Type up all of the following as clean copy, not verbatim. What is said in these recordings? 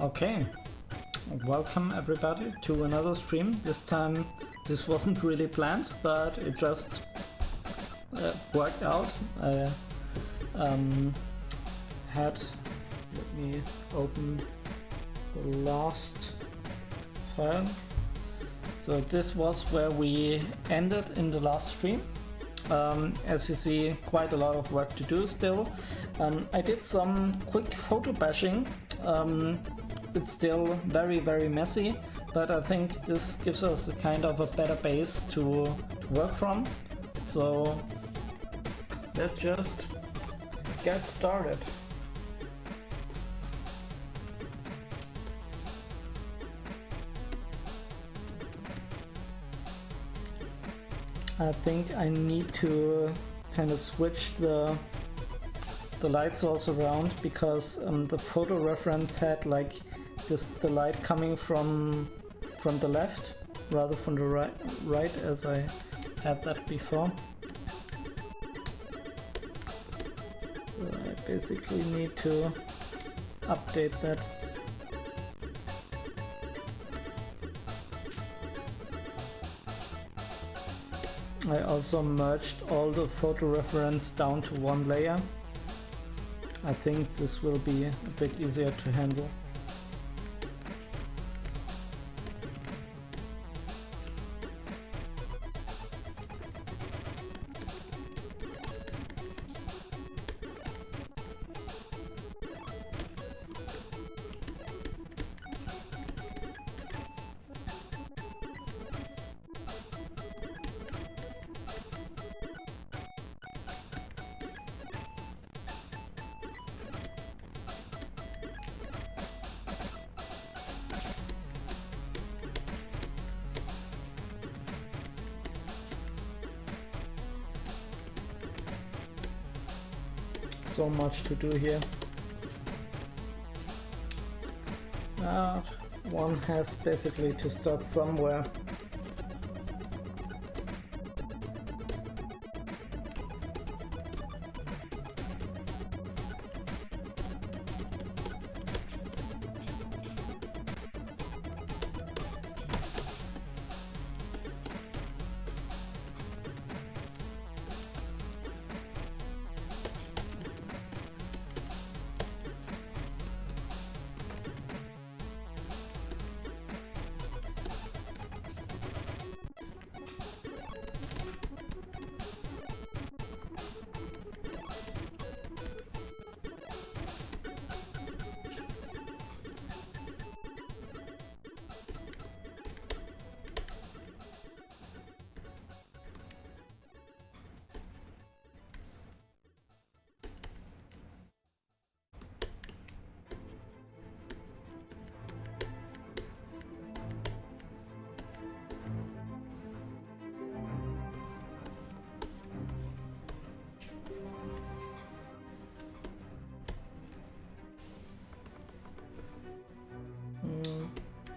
Okay, welcome everybody to another stream. This time this wasn't really planned, but it just worked out. I let me open the last file. So this was where we ended in the last stream. As you see, quite a lot of work to do still. I did some quick photo bashing. It's still very messy, but I think this gives us a kind of a better base to work from. So let's just get started. I think I need to kind of switch the light source around, because the photo reference had like the light coming from the left rather from the right as I had that before. So I basically need to update that. I also merged all the photo reference down to one layer. I think this will be a bit easier to handle. So much to do here. One has basically to start somewhere.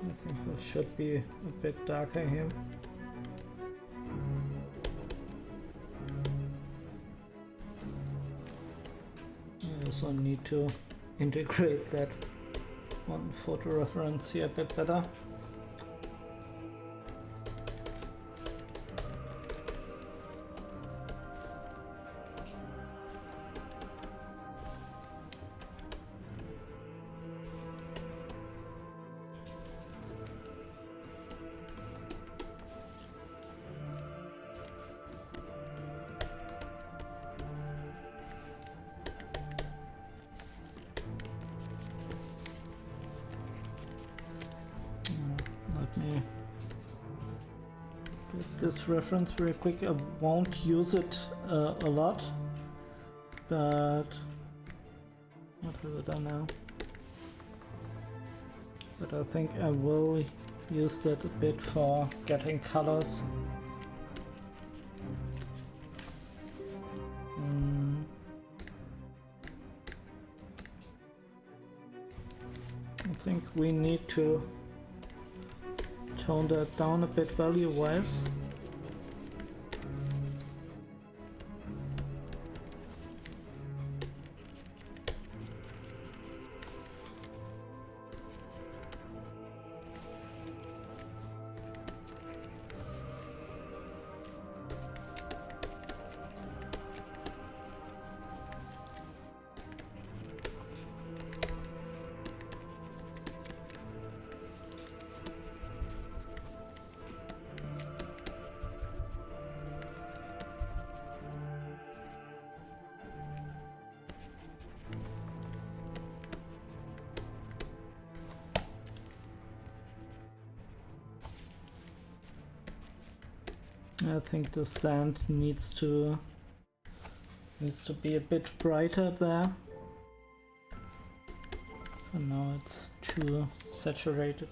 I think this should be a bit darker here. I also need to integrate that one photo reference here a bit better. This reference very quick. I won't use it a lot, but what have I done now? But I think I will use that a bit for getting colors. I think we need to tone that down a bit value-wise. I think the sand needs to be a bit brighter there. For now it's too saturated.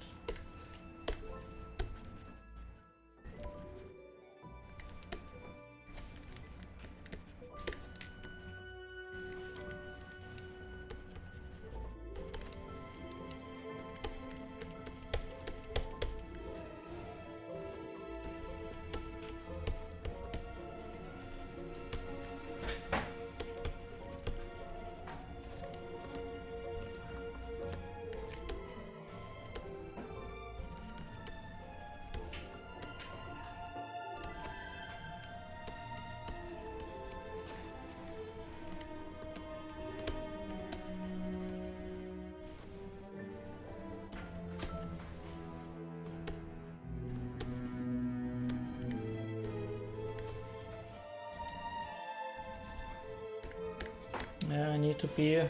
Yeah, I need to be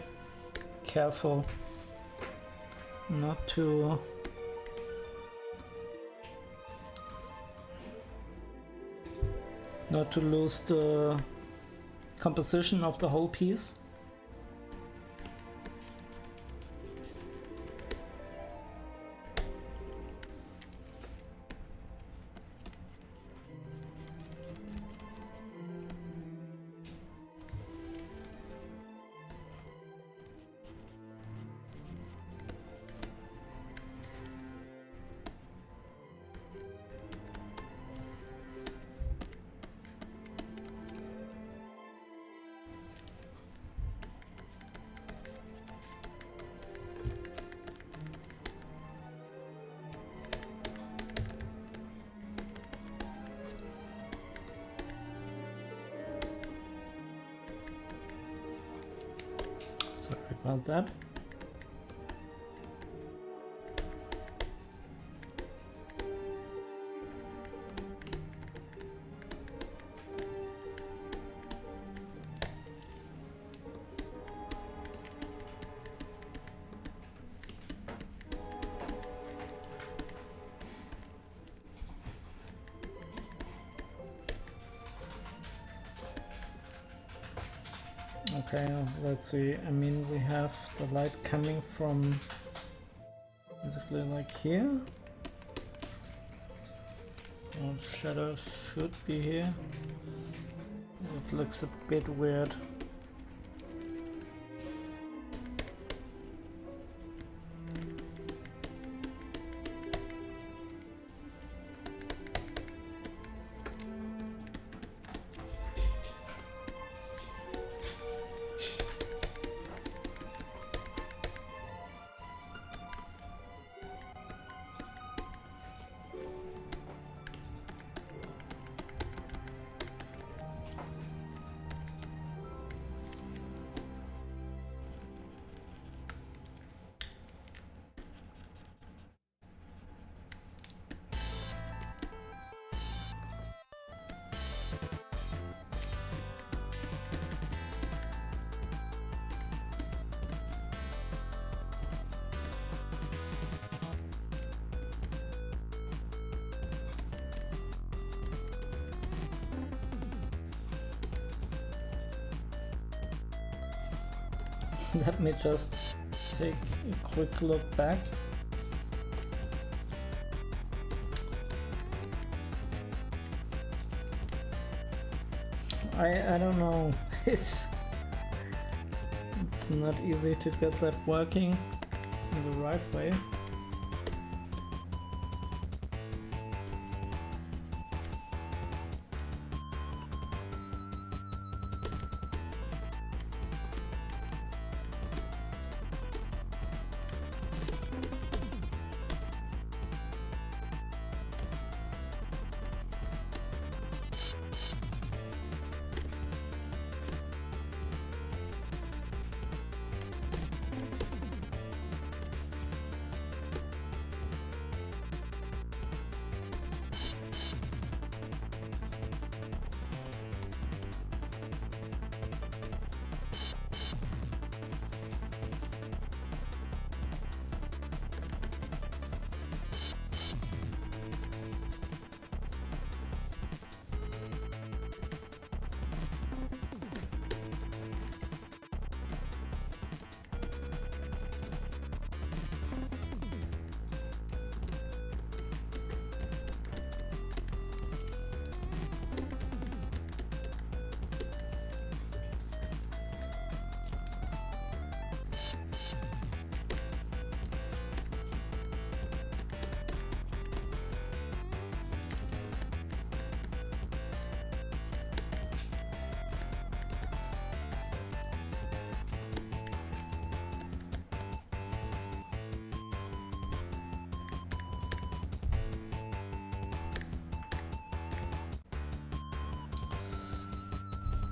careful not to lose the composition of the whole piece. Sorry about that. Okay, let's see. I mean, we have the light coming from basically like here. And shadow should be here. It looks a bit weird. Let me just take a quick look back. I don't know. It's not easy to get that working in the right way.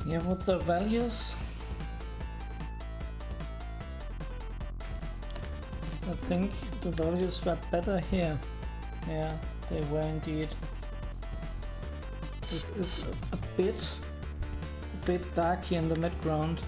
Yeah, with the values, I think the values were better here. Yeah, they were indeed. This is a bit dark here in the midground.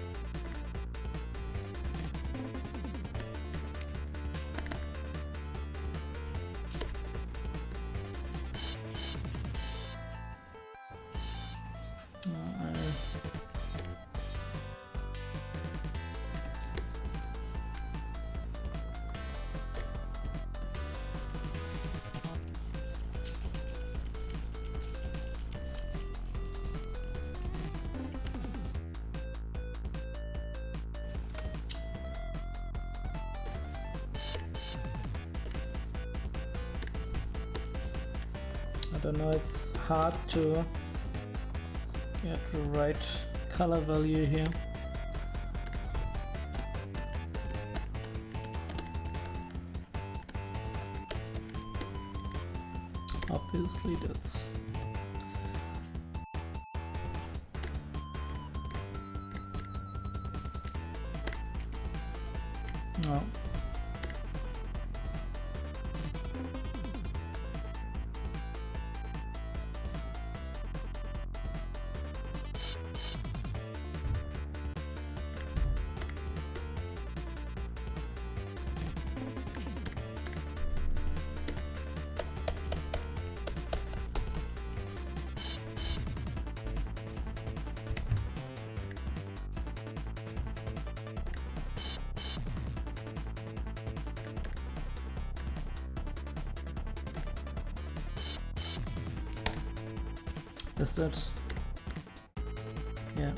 I don't know, it's hard to get the right color value here. Obviously that's no. Is that? Yeah.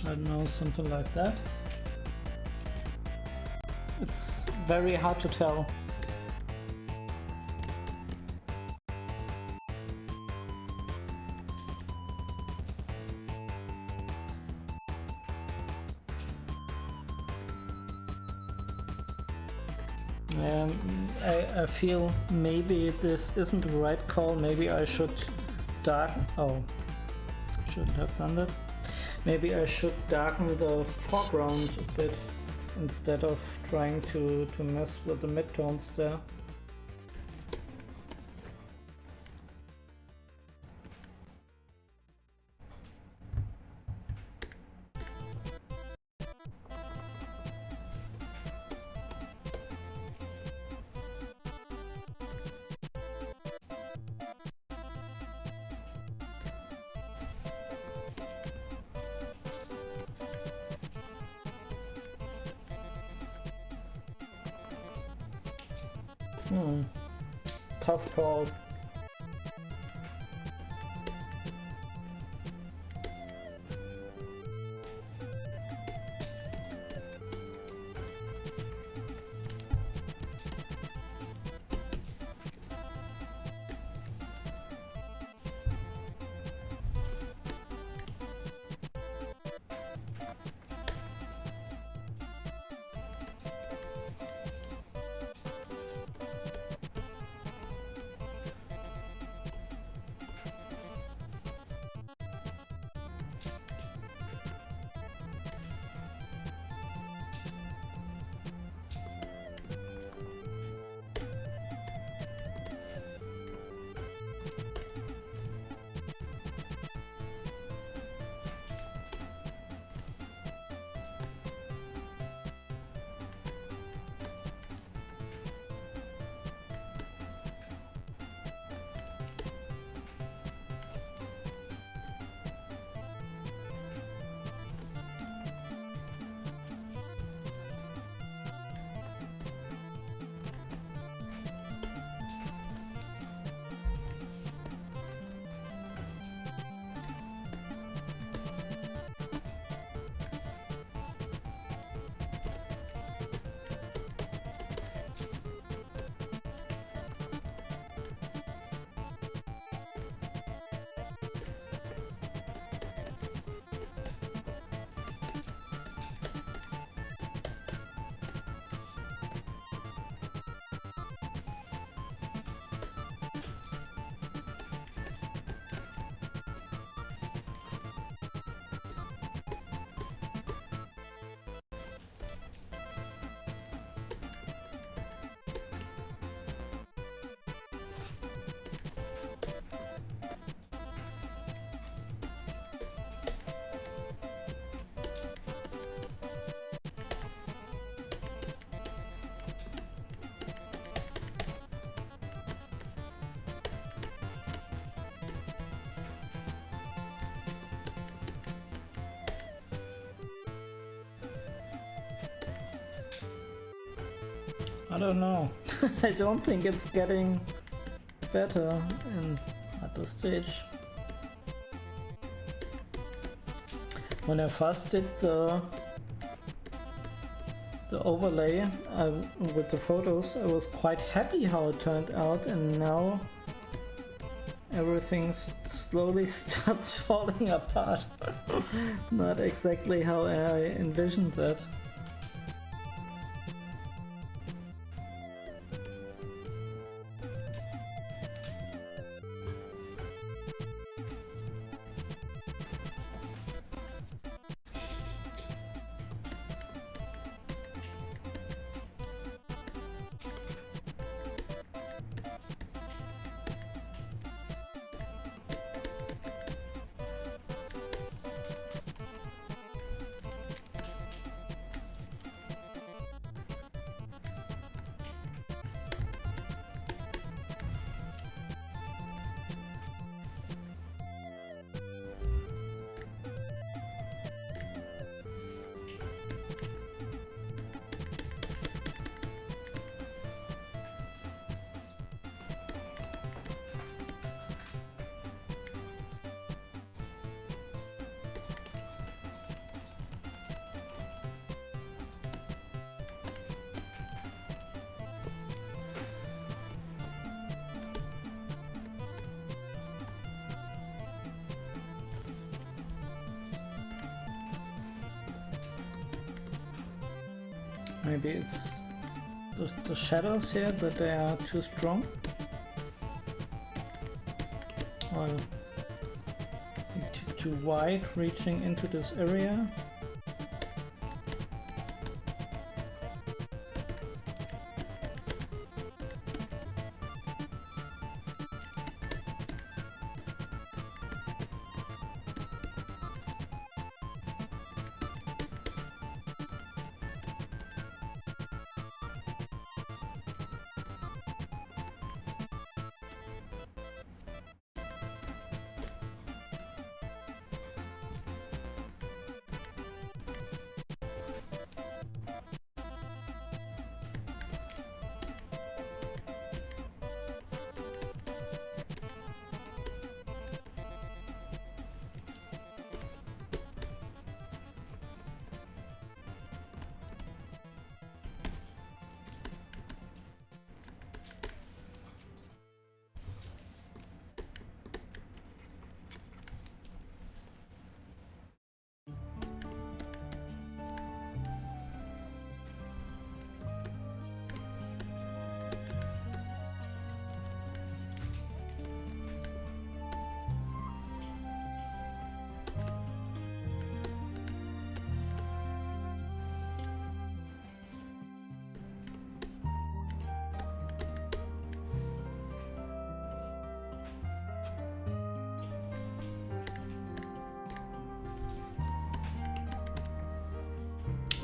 I don't know, something like that. It's very hard to tell. I feel maybe this isn't the right call. Maybe I should darken. Oh, shouldn't have done that. Maybe I should darken the foreground a bit instead of trying to mess with the midtones there. Tough call. I don't know. I don't think it's getting better at this stage. When I first did the overlay with the photos, I was quite happy how it turned out, and now everything slowly starts falling apart. Not exactly how I envisioned that. Maybe it's the shadows here, that they are too strong. Or too wide, reaching into this area.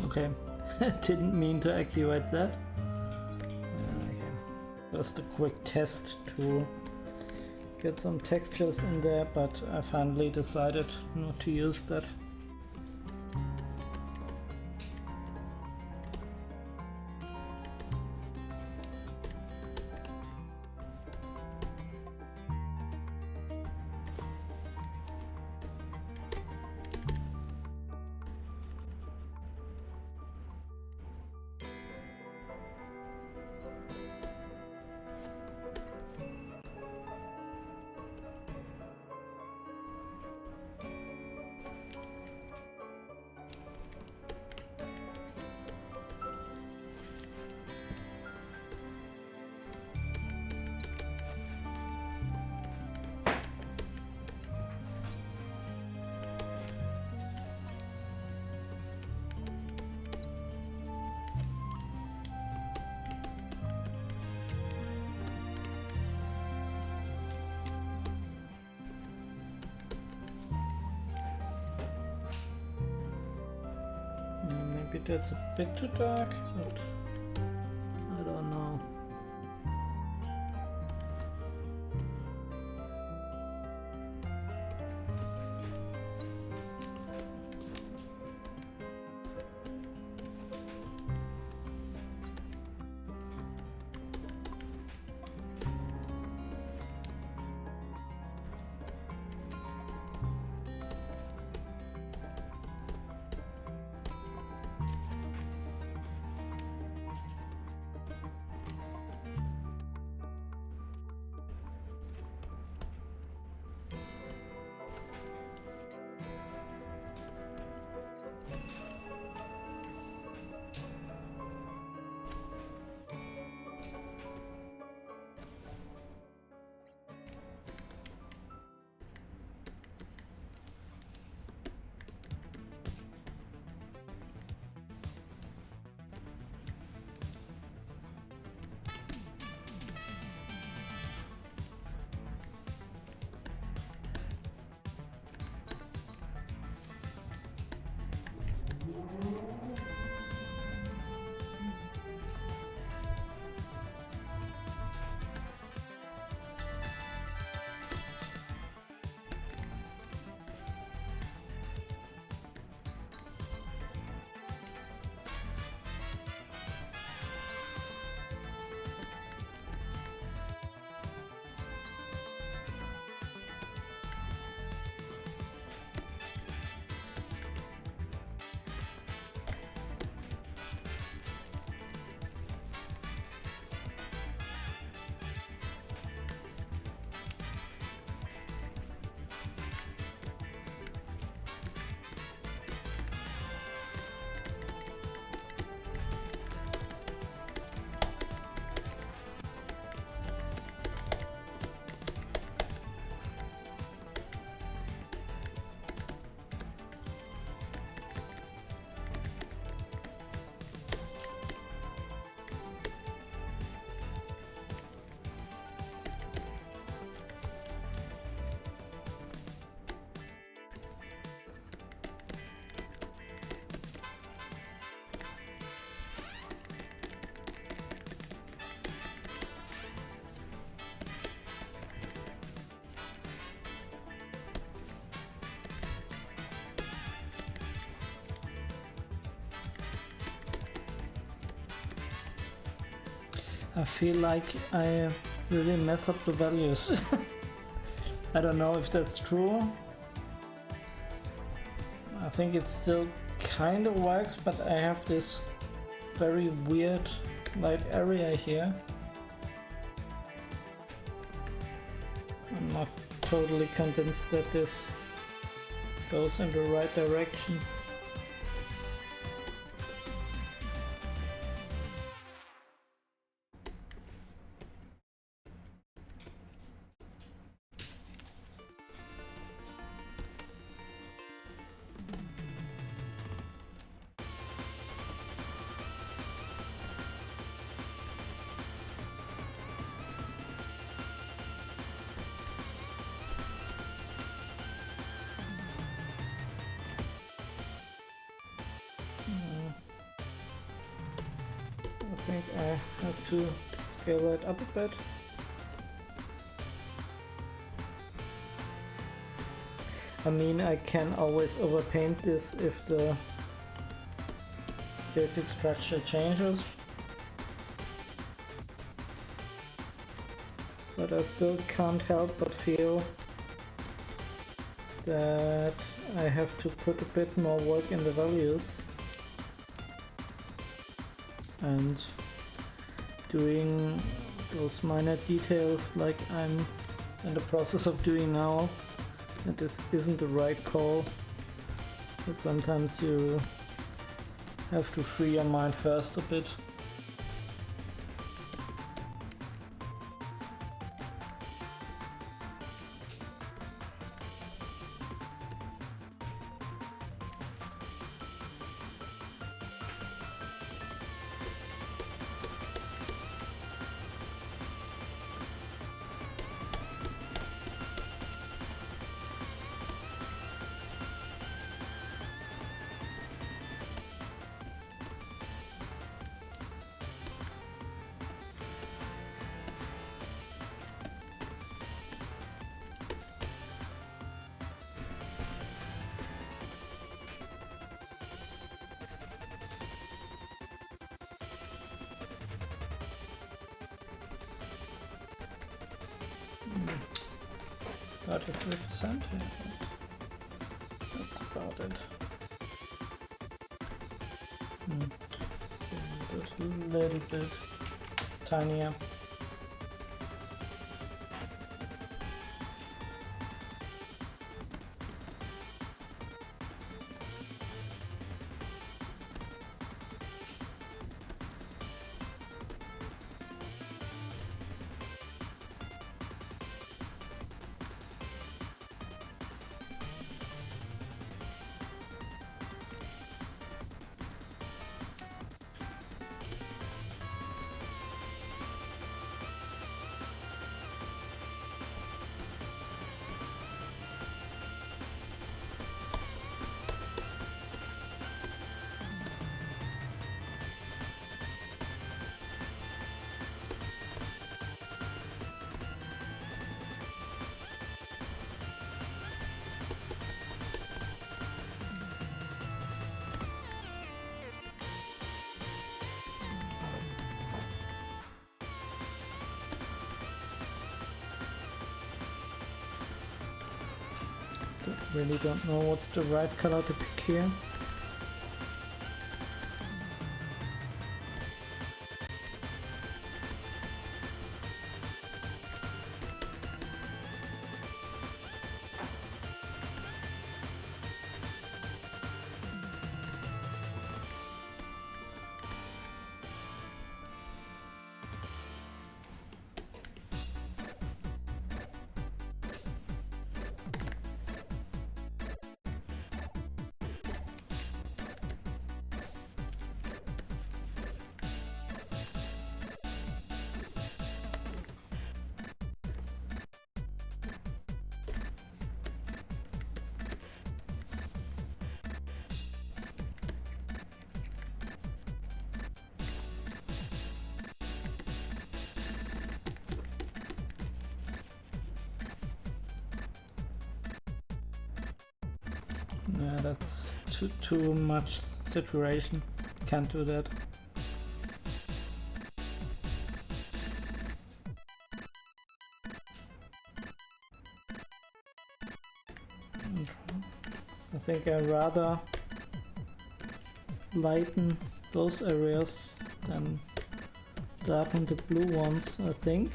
Okay, didn't mean to activate that. Okay. Just a quick test to get some textures in there, but I finally decided not to use that. Maybe that's a bit too dark, but I don't know. I feel like I really mess up the values. I don't know if that's true. I think it still kind of works, but I have this very weird light area here. I'm not totally convinced that this goes in the right direction. I think I have to scale it up a bit. I mean, I can always overpaint this if the basic structure changes, but I still can't help but feel that I have to put a bit more work in the values. And doing those minor details like I'm in the process of doing now, that this isn't the right call. But sometimes you have to free your mind first a bit. About 3%, that's about it. So a little bit tinier. Really don't know what's the right color to pick here. Yeah, that's too much saturation. Can't do that. And I think I'd rather lighten those areas than darken the blue ones, I think.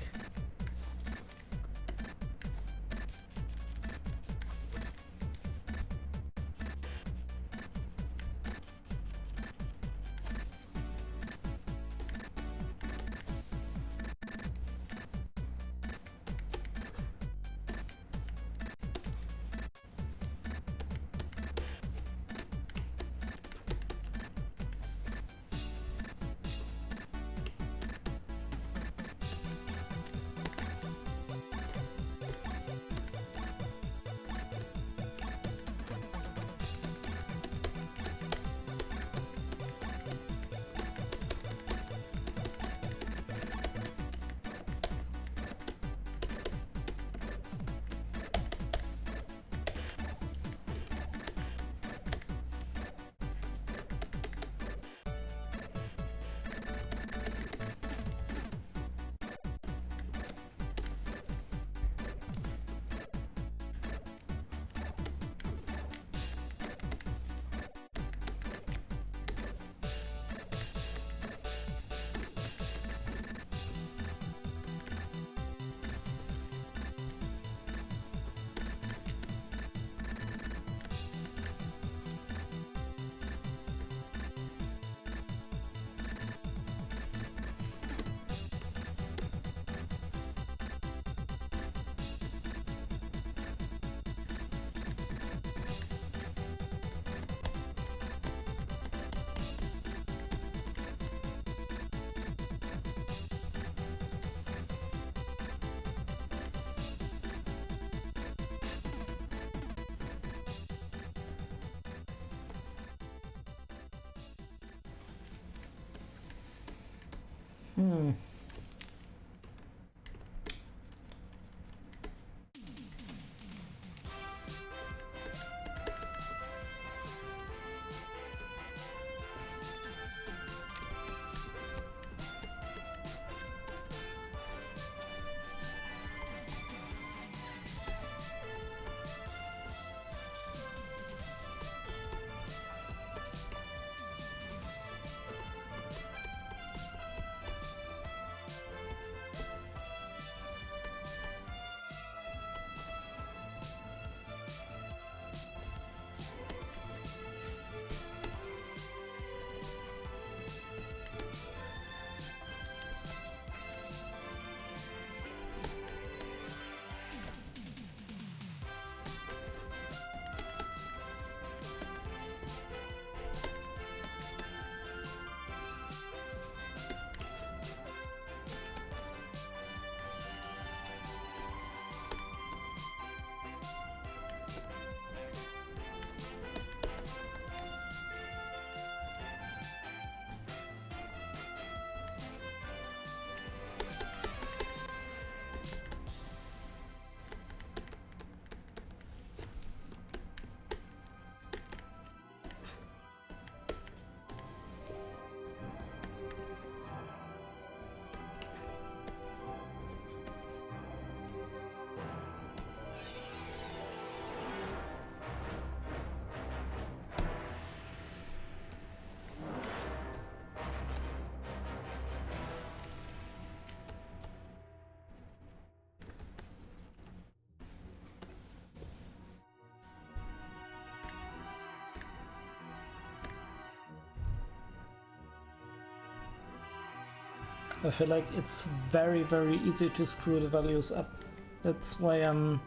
I feel like it's very easy to screw the values up. That's why I'm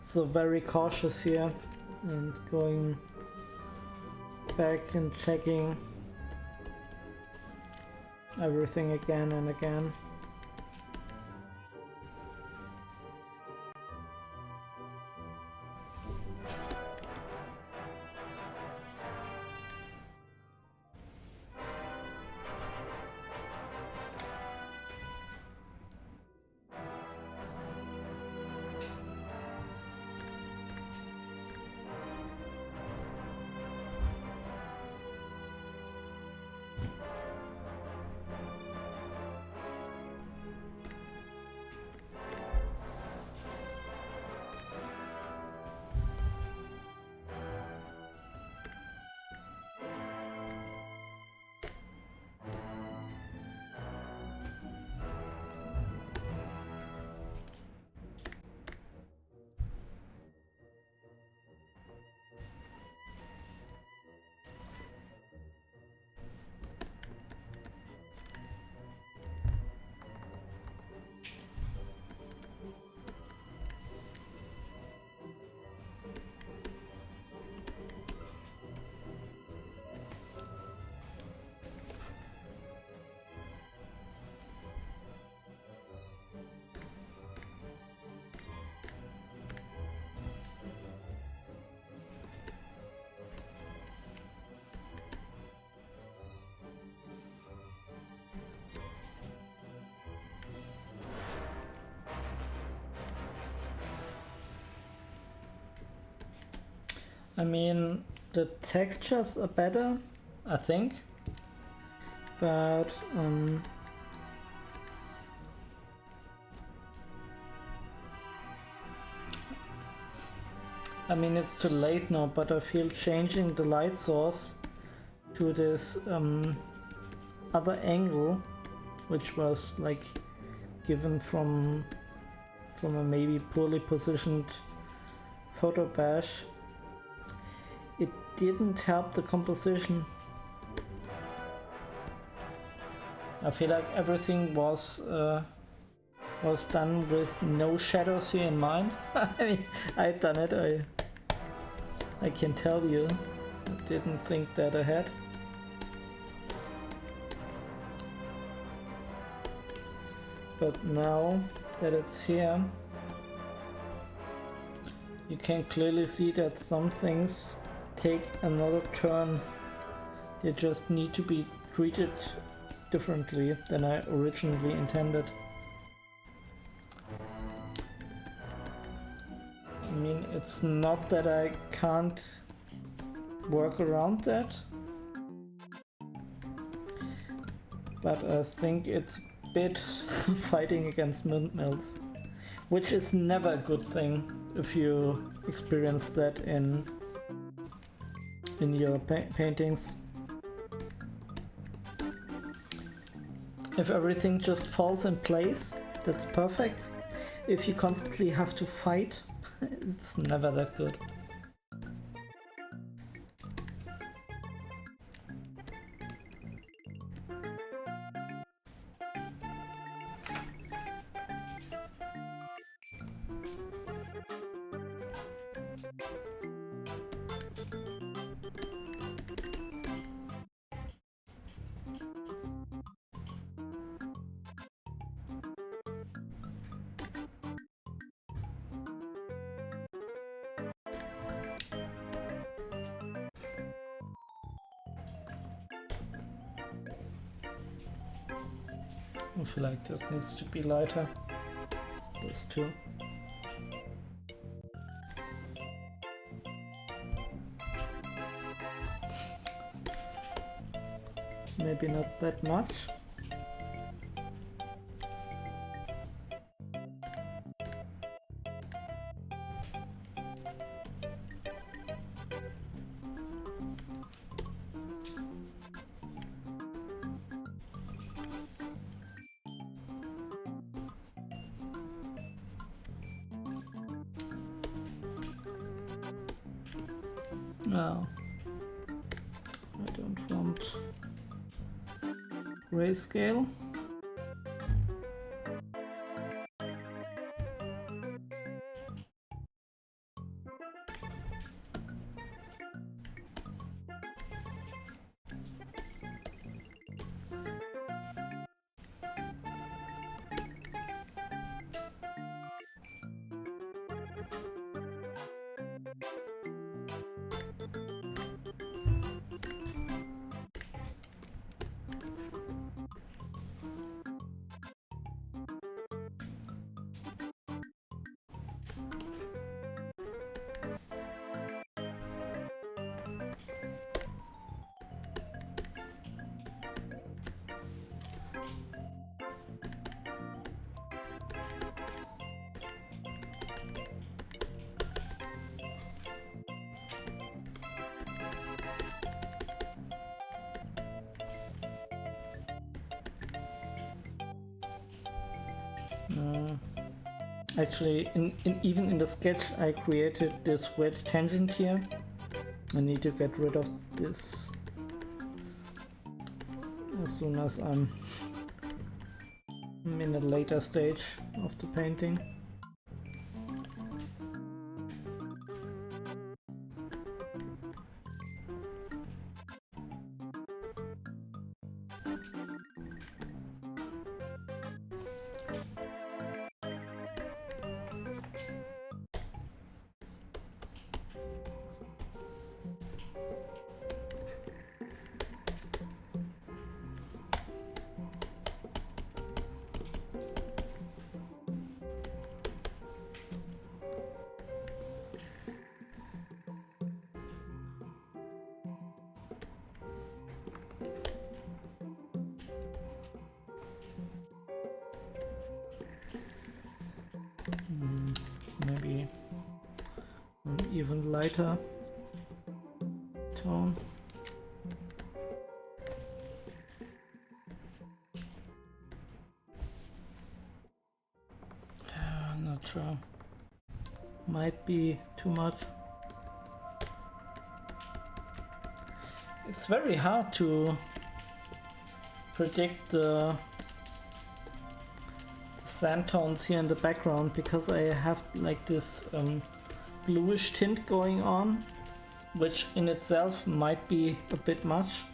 so very cautious here and going back and checking everything again and again. I mean, the textures are better, I think, but I mean, it's too late now, but I feel changing the light source to this other angle, which was like given from a maybe poorly positioned photo bash, it didn't help the composition. I feel like everything was done with no shadows here in mind. I mean, I've done it, I can tell you, I didn't think that ahead. But now that it's here, you can clearly see that some things take another turn. They just need to be treated differently than I originally intended. I mean, it's not that I can't work around that, but I think it's a bit fighting against windmills, which is never a good thing if you experience that in your paintings. If everything just falls in place, that's perfect. If you constantly have to fight, it's never that good. I feel like this needs to be lighter. This too. Maybe not that much. No, I don't want grayscale. Actually, even in the sketch I created this wet tangent here. I need to get rid of this as soon as I'm in a later stage of the painting. lighter tone. Not sure. Might be too much. It's very hard to predict the sand tones here in the background because I have like this bluish tint going on, which in itself might be a bit much.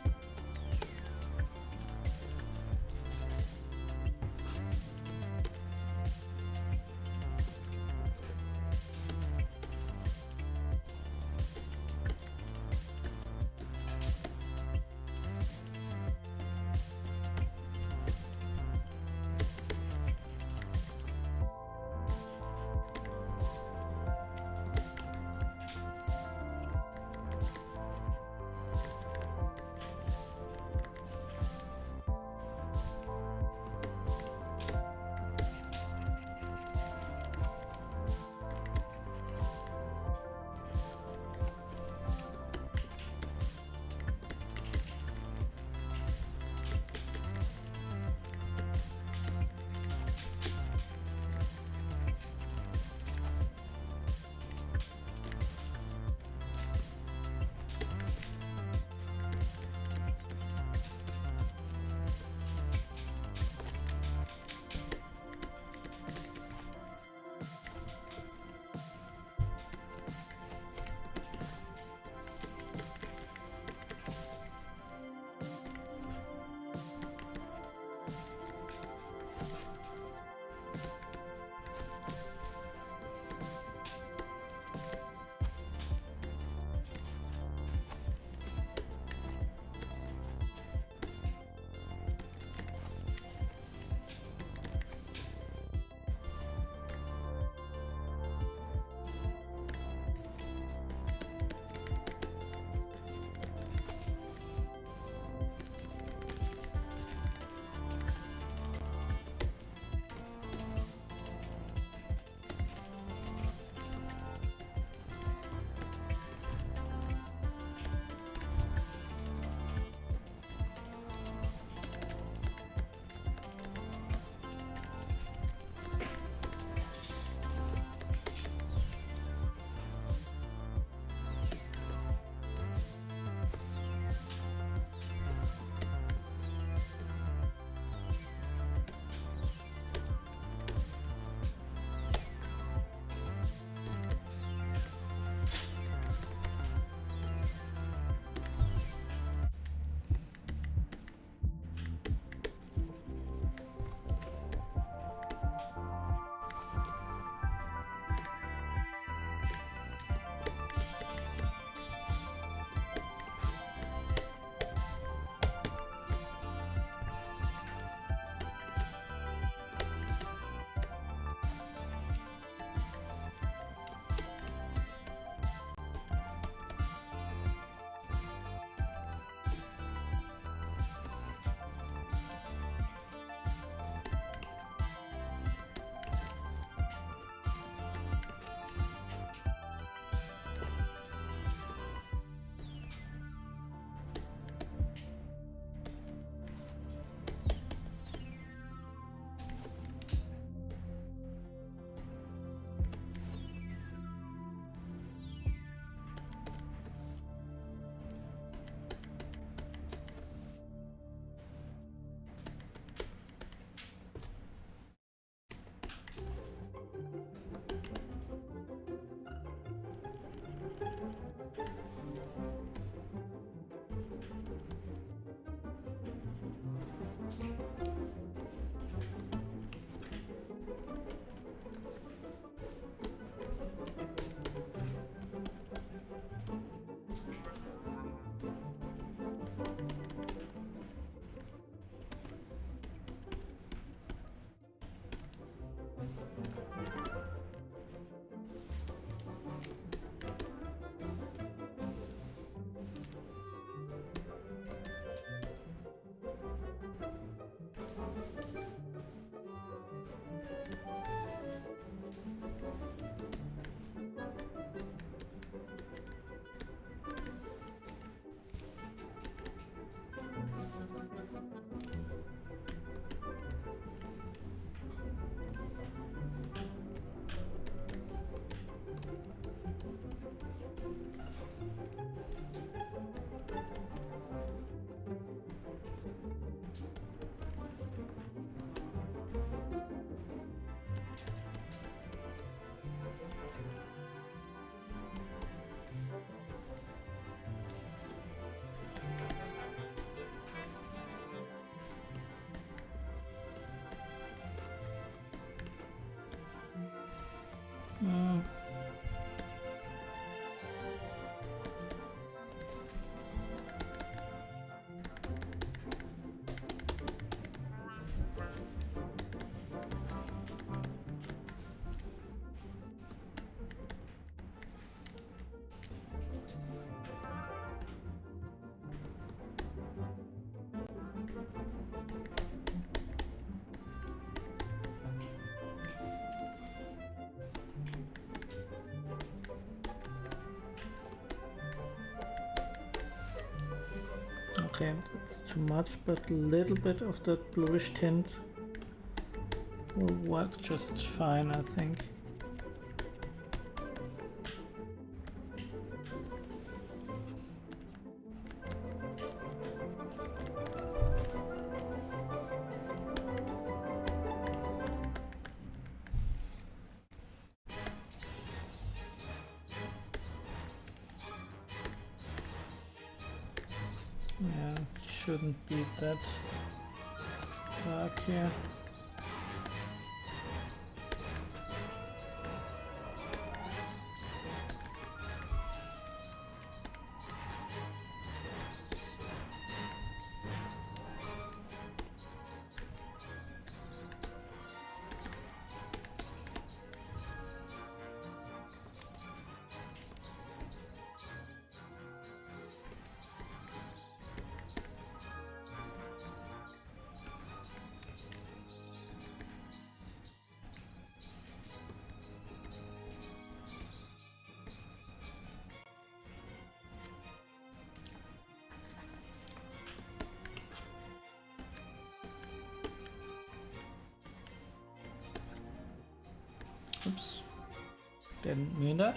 Okay, that's too much, but a little bit of that bluish tint will work just fine, I think. Yeah, it shouldn't be that dark here. Oops, didn't mean that.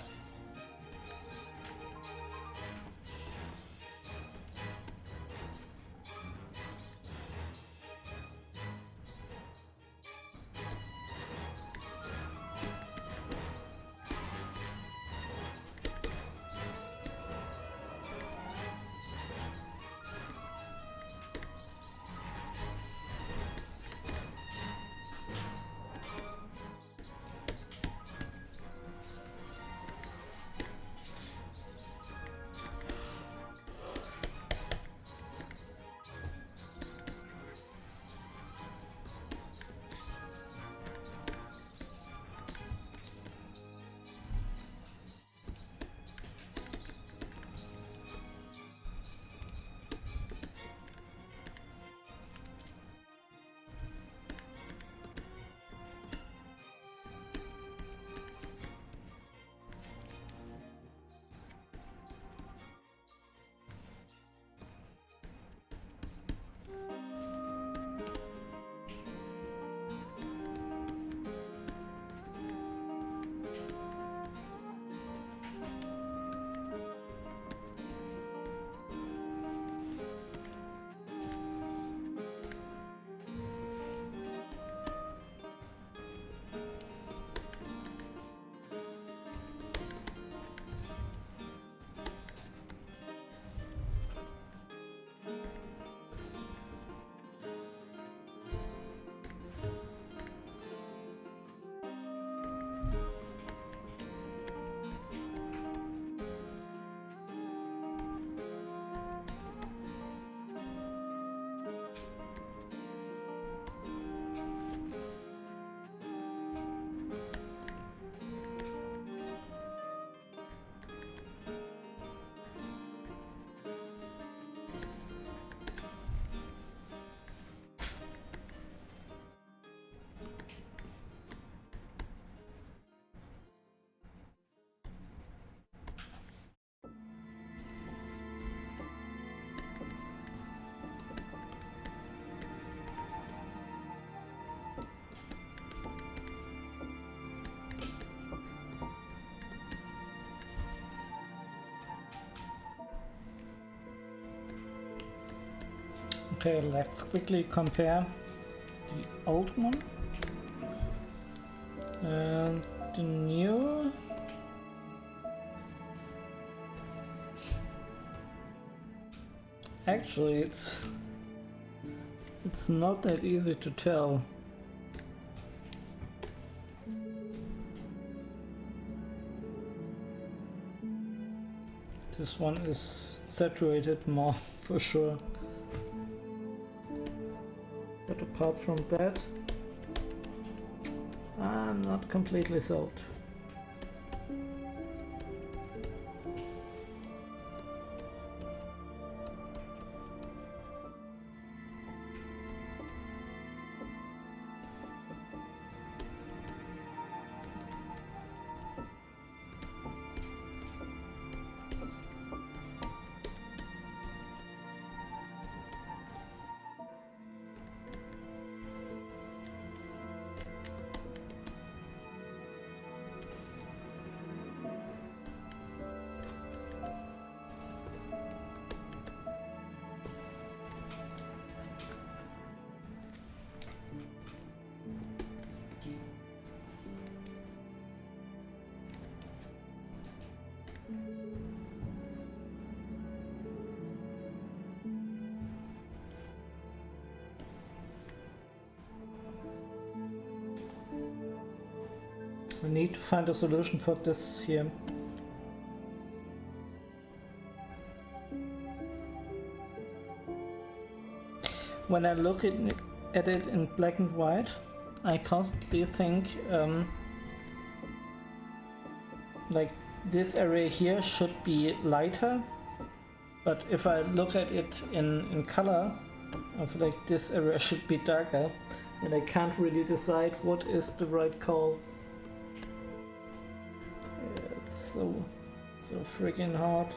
Okay, let's quickly compare the old one and the new. Actually, it's not that easy to tell. This one is saturated more for sure. But apart from that, I'm not completely sold. We need to find a solution for this here. When I look at it in black and white, I constantly think like this area here should be lighter, but if I look at it in color, I feel like this area should be darker, and I can't really decide what is the right call. Yeah, it's so freaking hard.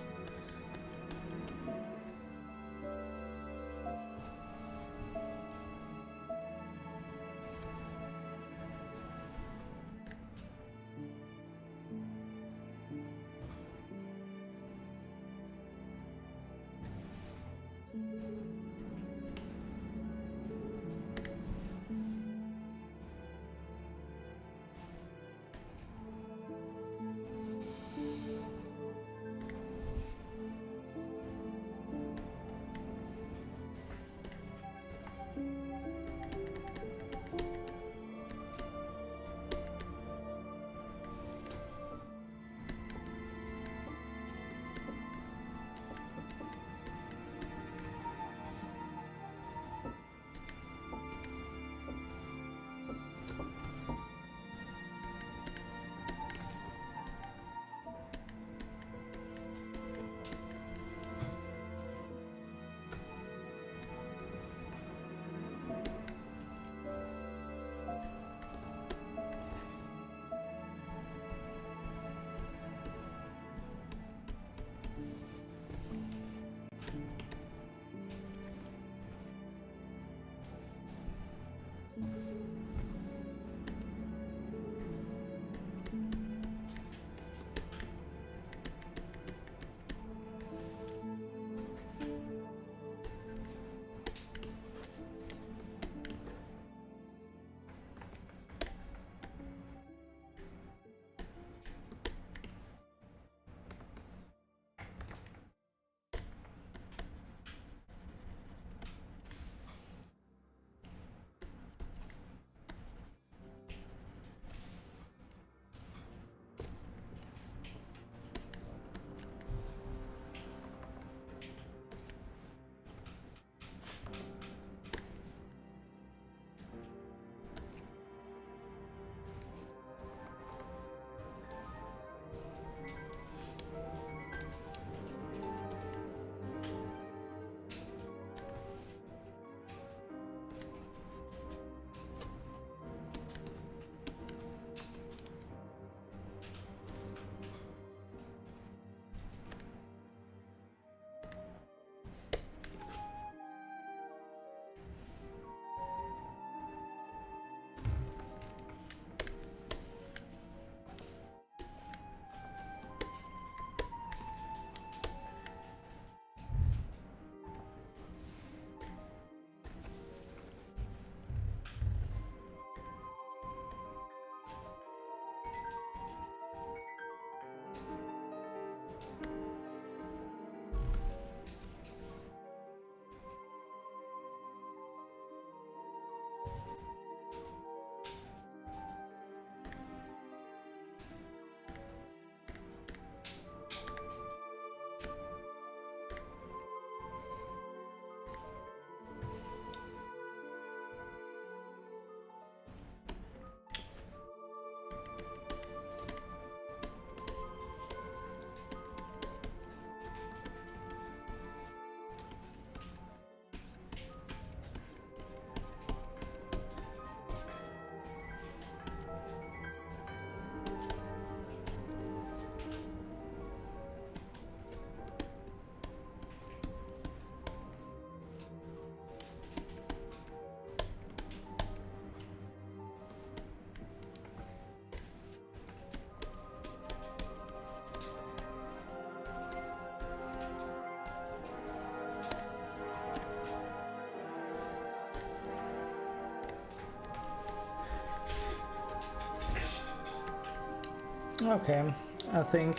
Okay, I think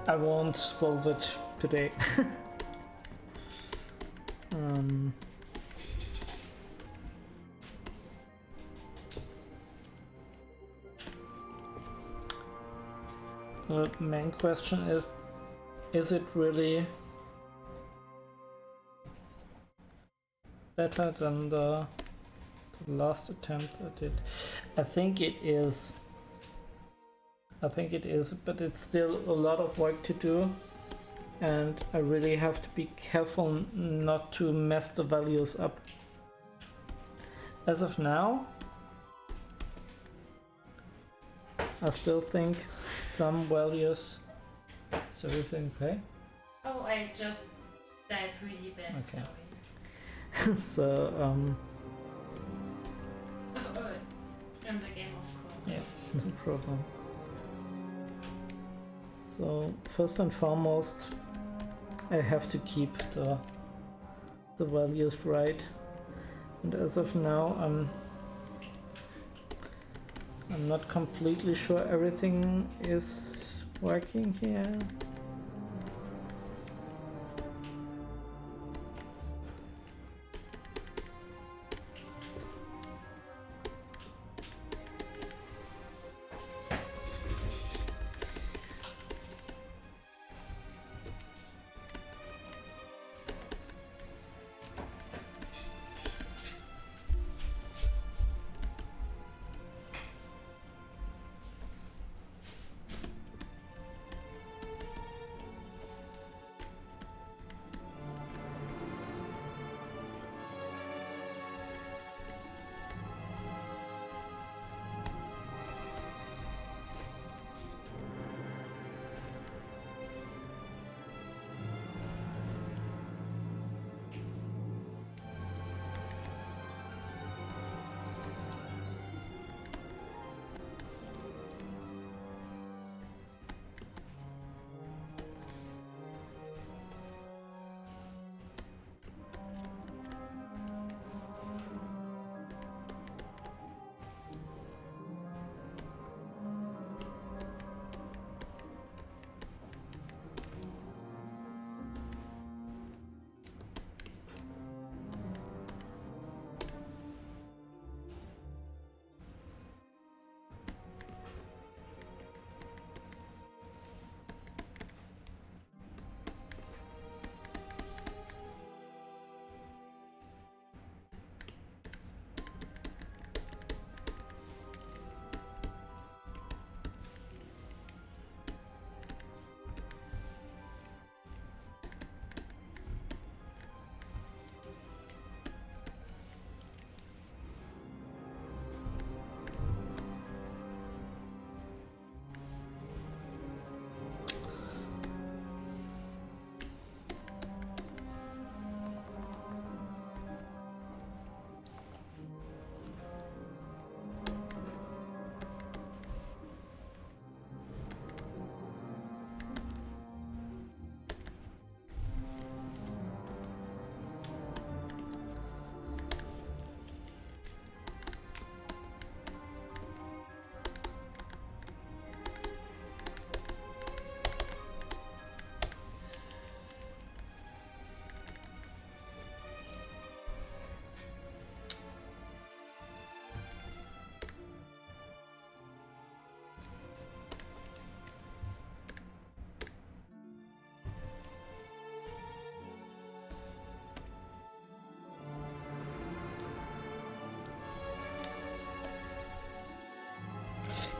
I won't solve it today. The main question is it really better than the last attempt I did? I think it is. I think it is, but it's still a lot of work to do, and I really have to be careful not to mess the values up. As of now, I still think some values. Is everything okay? Oh, I just died really bad, Okay. sorry. So, In the game, of course. yeah, no problem. So, first and foremost, I have to keep the values right. And as of now, I'm not completely sure everything is working here.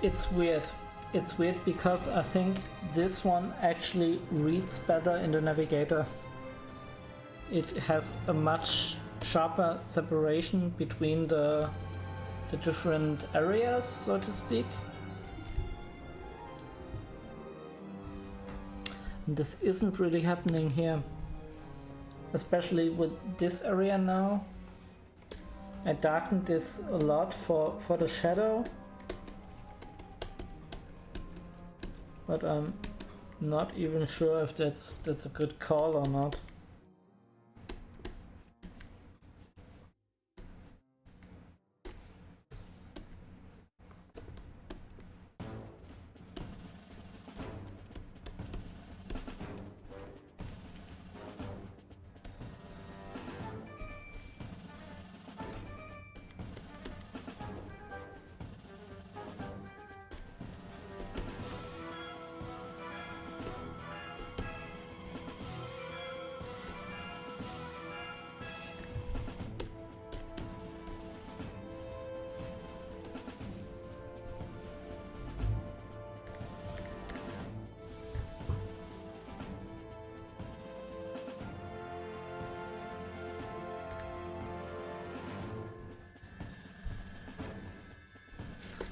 It's weird. It's weird because I think this one actually reads better in the navigator. It has a much sharper separation between the different areas, so to speak. And this isn't really happening here. Especially with this area now. I darkened this a lot for the shadow. But I'm not even sure if that's a good call or not.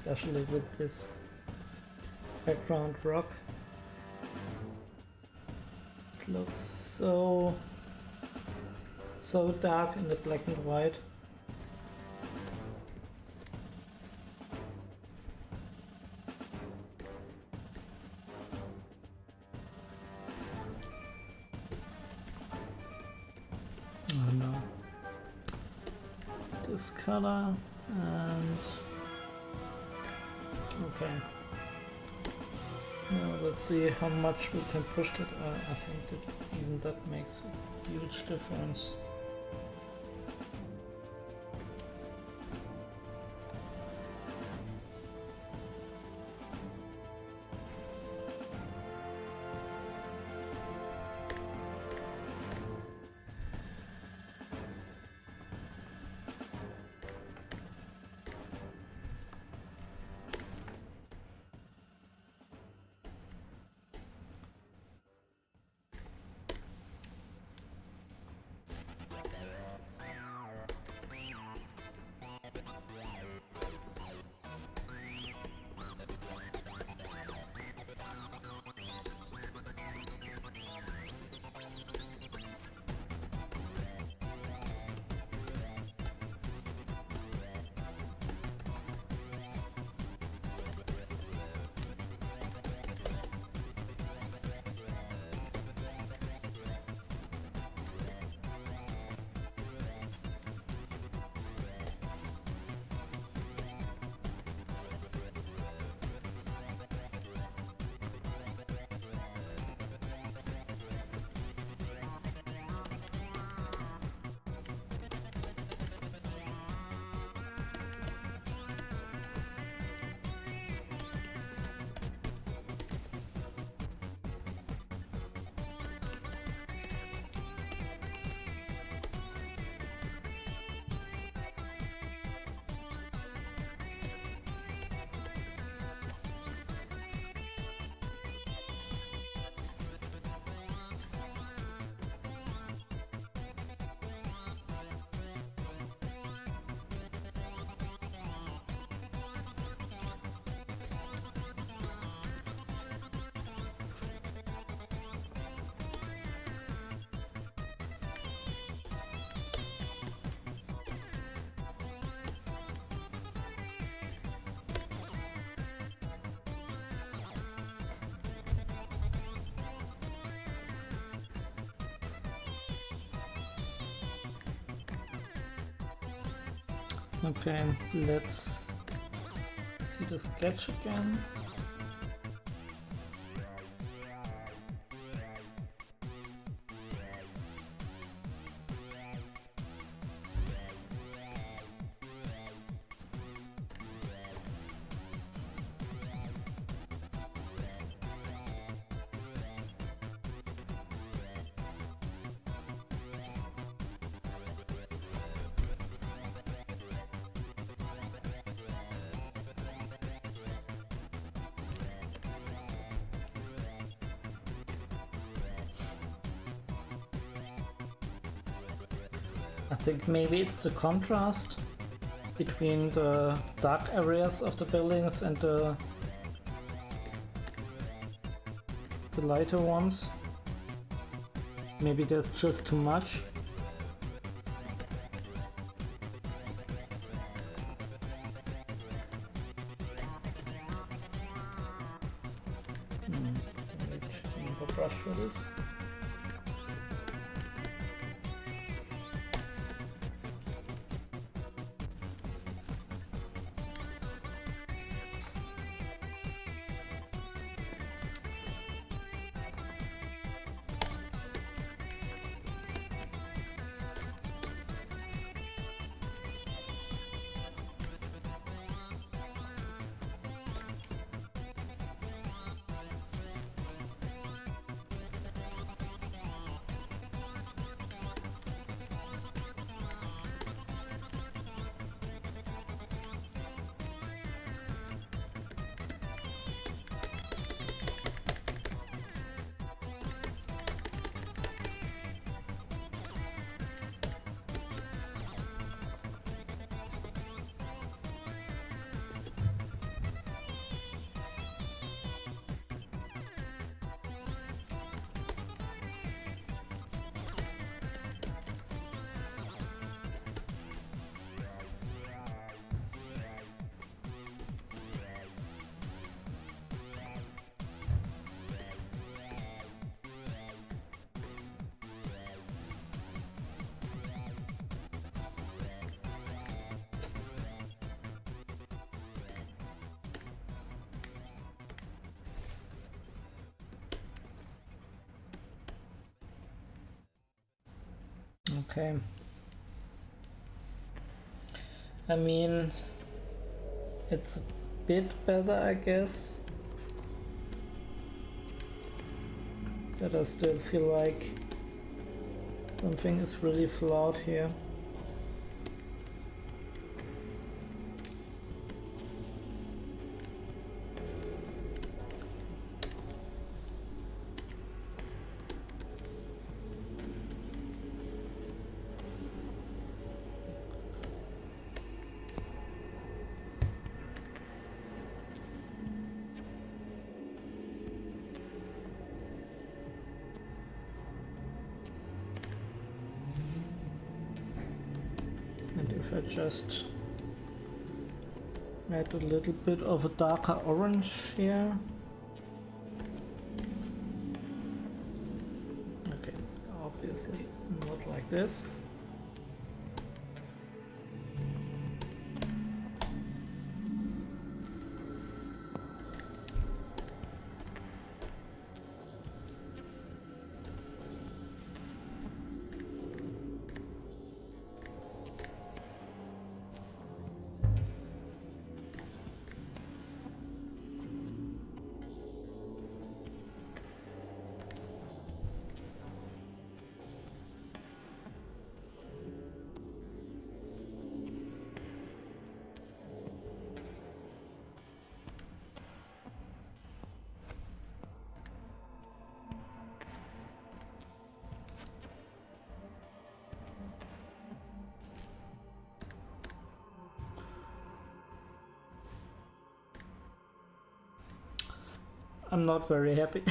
especially with this background rock. It looks so dark in the black and white. Oh no. This color and okay. Now let's see how much we can push that. I think that even that makes a huge difference. Okay, let's see the sketch again. I think maybe it's the contrast between the dark areas of the buildings and the lighter ones. Maybe there's just too much. Need a brush for this. Okay. I mean, it's a bit better, I guess. But I still feel like something is really flawed here. And if I just add a little bit of a darker orange here. Okay, obviously not like this. I'm not very happy.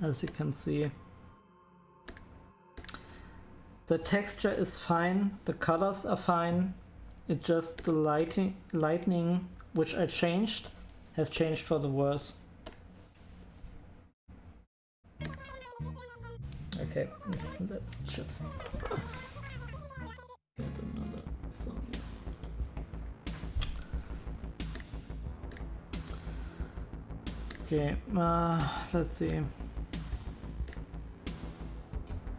As you can see, the texture is fine, the colors are fine, it's just the lightning which I changed has changed for the worse. Okay, let's just get another song. Okay, let's see.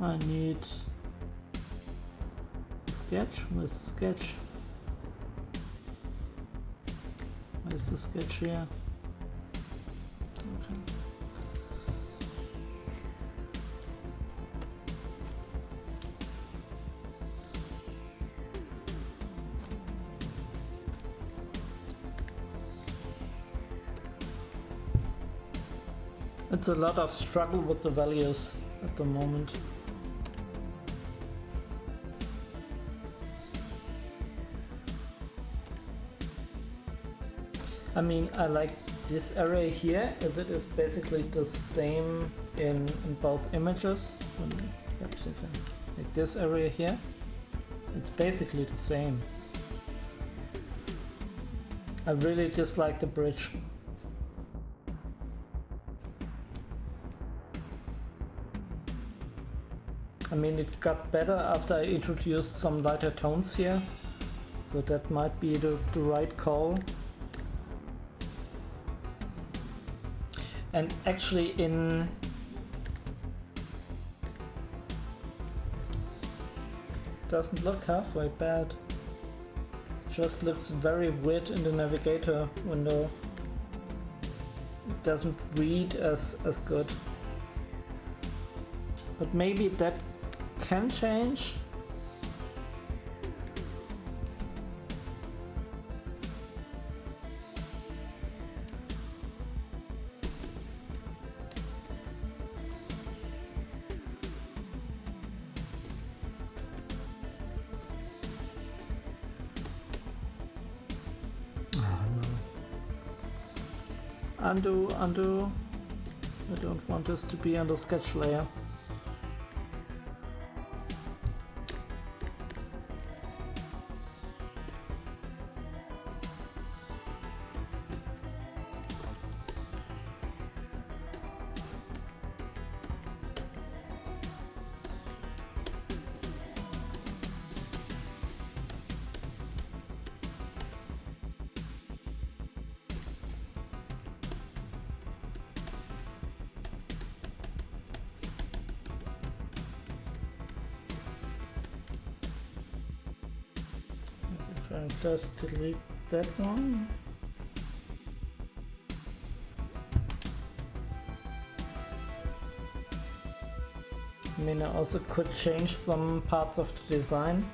I need a sketch. Where's the sketch? Where's the sketch here? Okay. It's a lot of struggle with the values at the moment. I mean, I like this area here as it is basically the same in both images. Perhaps you can like this area here. It's basically the same. I really dislike the bridge. I mean, it got better after I introduced some lighter tones here, so that might be the right call. And actually doesn't look halfway bad. Just looks very weird in the navigator window. It doesn't read as good. But maybe that can change. Undo. I don't want this to be on the sketch layer. if I just delete that one. I mean, I also could change some parts of the design.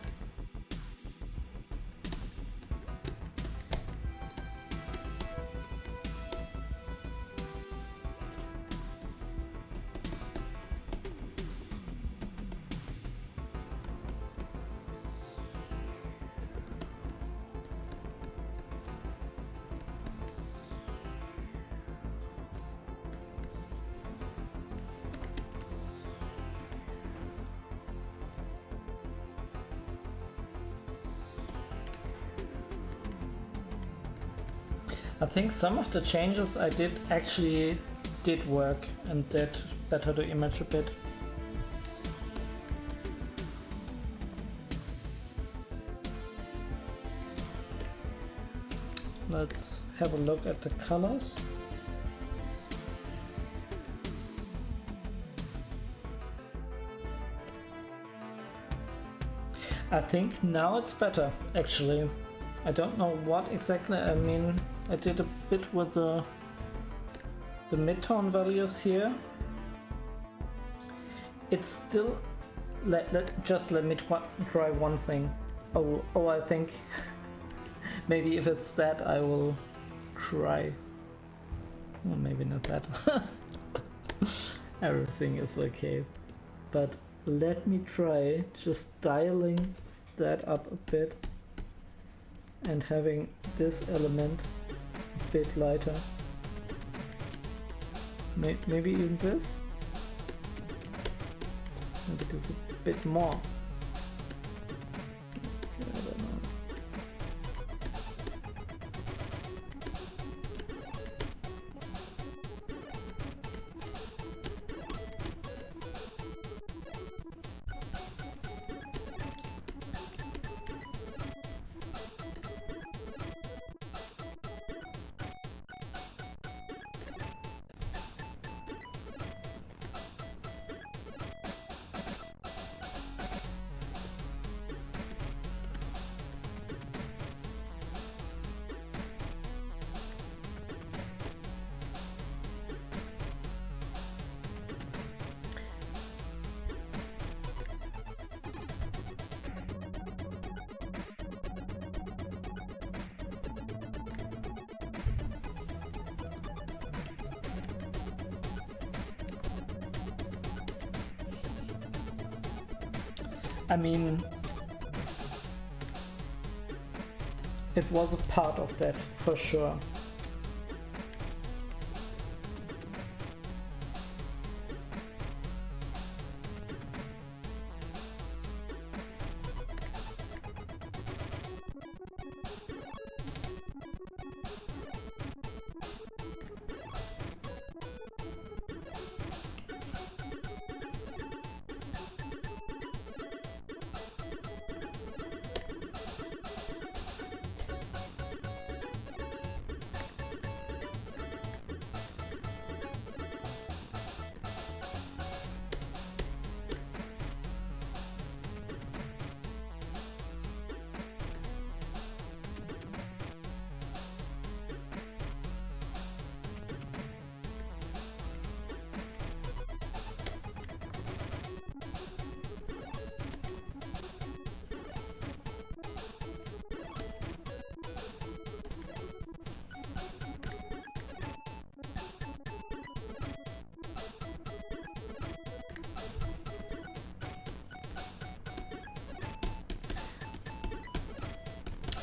I think some of the changes I did actually did work and did better the image a bit. Let's have a look at the colors. I think now it's better, actually. I don't know what exactly, I mean, I did a bit with the mid-tone values here. It's still, let me try one thing. Oh, I think maybe if it's that, I will try. Well, maybe not that. Everything is okay. But let me try just dialing that up a bit and having this element a bit lighter. Maybe even this? Maybe this a bit more. Okay, I don't know. I mean, it was a part of that, for sure.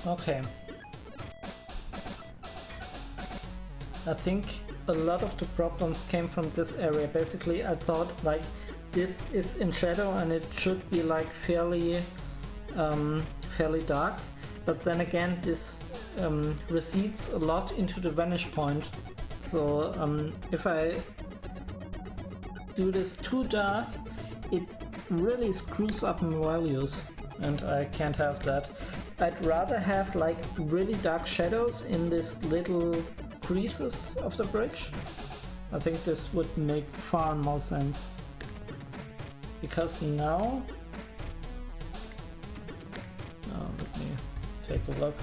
Okay. I think a lot of the problems came from this area. Basically, I thought like this is in shadow and it should be like fairly dark. But then again, this recedes a lot into the vanish point. So if I do this too dark, it really screws up my values, and I can't have that. I'd rather have like really dark shadows in these little creases of the bridge. I think this would make far more sense. Because now... Oh, let me take a look.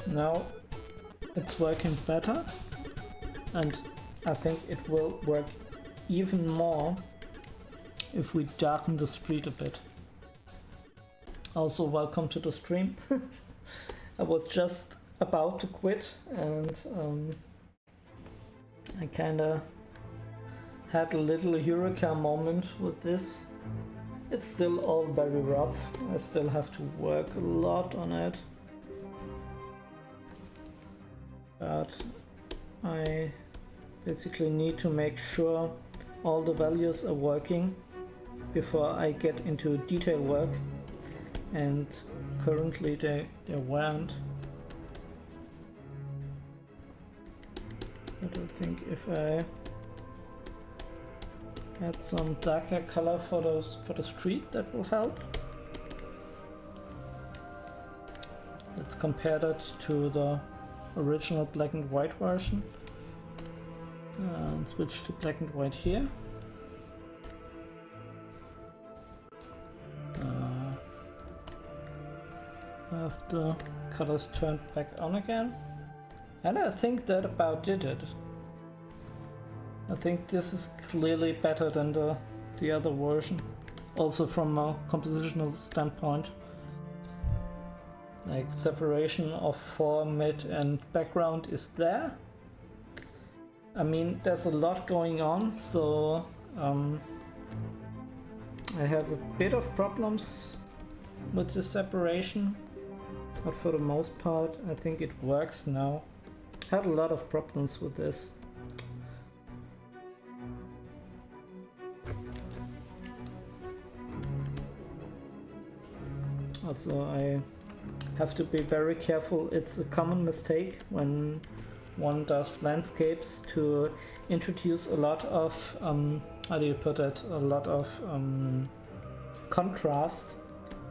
Now it's working better, and I think it will work even more if we darken the street a bit. Also, welcome to the stream. I was just about to quit, and I kinda had a little eureka moment with this. It's still all very rough. I still have to work a lot on it. But I basically need to make sure all the values are working before I get into detail work, and currently they weren't. But I think if I add some darker color for the street, that will help. Let's compare that to the original black and white version and switch to black and white here. Have the colors turned back on again, and I think that about did it. I think this is clearly better than the other version, also from a compositional standpoint. Like, separation of fore, mid and background is there. I mean, there's a lot going on, so I have a bit of problems with the separation, but for the most part I think it works now. Had a lot of problems with this. Also, I have to be very careful. It's a common mistake when one does landscapes to introduce a lot of how do you put it, a lot of contrast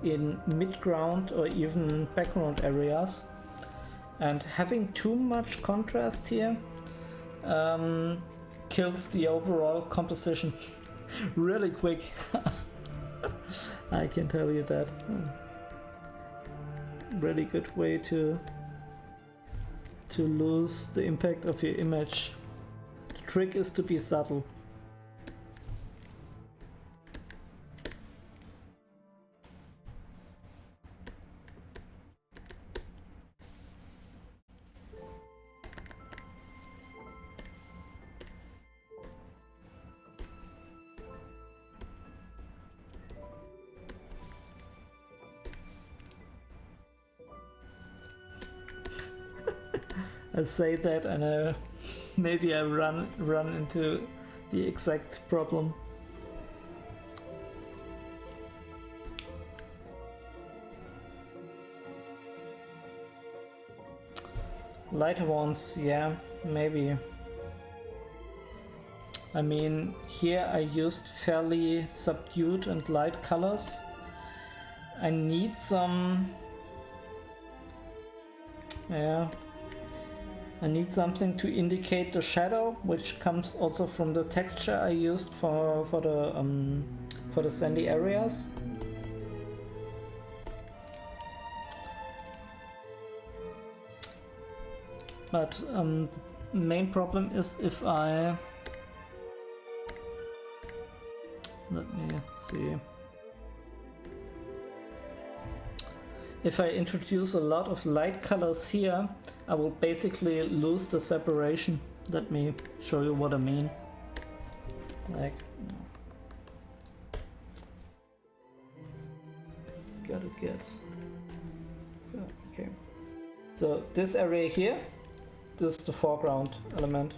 in midground or even background areas, and having too much contrast here kills the overall composition really quick. I can tell you that. Really good way to lose the impact of your image. The trick is to be subtle. I say that and maybe I run into the exact problem. Lighter ones, yeah, maybe. I mean, here I used fairly subdued and light colors. I need some... yeah. I need something to indicate the shadow, which comes also from the texture I used for the sandy areas. But main problem is if I... let me see. If I introduce a lot of light colors here, I will basically lose the separation. Let me show you what I mean. Like, gotta get. So, okay. So this area here, this is the foreground element.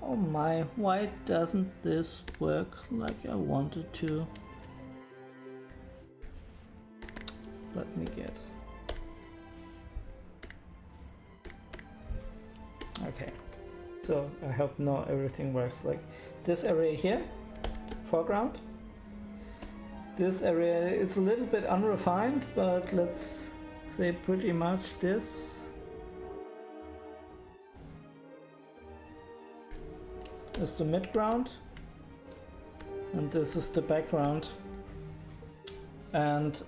Oh my, why doesn't this work like I wanted to? Let me get. Okay, so I hope now everything works. Like this area here, foreground. This area, it's a little bit unrefined, but let's say pretty much this. is the midground, and this is the background. And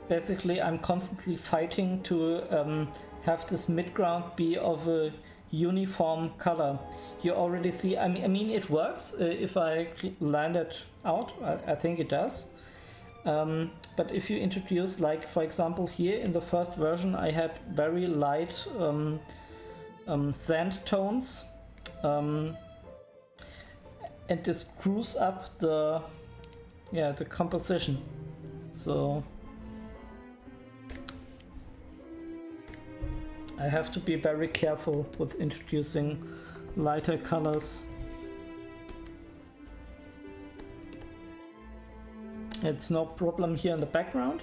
basically I'm constantly fighting to have this midground be of a uniform color. You already see, I mean it works if I line it out, I think it does. But if you introduce, like for example here in the first version I had very light sand tones, and this screws up the composition. So I have to be very careful with introducing lighter colors. It's no problem here in the background.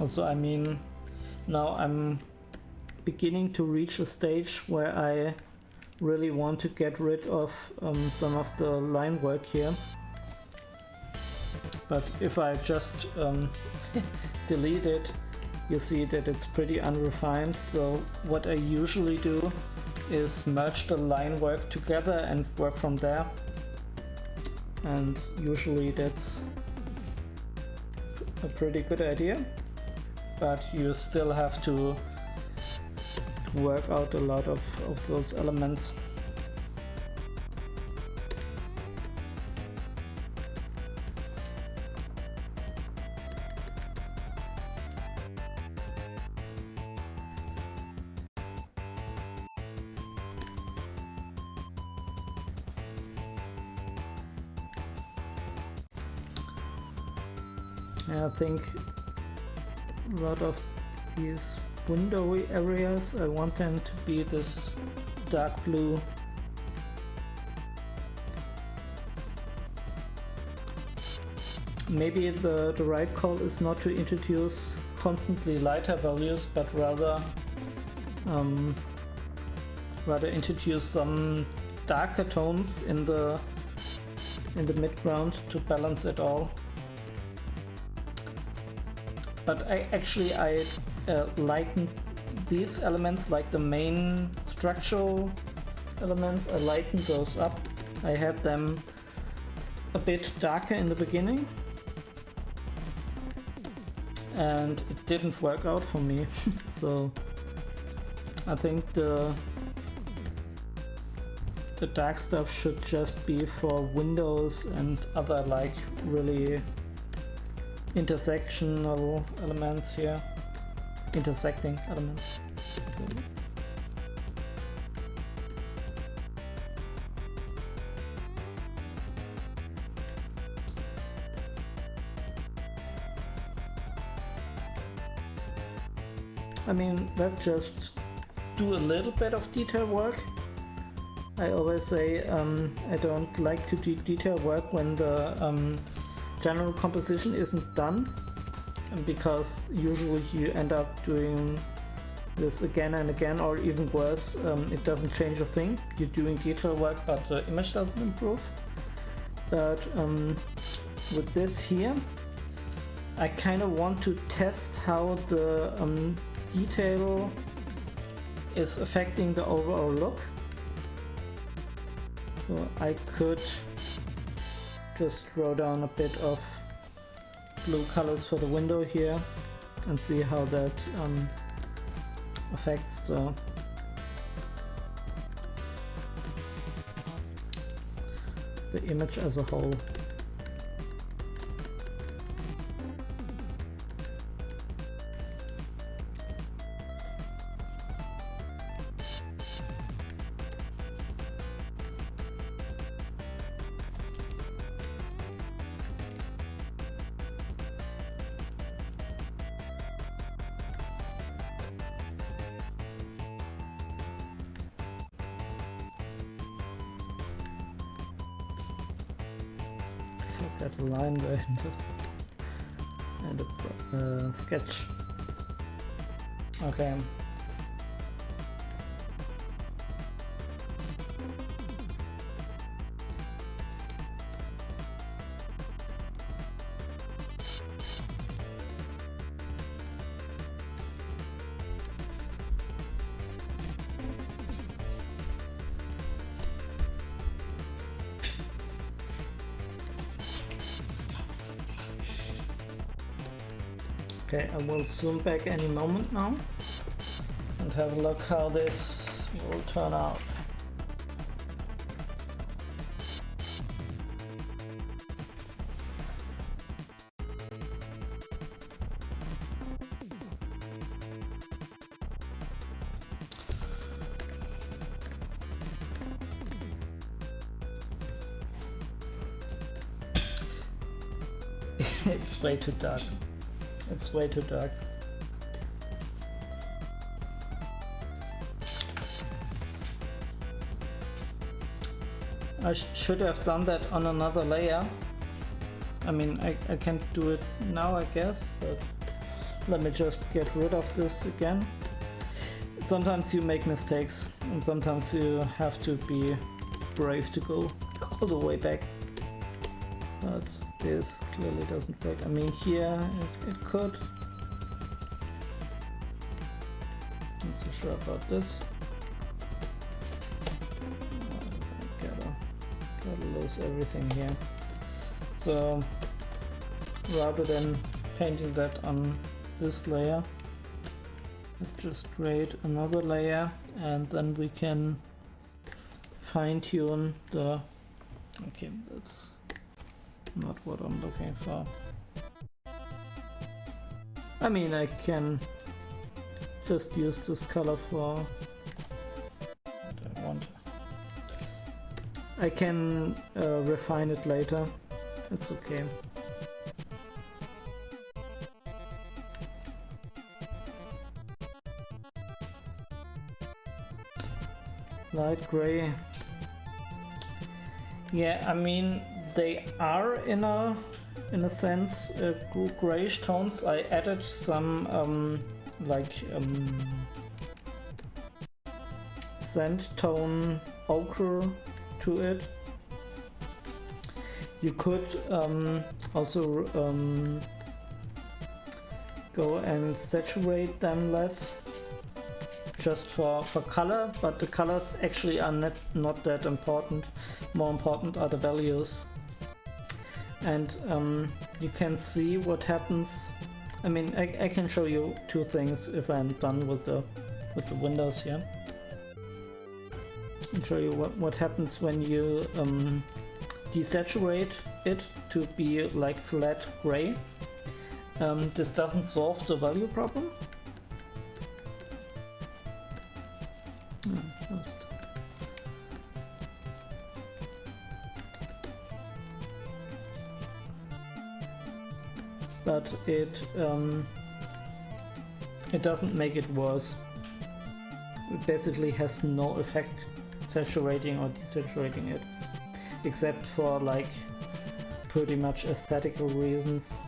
Also, I mean, now I'm beginning to reach a stage where I really want to get rid of some of the line work here. But if I just delete it, you see that it's pretty unrefined. So what I usually do is merge the line work together and work from there. And usually that's a pretty good idea. But you still have to work out a lot of those elements. I think a lot of these windowy areas, I want them to be this dark blue. Maybe the right call is not to introduce constantly lighter values, but rather introduce some darker tones in the midground to balance it all. But I lighten these elements, like the main structural elements, I lightened those up. I had them a bit darker in the beginning, and it didn't work out for me. So I think the dark stuff should just be for windows and other like really intersectional elements here. Intersecting elements. I mean, let's just do a little bit of detail work. I always say I don't like to do detail work when the general composition isn't done, because usually you end up doing this again and again, or even worse, it doesn't change a thing. You're doing detail work but the image doesn't improve. But with this here, I kind of want to test how the detail is affecting the overall look. So I could just throw down a bit of blue colors for the window here and see how that affects the image as a whole. Got a line there and a sketch. Okay. Okay, I will zoom back any moment now and have a look how this will turn out. It's way too dark. It's way too dark. I should have done that on another layer. I mean, I can't do it now, I guess, but let me just get rid of this again. Sometimes you make mistakes, and sometimes you have to be brave to go all the way back. But this clearly doesn't work. I mean, here it could. Not so sure about this. Gotta lose everything here. So rather than painting that on this layer, let's just create another layer, and then we can fine tune the. Okay, that's not what I'm looking for. I mean, I can just use this color for what I want. I can refine it later. It's okay. Light gray. Yeah, I mean, they are in a sense grayish tones. I added some sand tone ochre to it. You could also go and saturate them less, just for color, but the colors actually are not that important. More important are the values. And you can see what happens. I mean, I can show you two things if I'm done with the windows here. I'll show you what happens when you desaturate it to be like flat gray. This doesn't solve the value problem. But it doesn't make it worse. It basically has no effect saturating or desaturating it, except for like pretty much aesthetical reasons.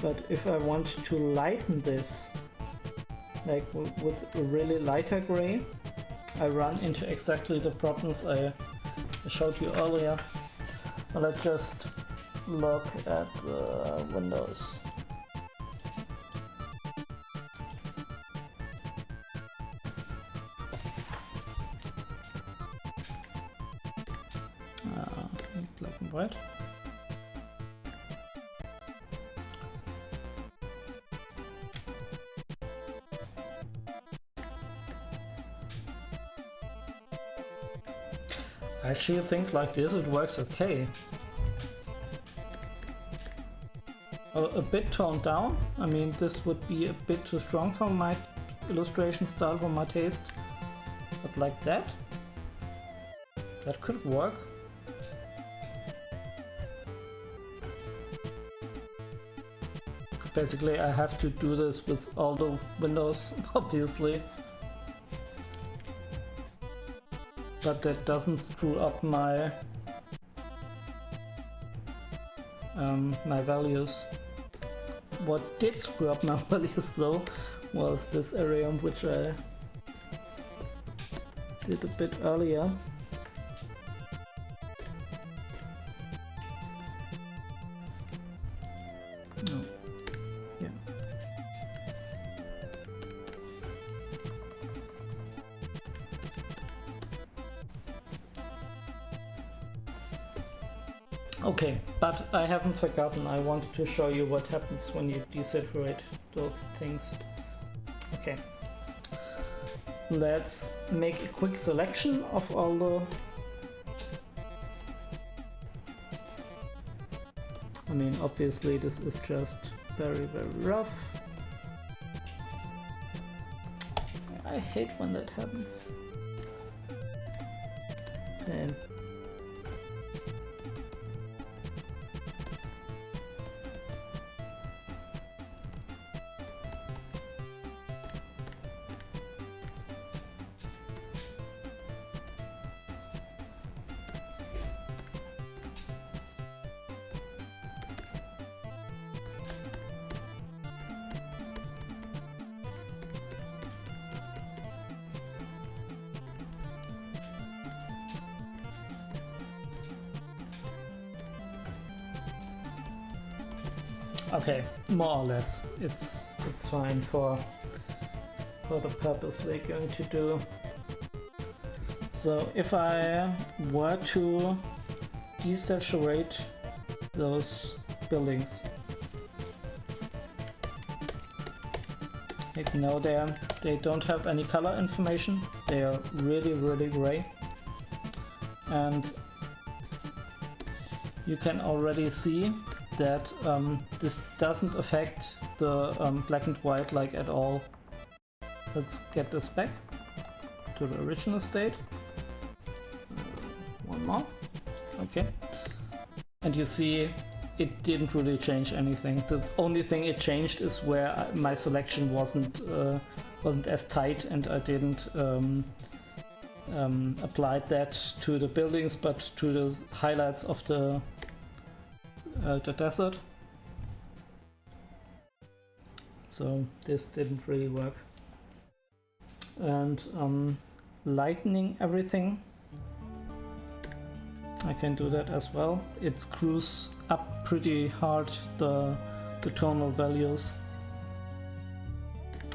But if I want to lighten this, like with a really lighter gray, I run into exactly the problems I showed you earlier. Let's just look at the windows. Black and white. I actually think like this it works okay. A bit toned down. I mean, this would be a bit too strong for my illustration style, for my taste. But like that could work. Basically, I have to do this with all the windows, obviously. But that doesn't screw up my my values. What did screw up my values though was this area which I did a bit earlier. No. Yeah. Okay, but I haven't forgotten. I wanted to show you what happens when you desaturate those things. Okay. Let's make a quick selection of all the... I mean, obviously this is just very, very rough. I hate when that happens. Then okay, more or less, it's fine for the purpose we're going to do. So if I were to desaturate those buildings, like now they don't have any color information. They are really, really gray, and you can already see that this doesn't affect the black and white like at all. Let's get this back to the original state. One more. Okay. And you see it didn't really change anything. The only thing it changed is where my selection wasn't as tight, and I didn't apply that to the buildings but to the highlights of the desert. So this didn't really work. And lightening everything, I can do that as well. It screws up pretty hard the tonal values.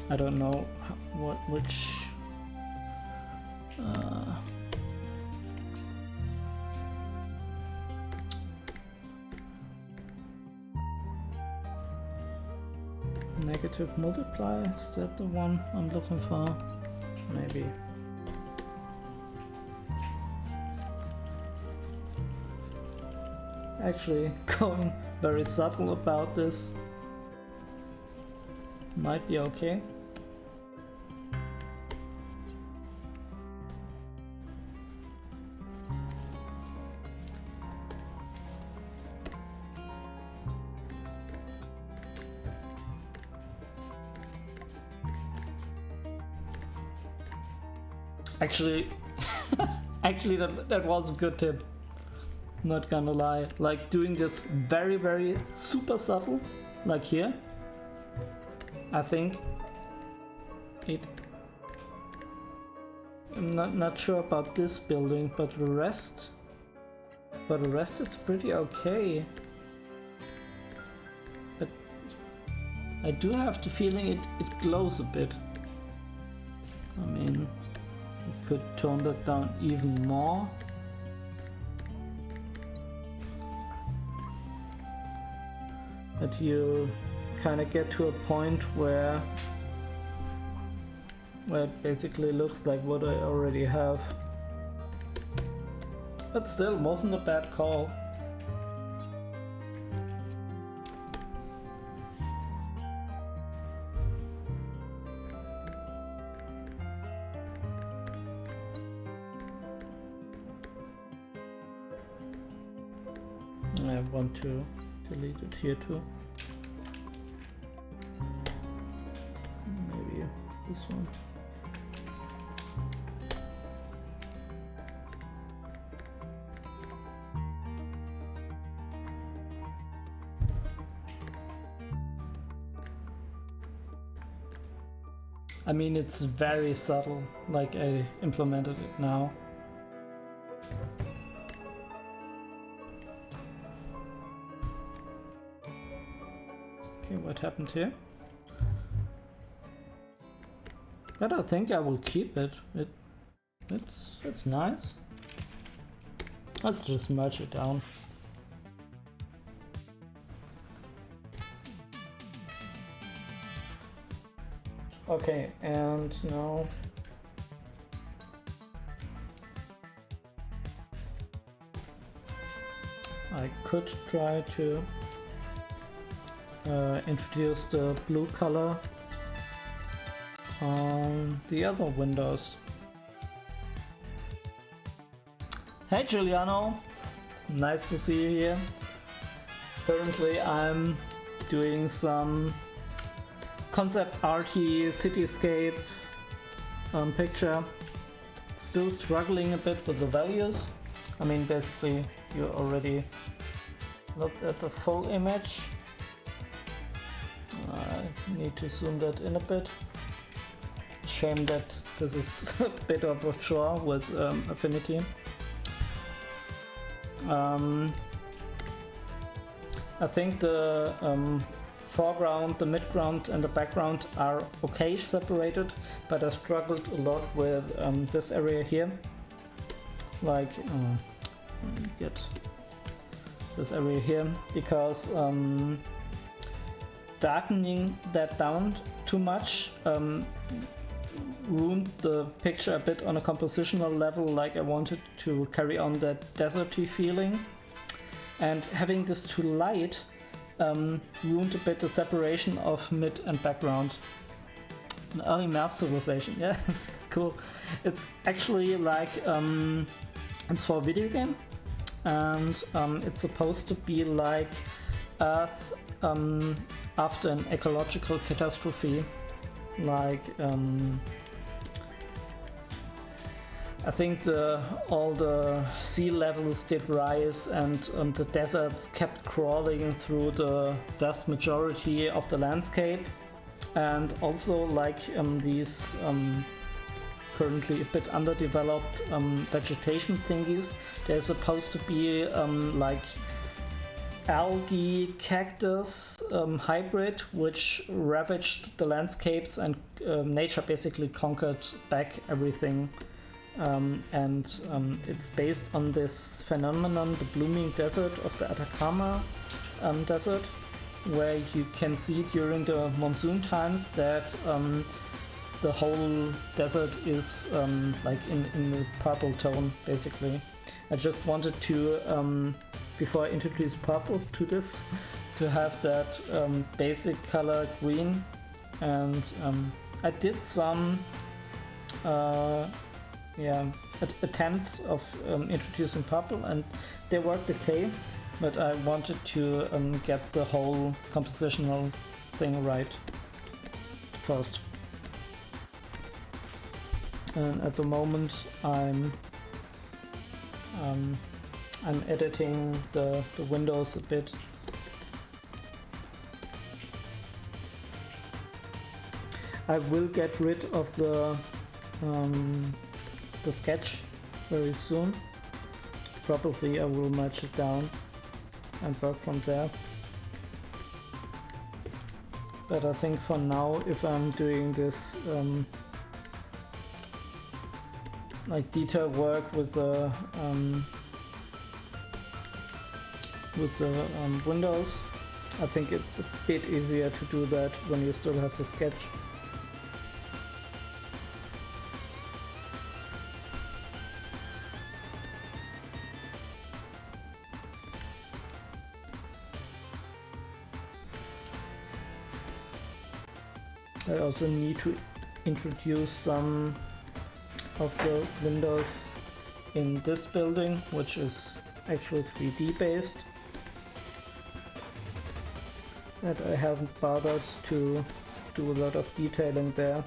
I don't know which negative multiply, is that the one I'm looking for? Maybe. Actually, going very subtle about this might be okay. Actually, that was a good tip. Not gonna lie. Like doing this very, very super subtle, like here. I think it. I'm not sure about this building, but the rest. For the rest, it's pretty okay. But I do have the feeling it glows a bit. I mean, you could tone that down even more. But you kind of get to a point where it basically looks like what I already have. But still, wasn't a bad call. I want to delete it here too. Maybe this one. I mean, it's very subtle, like I implemented it now. Okay, what happened here? But I think I will keep it. It's nice. Let's just merge it down. Okay, and now I could try to introduce the blue color on the other windows. Hey Giuliano, nice to see you here. Currently I'm doing some concept arty cityscape picture. Still struggling a bit with the values. I mean, basically you already looked at the full image. I need to zoom that in a bit. Shame that this is a bit of a chore with Affinity. I think the foreground, the midground and the background are okay separated, but I struggled a lot with this area here. Like, let me get this area here, because darkening that down too much ruined the picture a bit on a compositional level. Like, I wanted to carry on that deserty feeling, and having this too light ruined a bit the separation of mid and background. An early Mars civilization, yeah, it's cool. It's actually like it's for a video game, and it's supposed to be like Earth after an ecological catastrophe. Like, I think all the sea levels did rise, and the deserts kept crawling through the vast majority of the landscape, and also like these currently a bit underdeveloped vegetation thingies. They're supposed to be like algae cactus hybrid, which ravaged the landscapes, and nature basically conquered back everything. It's based on this phenomenon, the blooming desert of the Atacama desert, where you can see during the monsoon times that the whole desert is like in the purple tone, basically. I just wanted to, before I introduce purple to this, to have that basic color green, and I did some attempts of introducing purple, and they worked okay, but I wanted to get the whole compositional thing right first. And at the moment I'm editing the windows a bit. I will get rid of the sketch very soon. Probably I will merge it down and work from there. But I think for now, if I'm doing this like detail work with the windows, I think it's a bit easier to do that when you still have the sketch. I also need to introduce some of the windows in this building, which is actually 3D based, that I haven't bothered to do a lot of detailing there.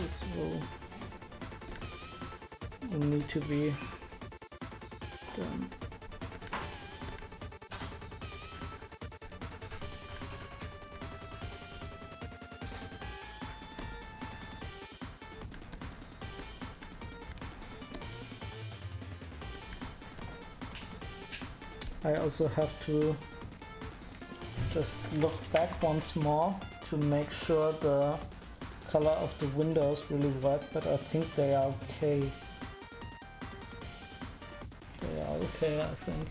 This will need to be done. I also have to just look back once more to make sure the color of the windows really work, but I think they are okay. They are okay, I think.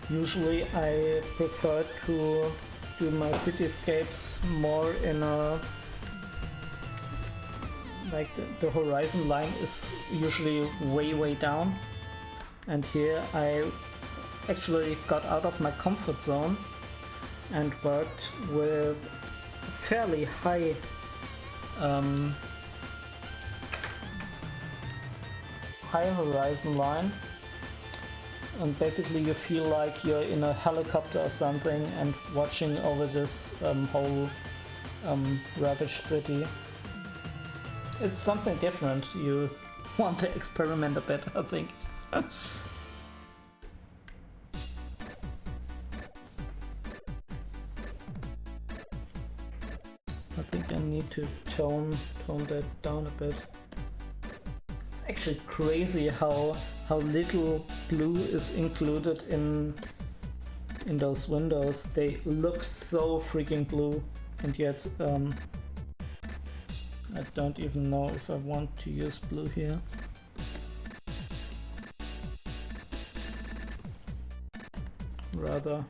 Usually I prefer to do my cityscapes more in a... like the horizon line is usually way down, and here I actually got out of my comfort zone and worked with fairly high high horizon line, and basically you feel like you're in a helicopter or something and watching over this whole ravaged city. It's something different. You want to experiment a bit, I think. I think I need to tone that down a bit. It's actually crazy how little blue is included in those windows. They look so freaking blue, and yet I don't even know if I want to use blue here. Rather,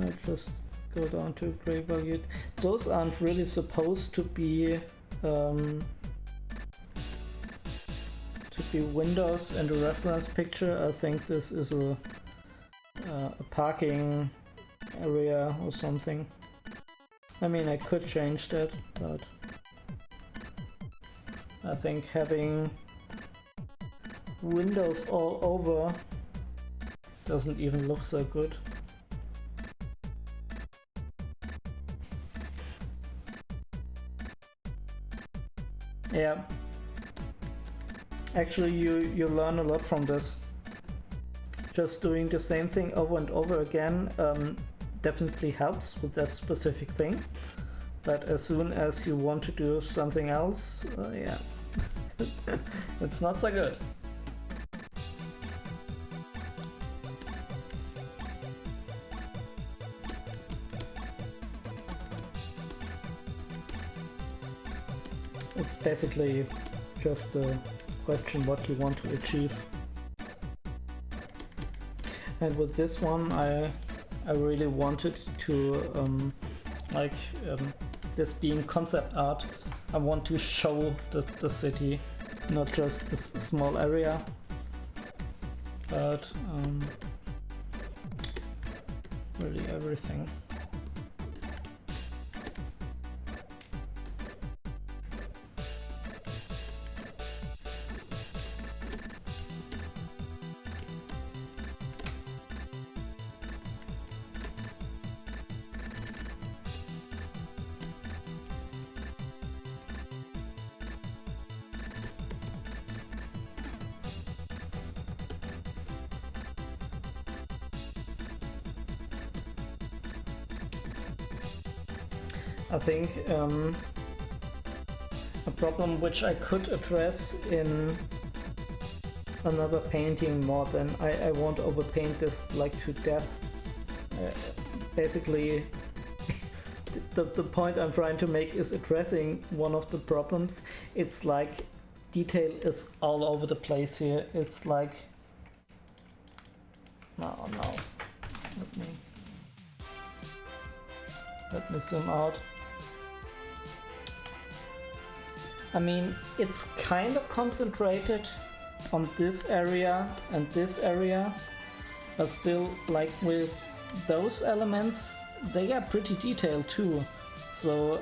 I just go down to gray value. Those aren't really supposed to be windows and a reference picture. I think this is a parking area or something. I mean, I could change that, but I think having windows all over doesn't even look so good. Yeah. Actually, you learn a lot from this. Just doing the same thing over and over again definitely helps with that specific thing. But as soon as you want to do something else, yeah, it's not so good. It's basically just a question what you want to achieve. And with this one I really wanted to this being concept art, I want to show the city, not just a small area, but really everything. I think a problem which I could address in another painting more than I won't overpaint this like to death. Basically the point I'm trying to make is addressing one of the problems. It's like detail is all over the place here. It's like no, let me zoom out. I mean, it's kind of concentrated on this area and this area, but still, like with those elements, they are pretty detailed too. So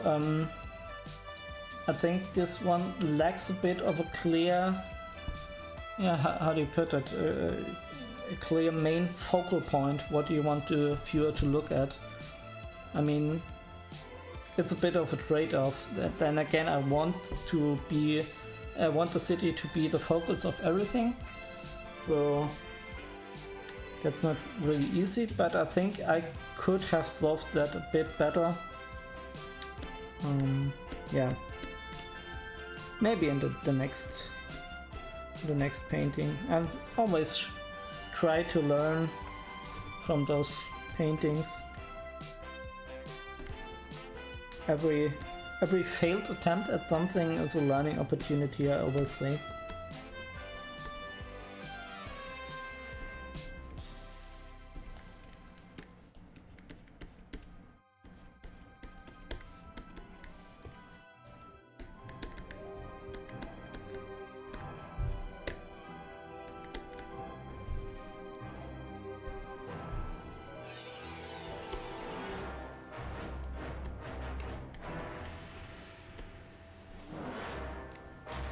I think this one lacks a bit of a clear, yeah, how do you put it? A clear main focal point. What do you want the viewer to look at? I mean, it's a bit of a trade-off. Then again, I want the city to be the focus of everything. So that's not really easy, but I think I could have solved that a bit better. Yeah, maybe in the next painting. And always try to learn from those paintings. Every failed attempt at something is a learning opportunity, I always say.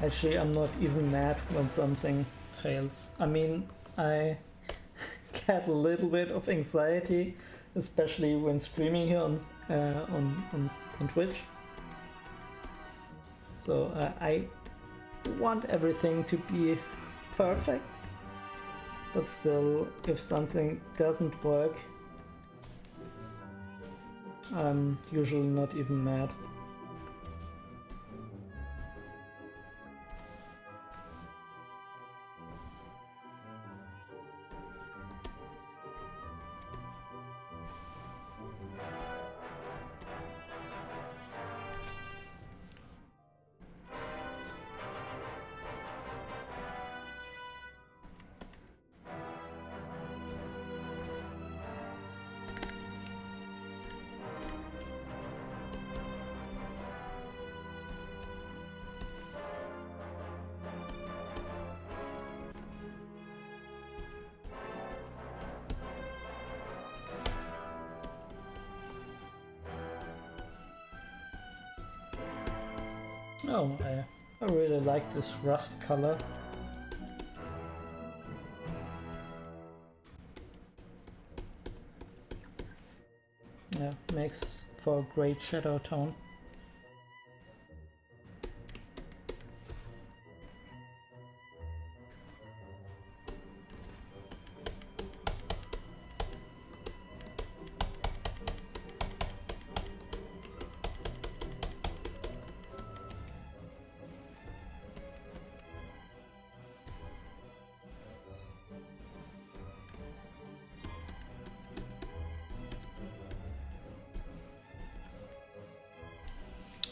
Actually, I'm not even mad when something fails. I mean, I get a little bit of anxiety, especially when streaming here on Twitch. So I want everything to be perfect, but still, if something doesn't work, I'm usually not even mad. Oh, I really like this rust color. Yeah, makes for a great shadow tone.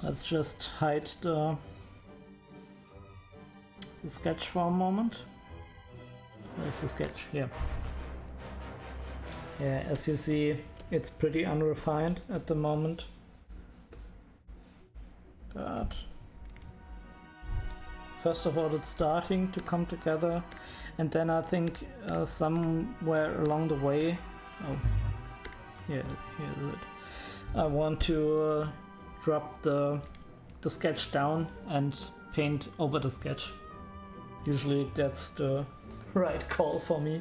Let's just hide the sketch for a moment. Where's the sketch? Here. Yeah, as you see, it's pretty unrefined at the moment. But first of all, it's starting to come together, and then I think somewhere along the way, oh, here is it. I want to drop the sketch down and paint over the sketch. Usually that's the right call for me.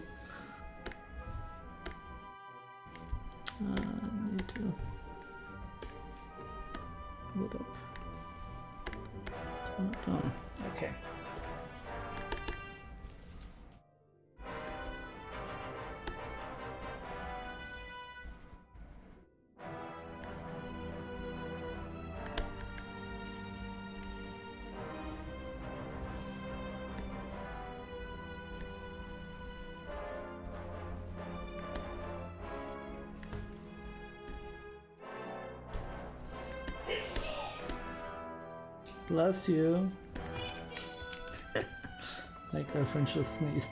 Need to put up, turn it down. Okay. Bless you. My girlfriend just sneezed.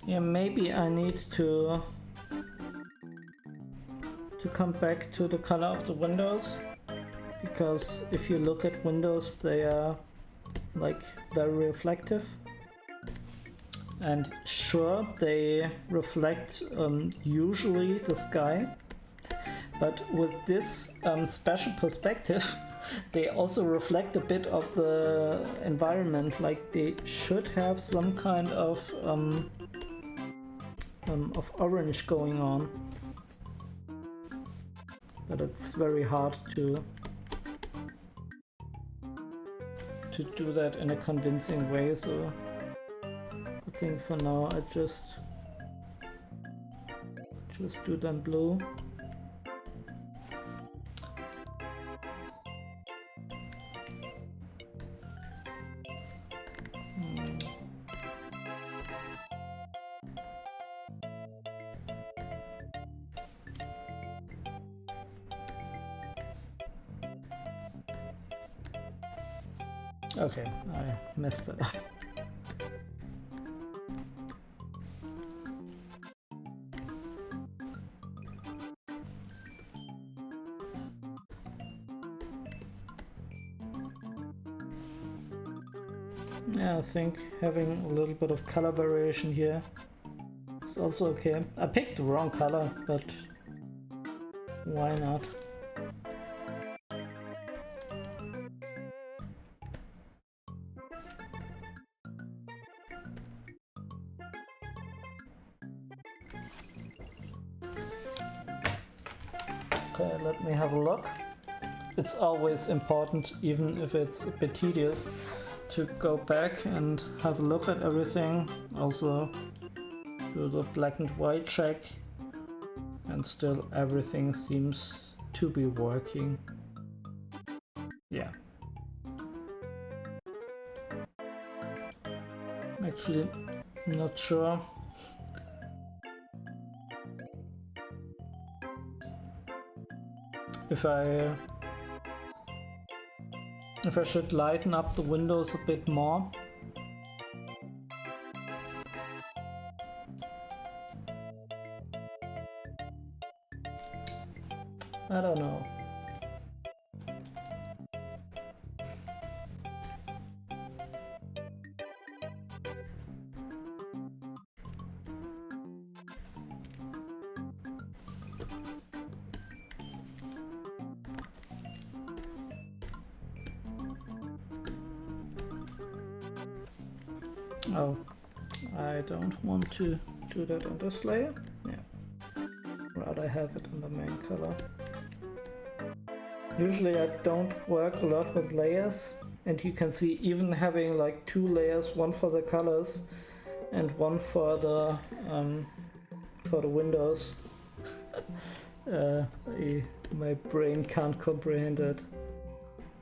Yeah, maybe I need to come back to the color of the windows, because if you look at windows, they are like very reflective, and sure, they reflect usually the sky, but with this special perspective they also reflect a bit of the environment. Like they should have some kind of orange going on, but it's very hard to do that in a convincing way, so I think for now I just do them blue. Okay, I messed it up. Yeah, I think having a little bit of color variation here is also okay. I picked the wrong color, but why not? Okay, let me have a look. It's always important, even if it's a bit tedious, to go back and have a look at everything. Also do the black and white check, and still everything seems to be working. Yeah. Actually, not sure. If I should lighten up the windows a bit more. I don't know. Oh, I don't want to do that on this layer. Yeah, rather have it in the main color. Usually I don't work a lot with layers, and you can see even having like 2 layers, one for the colors and one for the windows. My brain can't comprehend it.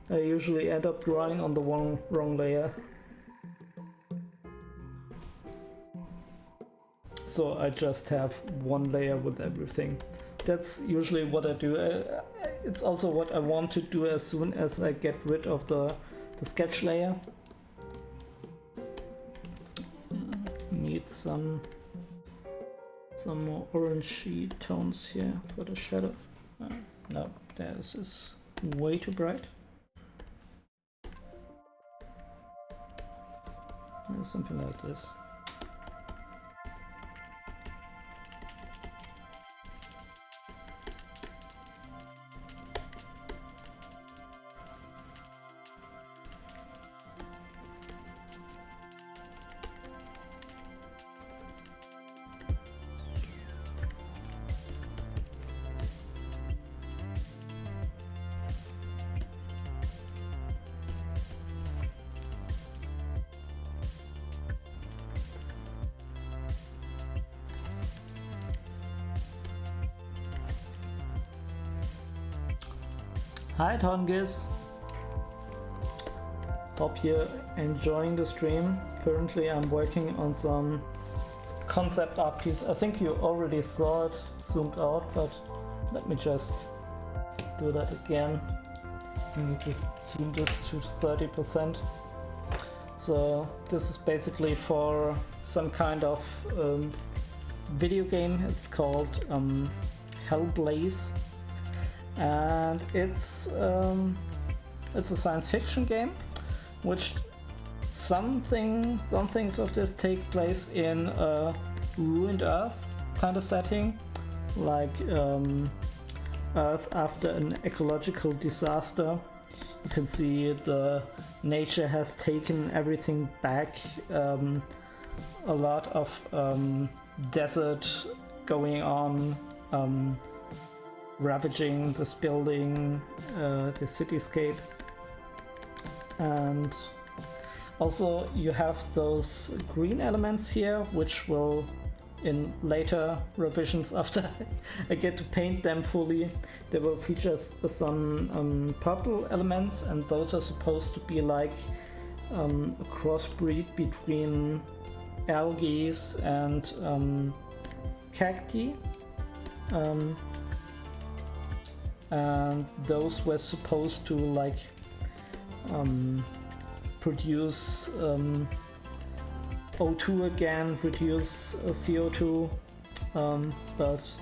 I usually end up drawing on the wrong layer. So I just have one layer with everything. That's usually what I do. It's also what I want to do as soon as I get rid of the sketch layer. Need some more orangey tones here for the shadow. No, this is way too bright. Something like this. Hi Tongis! Hope you're enjoying the stream. Currently I'm working on some concept art piece. I think you already saw it zoomed out, but let me just do that again. I need to zoom this to 30%. So this is basically for some kind of video game. It's called Hellblaze. And it's a science fiction game, which some things of this take place in a ruined Earth kind of setting, like Earth after an ecological disaster. You can see the nature has taken everything back. A lot of desert going on. Ravaging this building, the cityscape, and also you have those green elements here, which will, in later revisions after I get to paint them fully, they will feature some purple elements, and those are supposed to be like a crossbreed between algae and cacti. And those were supposed to like produce O2 again, reduce CO2, but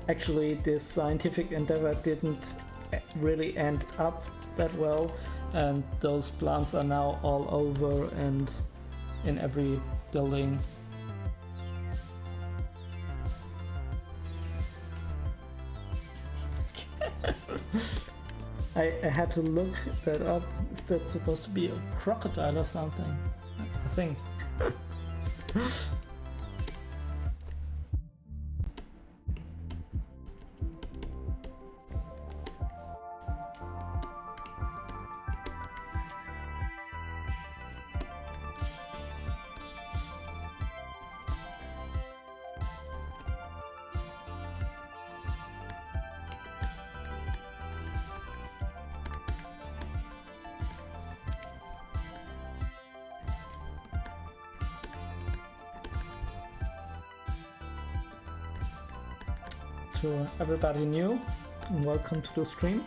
actually this scientific endeavor didn't really end up that well, and those plants are now all over and in every building. I had to look that up. Is that supposed to be a crocodile or something? I think. To everybody new, welcome to the stream.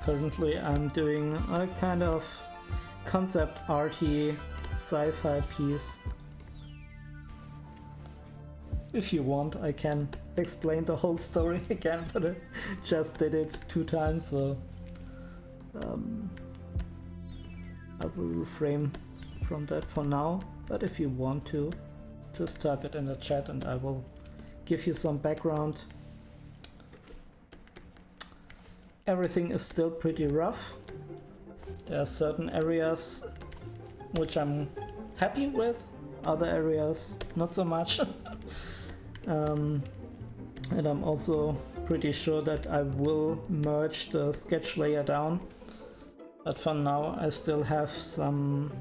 Currently I'm doing a kind of concept arty sci-fi piece. If you want, I can explain the whole story again, but I just did it 2 times, so I will refrain from that for now. But if you want to, just type it in the chat and I will give you some background. Everything is still pretty rough. There are certain areas which I'm happy with, other areas not so much. And I'm also pretty sure that I will merge the sketch layer down. But for now I still have some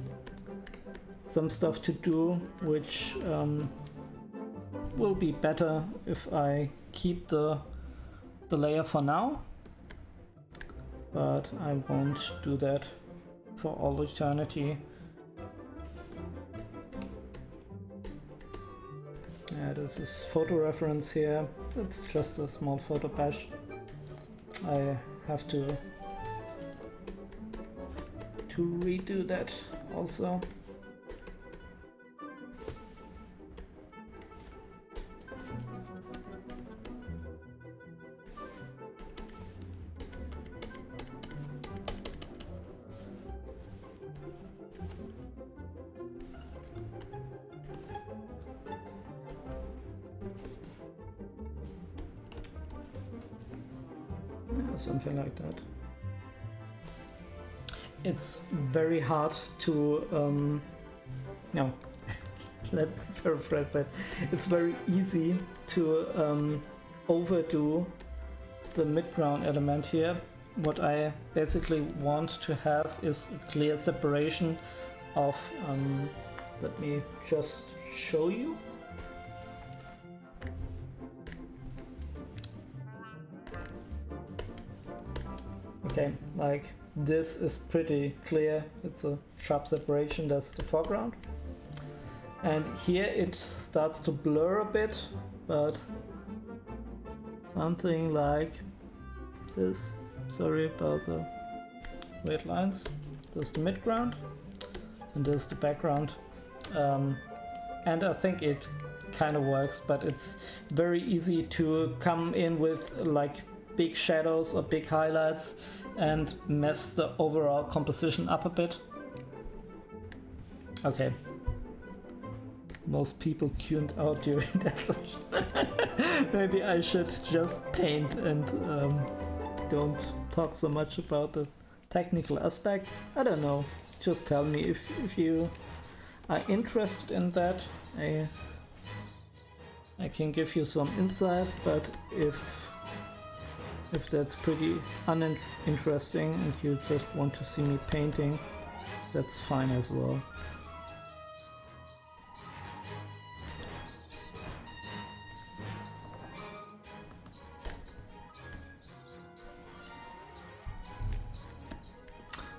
stuff to do, which will be better if I keep the layer for now. But I won't do that for all eternity. Yeah, this is photo reference here. It's just a small photo bash. I have to redo that also. Something like that. It's very hard to no, let me paraphrase that. It's very easy to overdo the midground element here. What I basically want to have is a clear separation of let me just show you. Okay, like this is pretty clear. It's a sharp separation, that's the foreground. And here it starts to blur a bit, but something like this. Sorry about the weird lines. This is the midground and this is the background. And I think it kind of works, but it's very easy to come in with like big shadows or big highlights and mess the overall composition up a bit. Okay. Most people tuned out during that session. Maybe I should just paint and don't talk so much about the technical aspects. I don't know. Just tell me if you are interested in that. I can give you some insight, but if that's pretty uninteresting and you just want to see me painting, that's fine as well.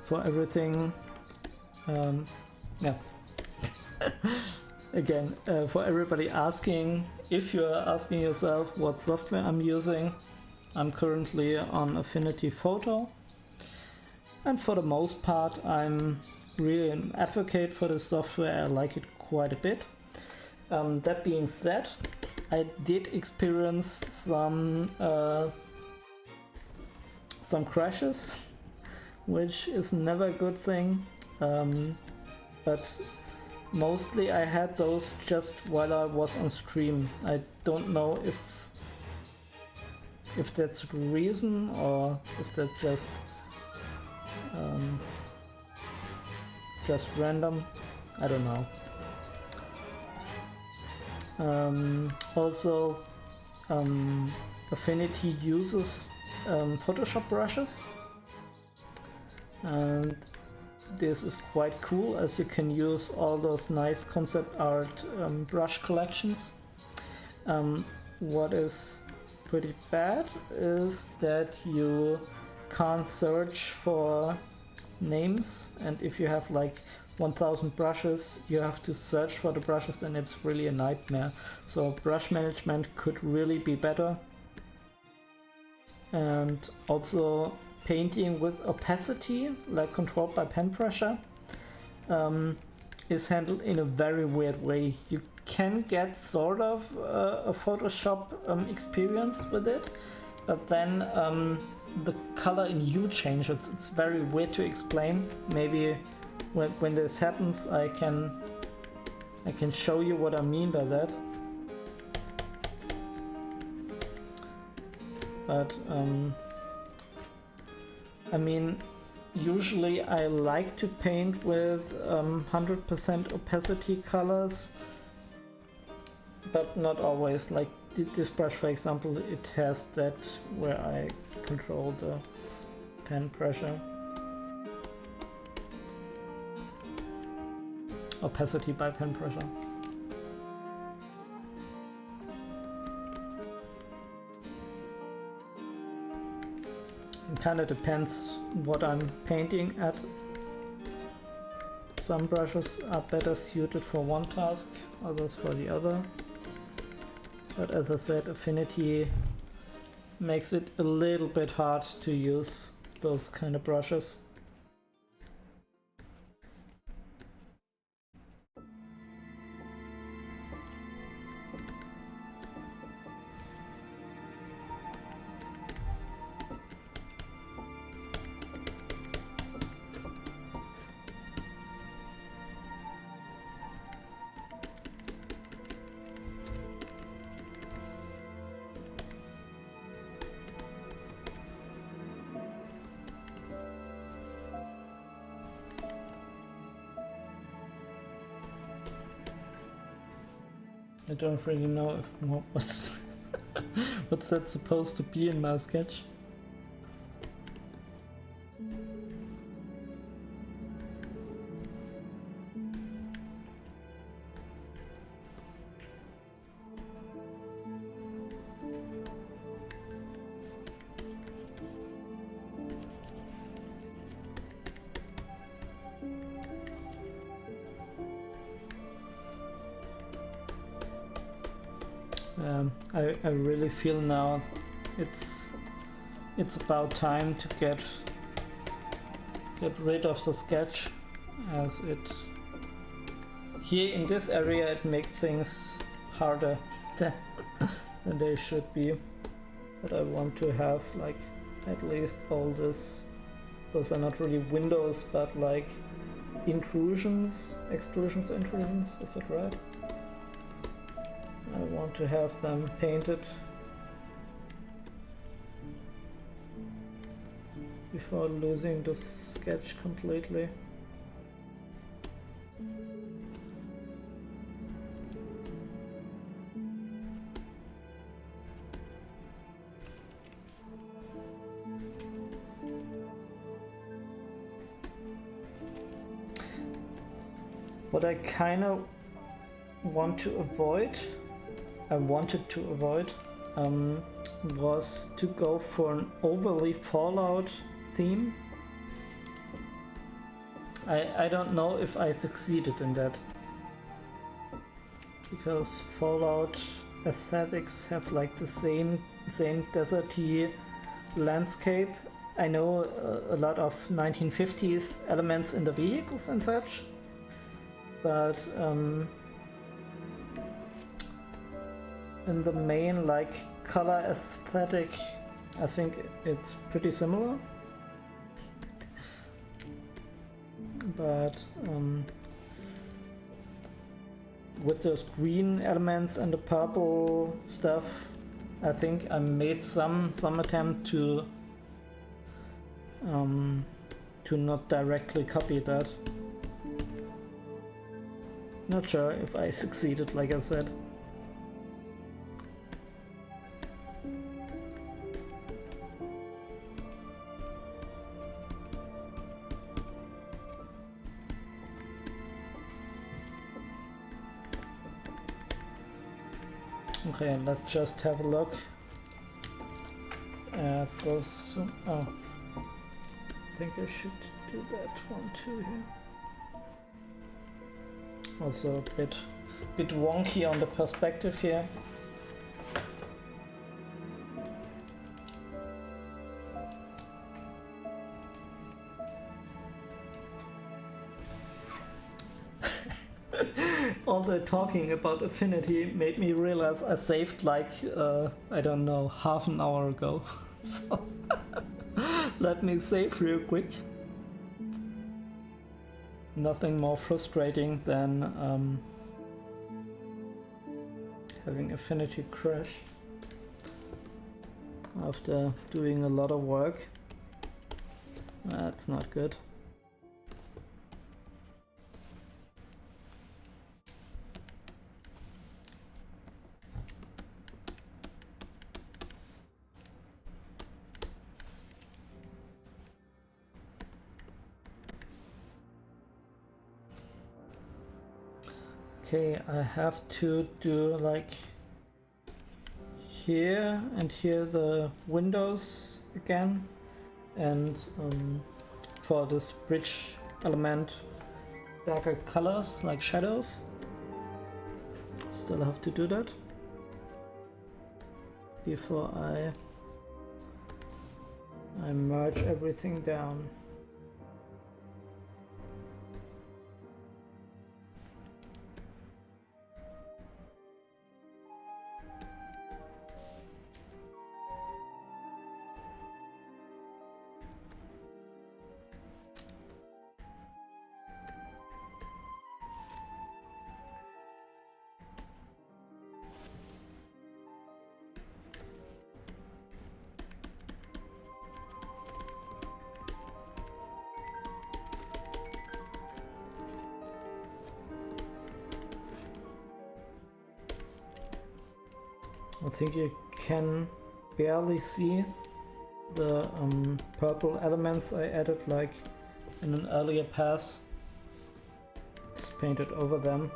For everything, yeah. Again, for everybody asking, if you're asking yourself what software I'm using, I'm currently on Affinity Photo, and for the most part I'm really an advocate for this software. I like it quite a bit. That being said, I did experience some crashes, which is never a good thing, but mostly I had those just while I was on stream. I don't know if that's the reason or if that's just random. I don't know. Also, Affinity uses Photoshop brushes, and this is quite cool as you can use all those nice concept art brush collections. What is pretty bad is that you can't search for names, and if you have like 1000 brushes you have to search for the brushes, and it's really a nightmare. So brush management could really be better. And also painting with opacity, like controlled by pen pressure, is handled in a very weird way. You can get sort of a Photoshop experience with it, but then the color in hue changes. It's very weird to explain. Maybe when this happens I can show you what I mean by that. But I mean, usually I like to paint with 100% opacity colors, but not always. Like this brush, for example, it has that where I control the pen pressure. Opacity by pen pressure. It kind of depends what I'm painting at. Some brushes are better suited for one task, others for the other. But as I said, Affinity makes it a little bit hard to use those kind of brushes. I don't really know what's what's that supposed to be in my sketch. I really feel now it's about time to get rid of the sketch, as it here in this area it makes things harder than they should be. But I want to have like at least all this, those are not really windows but like intrusions, extrusions, intrusions, is that right? I want to have them painted before losing the sketch completely. What I kind of wanted to avoid was to go for an overly Fallout theme. I don't know if I succeeded in that, because Fallout aesthetics have like the same deserty landscape. I know a lot of 1950s elements in the vehicles and such, but in the main like color aesthetic I think it's pretty similar. But with those green elements and the purple stuff, I think I made some attempt to not directly copy that. Not sure if I succeeded, like I said. Okay, let's just have a look at those. Oh, I think I should do that one too here. Also a bit wonky on the perspective here. All the talking about Affinity made me realize I saved like, I don't know, half an hour ago. So let me save real quick. Nothing more frustrating than having Affinity crash after doing a lot of work. That's not good. Okay, I have to do like here and here the windows again, and for this bridge element darker colors like shadows. Still have to do that before I merge everything down. I think you can barely see the purple elements I added like in an earlier pass. Just painted over them.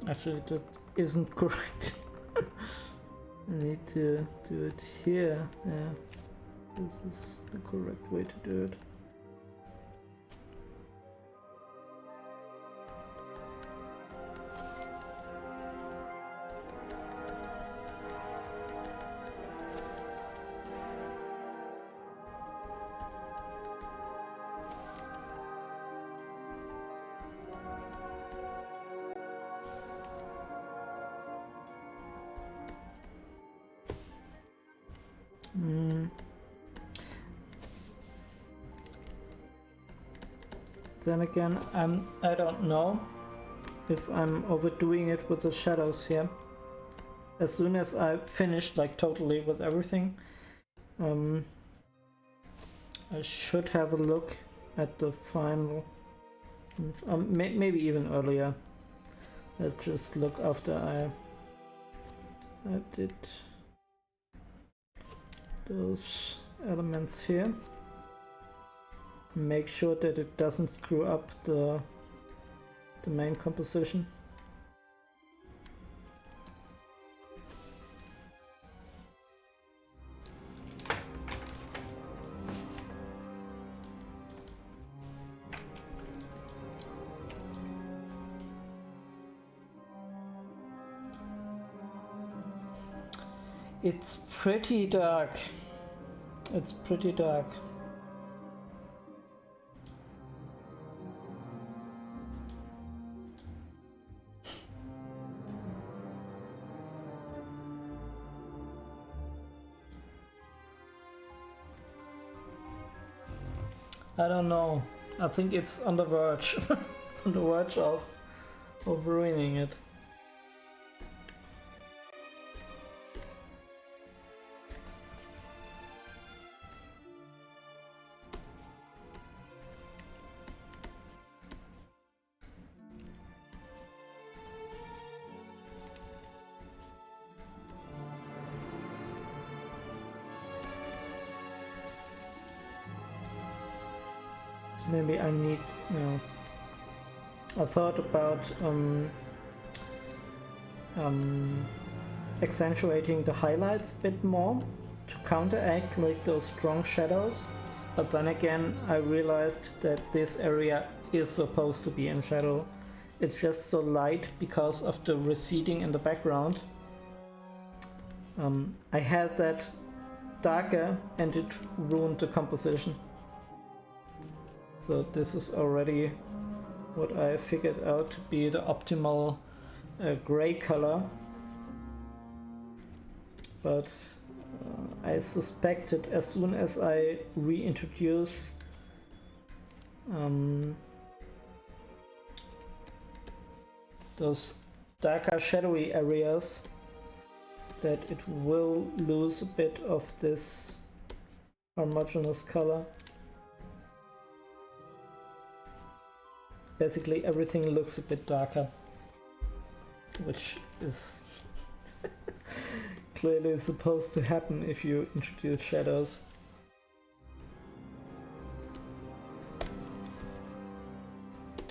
Actually, that isn't correct. I need to do it here. Yeah, this is the correct way to do it. Then again, I don't know if I'm overdoing it with the shadows here. As soon as I finish like totally with everything, I should have a look at the final, maybe even earlier. Let's just look after I did those elements here. Make sure that it doesn't screw up the main composition. It's pretty dark. It's pretty dark. I don't know. I think it's on the verge, on the verge of ruining it. Maybe I need, I thought about accentuating the highlights a bit more to counteract like those strong shadows, but then again I realized that this area is supposed to be in shadow. It's just so light because of the receding in the background. I had that darker and it ruined the composition. So this is already what I figured out to be the optimal gray color. But I suspected as soon as I reintroduce those darker shadowy areas that it will lose a bit of this homogeneous color. Basically everything looks a bit darker, which is clearly supposed to happen if you introduce shadows.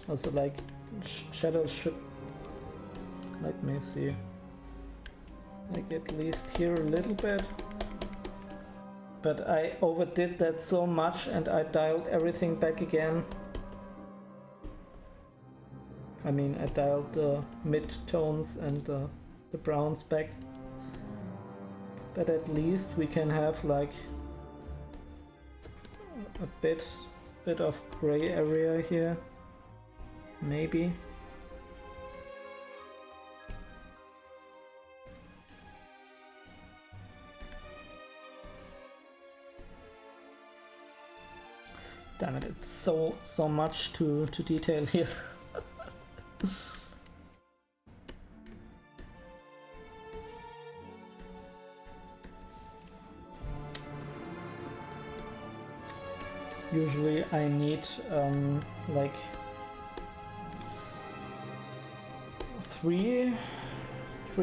Also, like, shadows should, let me see, like at least here a little bit, but I overdid that so much and I dialed everything back again. I mean, I dialed the mid-tones and the browns back. But at least we can have like a bit of gray area here. Maybe. Damn it, it's so much to detail here. Usually I need like three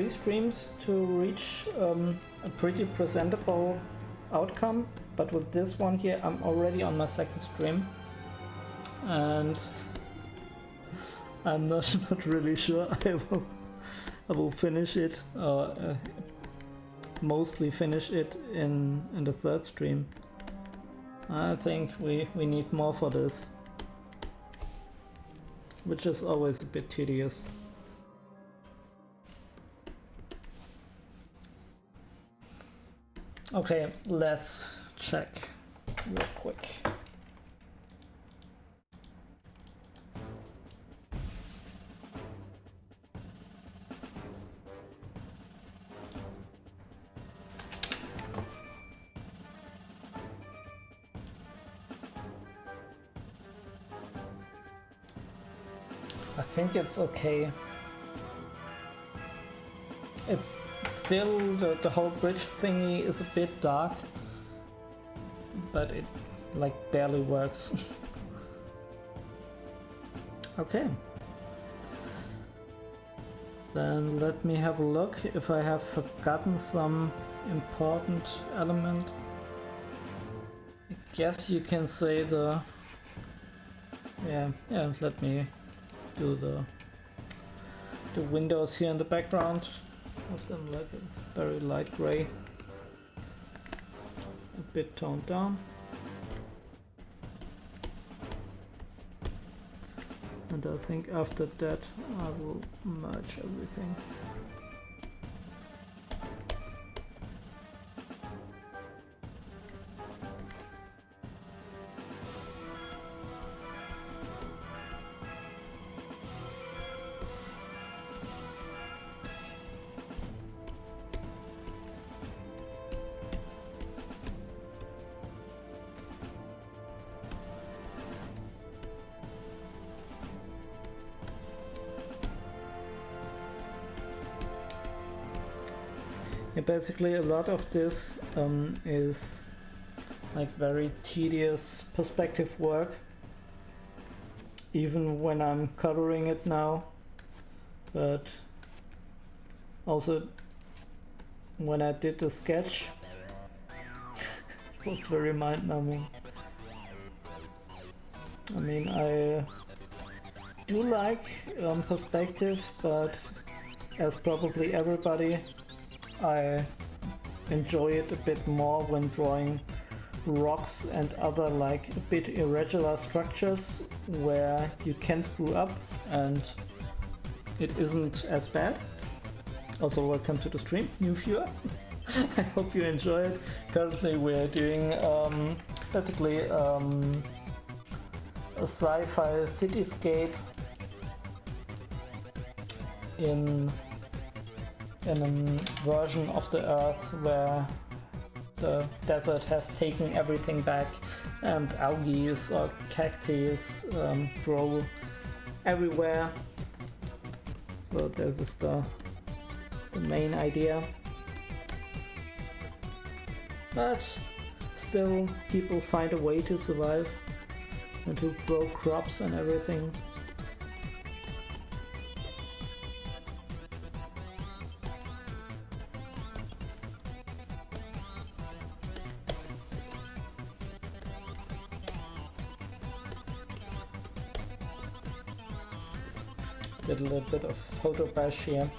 streams to reach a pretty presentable outcome, but with this one here I'm already on my second stream and I'm not really sure I will finish it, or mostly finish it in the third stream. I think we need more for this, which is always a bit tedious. Okay, let's check real quick. I think it's okay. It's still, the whole bridge thingy is a bit dark, but it like barely works. Okay. Then let me have a look if I have forgotten some important element. I guess you can say the... Yeah, let me do the windows here in the background. Have them like a very light gray, a bit toned down, and I think after that I will merge everything. Yeah, basically a lot of this is like very tedious perspective work, even when I'm coloring it now, but also when I did the sketch it was very mind-numbing. I mean, I do like perspective, but as probably everybody, I enjoy it a bit more when drawing rocks and other like a bit irregular structures where you can screw up and it isn't as bad. Also, welcome to the stream, new viewer. I hope you enjoy it. Currently we're doing basically a sci-fi cityscape in a version of the Earth where the desert has taken everything back and algae or cactus grow everywhere. So this is the main idea. But still people find a way to survive and to grow crops and everything. Did a little bit of photo bash here.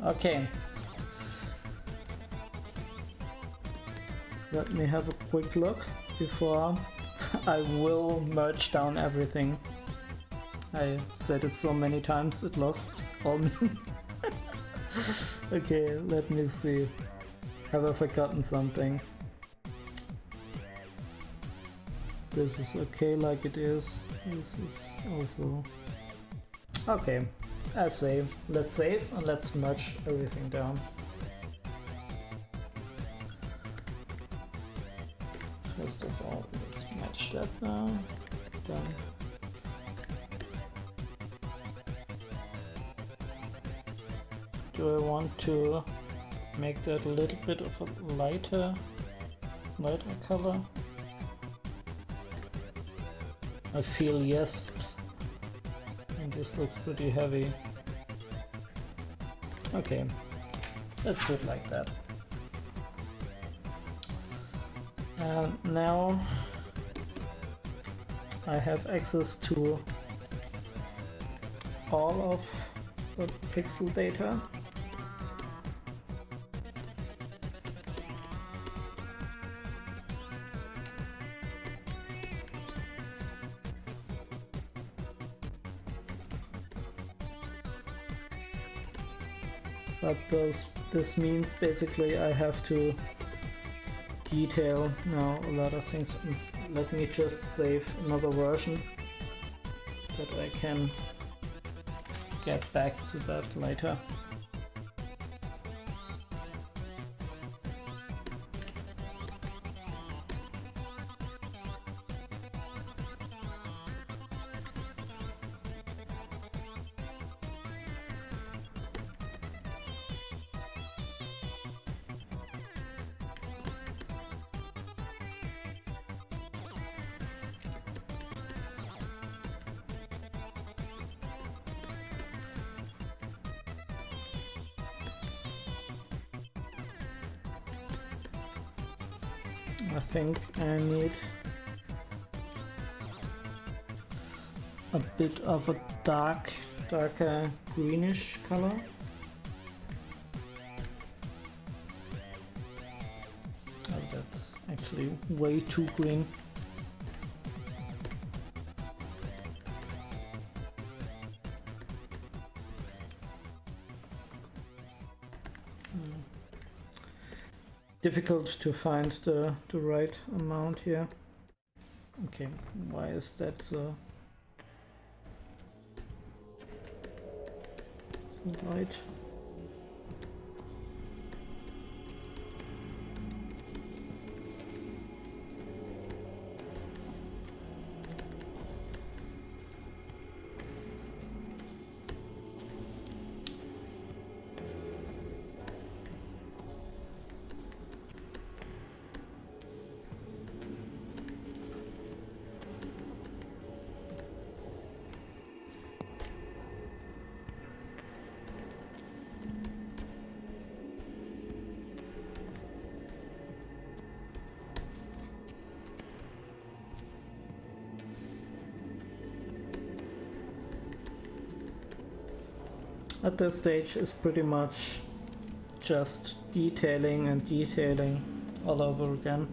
Okay. Let me have a quick look before I will merge down everything. I said it so many times it lost all meaning. Okay, let me see. Have I forgotten something? This is okay like it is. This is also... Okay, I save. Let's save and let's merge everything down. First of all, let's match that now. Done. Do I want to make that a little bit of a lighter color? I feel yes. And this looks pretty heavy. Okay, let's do it like that. And now I have access to all of the pixel data. But this means basically I have to detail now a lot of things. Let me just save another version that I can get back to that later. I think I need a bit of a darker greenish color. Oh, that's actually way too green. Difficult to find the right amount here. Okay, why is that so light? at this stage is pretty much just detailing and detailing all over again.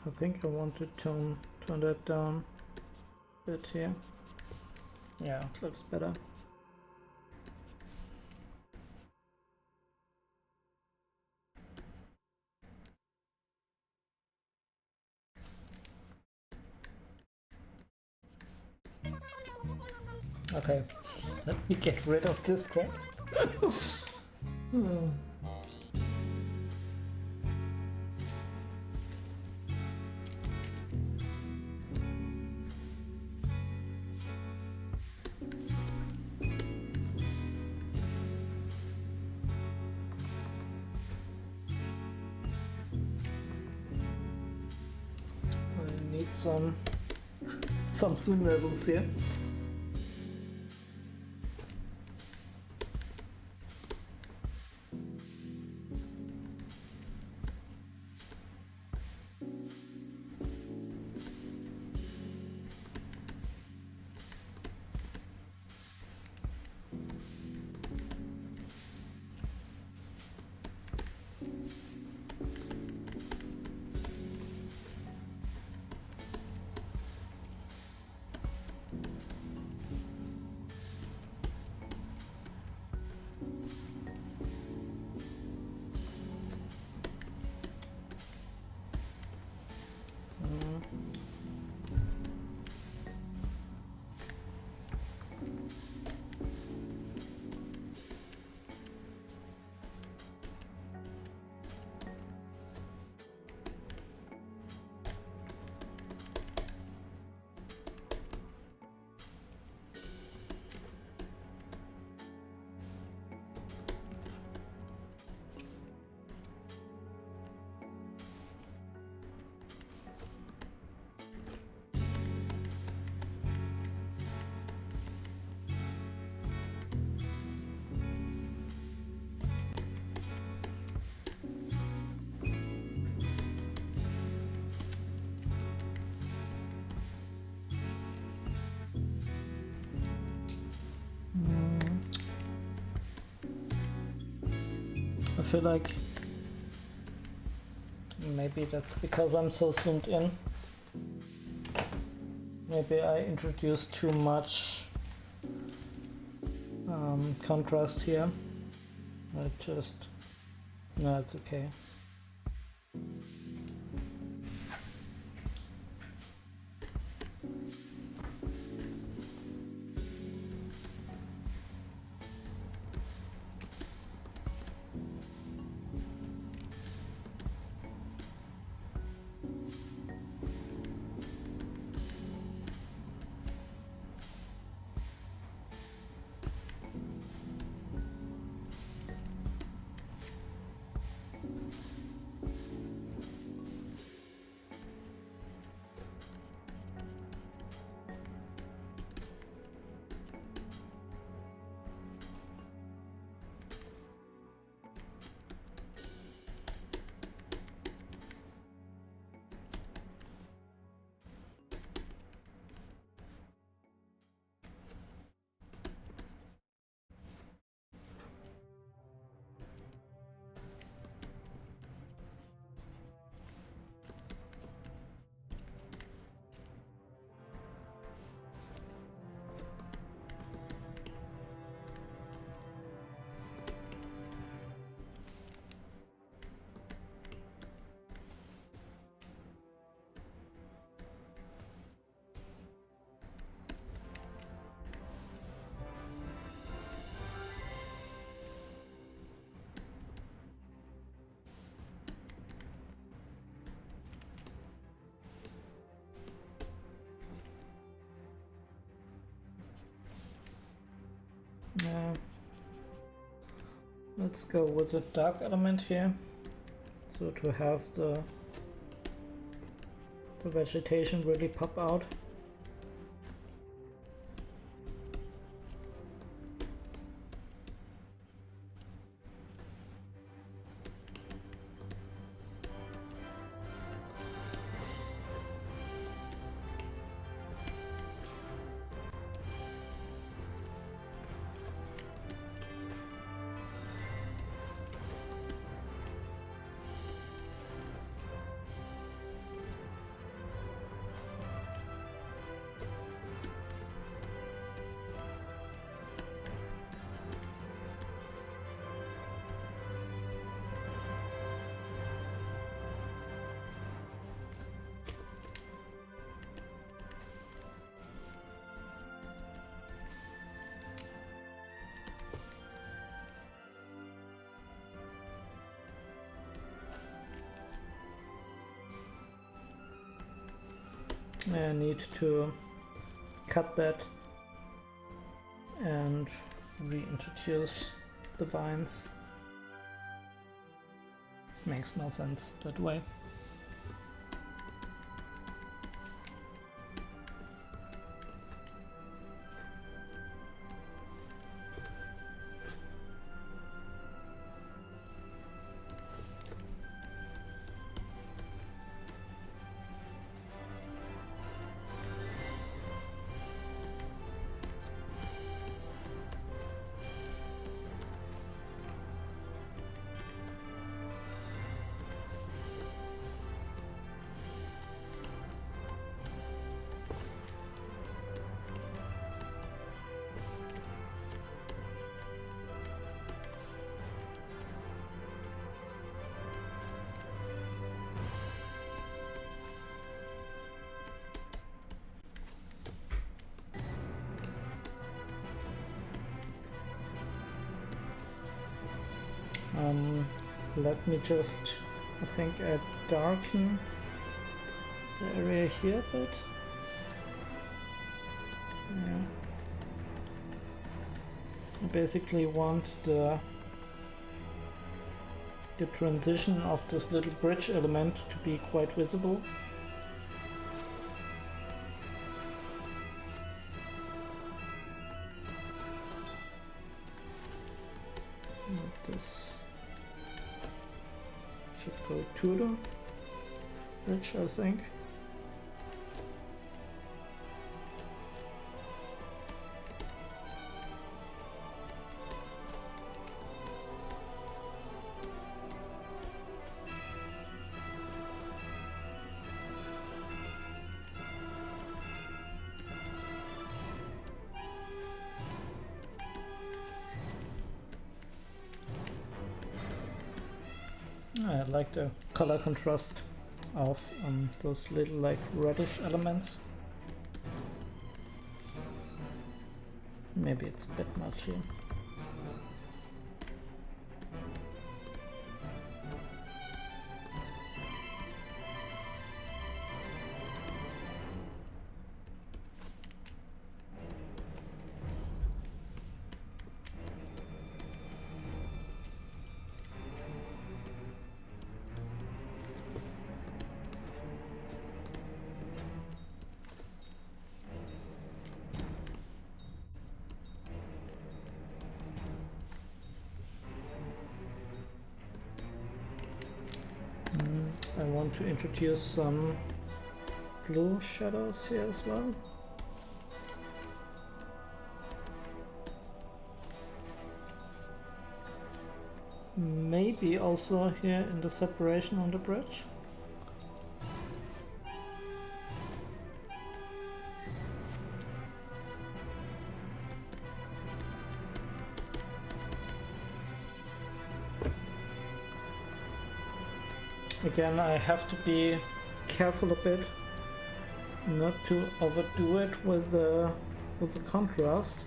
I think I want to turn that down a bit here. Yeah, it looks better. Okay, let me get rid of this crap. I need some zoom levels here. I feel like maybe that's because I'm so zoomed in. Maybe I introduced too much contrast here. No, it's okay. Let's go with a dark element here, so to have the vegetation really pop out. I need to cut that and reintroduce the vines. Makes more sense that way. Let me just, I think I darken the area here a bit. Yeah. I basically want the transition of this little bridge element to be quite visible. This should go to the bridge, I think. I like the color contrast of those little like reddish elements. Maybe it's a bit much here. I want to introduce some blue shadows here as well. Maybe also here in the separation on the bridge. Again, I have to be careful a bit not to overdo it with the contrast.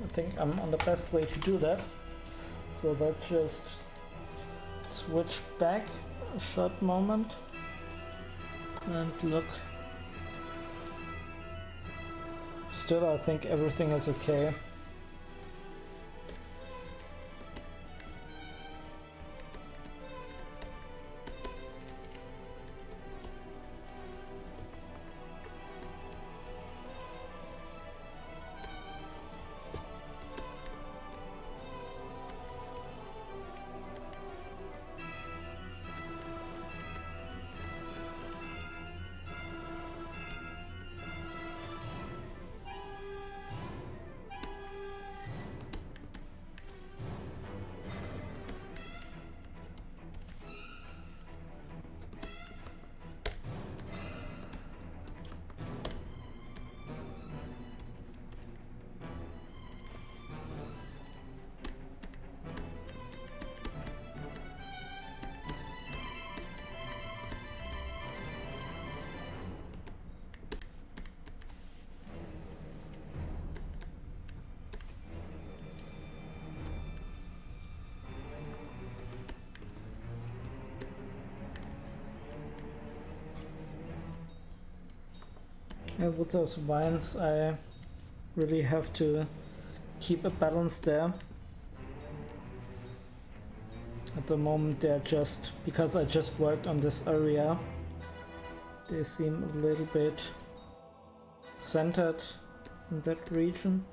I think I'm on the best way to do that. So let's just switch back a short moment and look. Still, I think everything is okay. And with those vines, I really have to keep a balance there. At the moment, they're just, because I just worked on this area, they seem a little bit centered in that region.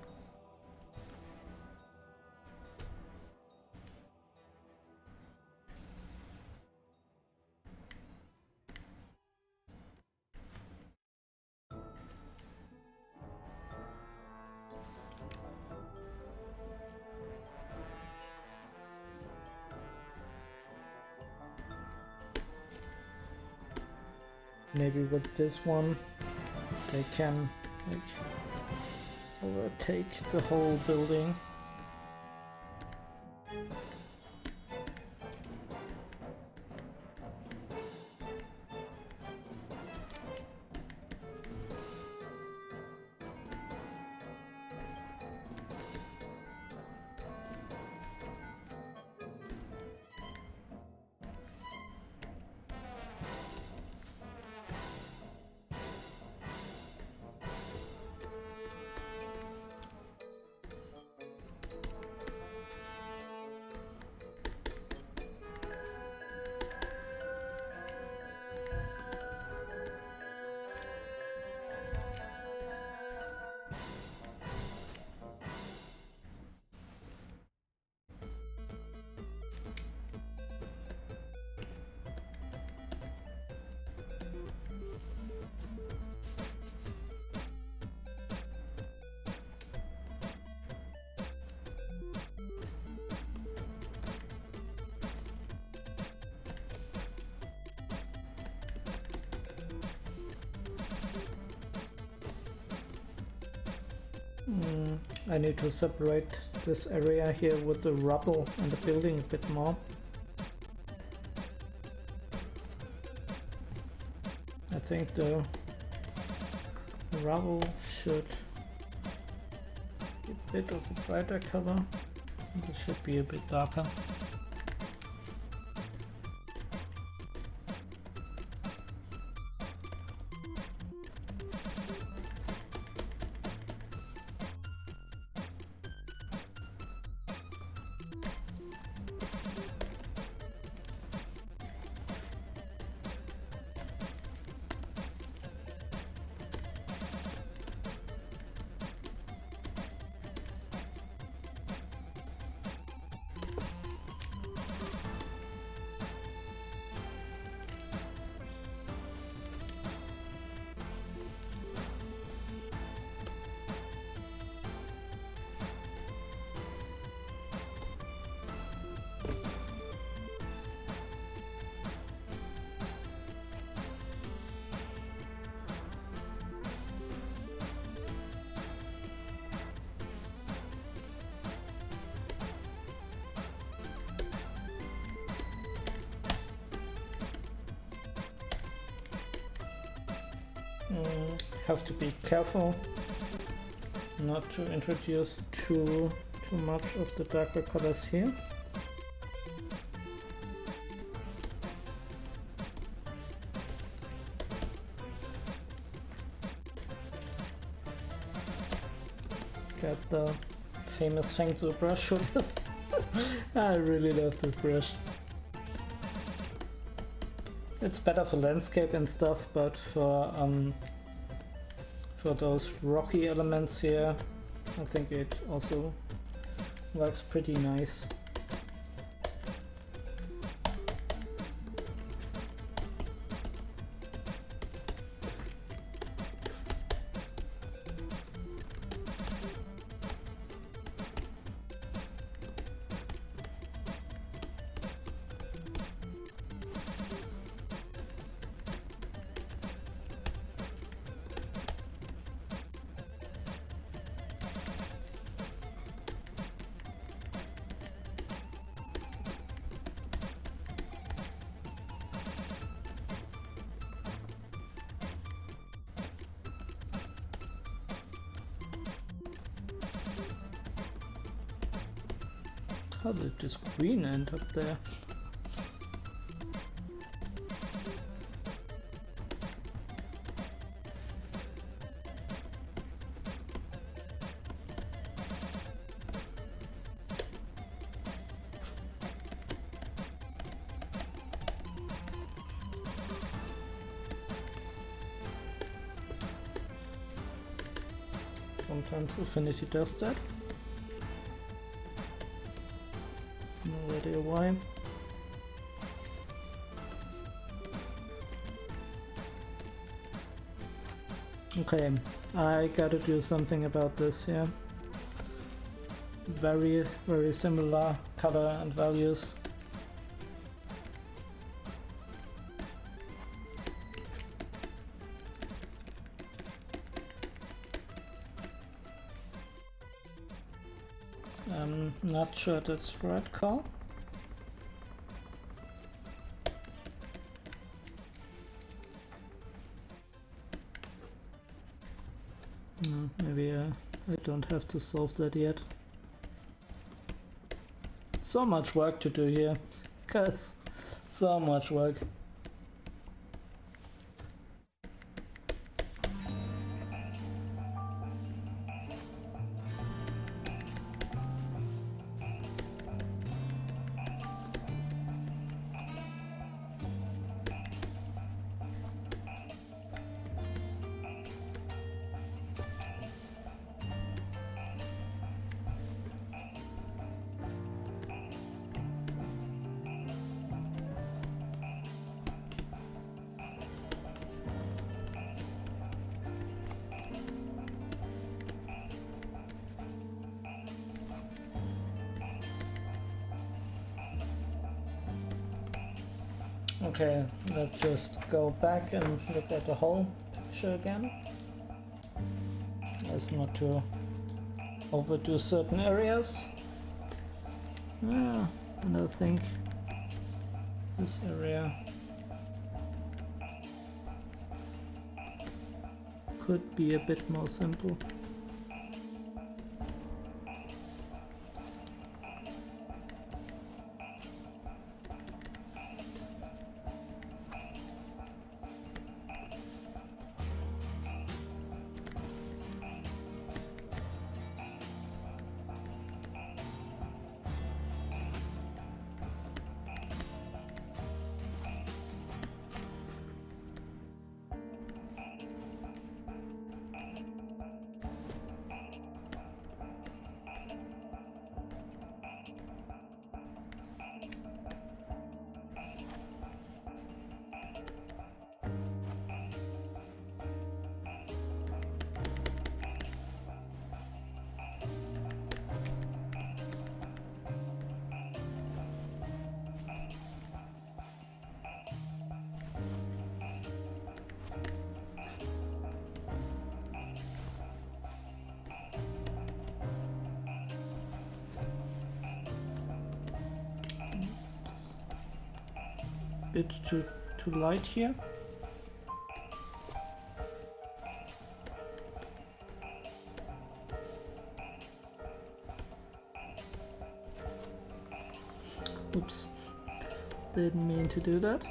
Maybe with this one they can like overtake the whole building. I need to separate this area here with the rubble and the building a bit more. I think the rubble should be a bit of a brighter color. This should be a bit darker. Have to be careful not to introduce too much of the darker colors here. Got the famous Fengzu brush for this. I really love this brush. It's better for landscape and stuff, but for those rocky elements here, I think it also works pretty nice. How did this green end up there? Sometimes Affinity does that. No idea why. Okay, I gotta do something about this here. Very, very similar color and values. I'm not sure that's the right call. Maybe I don't have to solve that yet. So much work to do here, guys. So much work. Okay, let's just go back and look at the whole picture again. As not to overdo certain areas. And I think this area could be a bit more simple. Bit too light here. Oops, didn't mean to do that.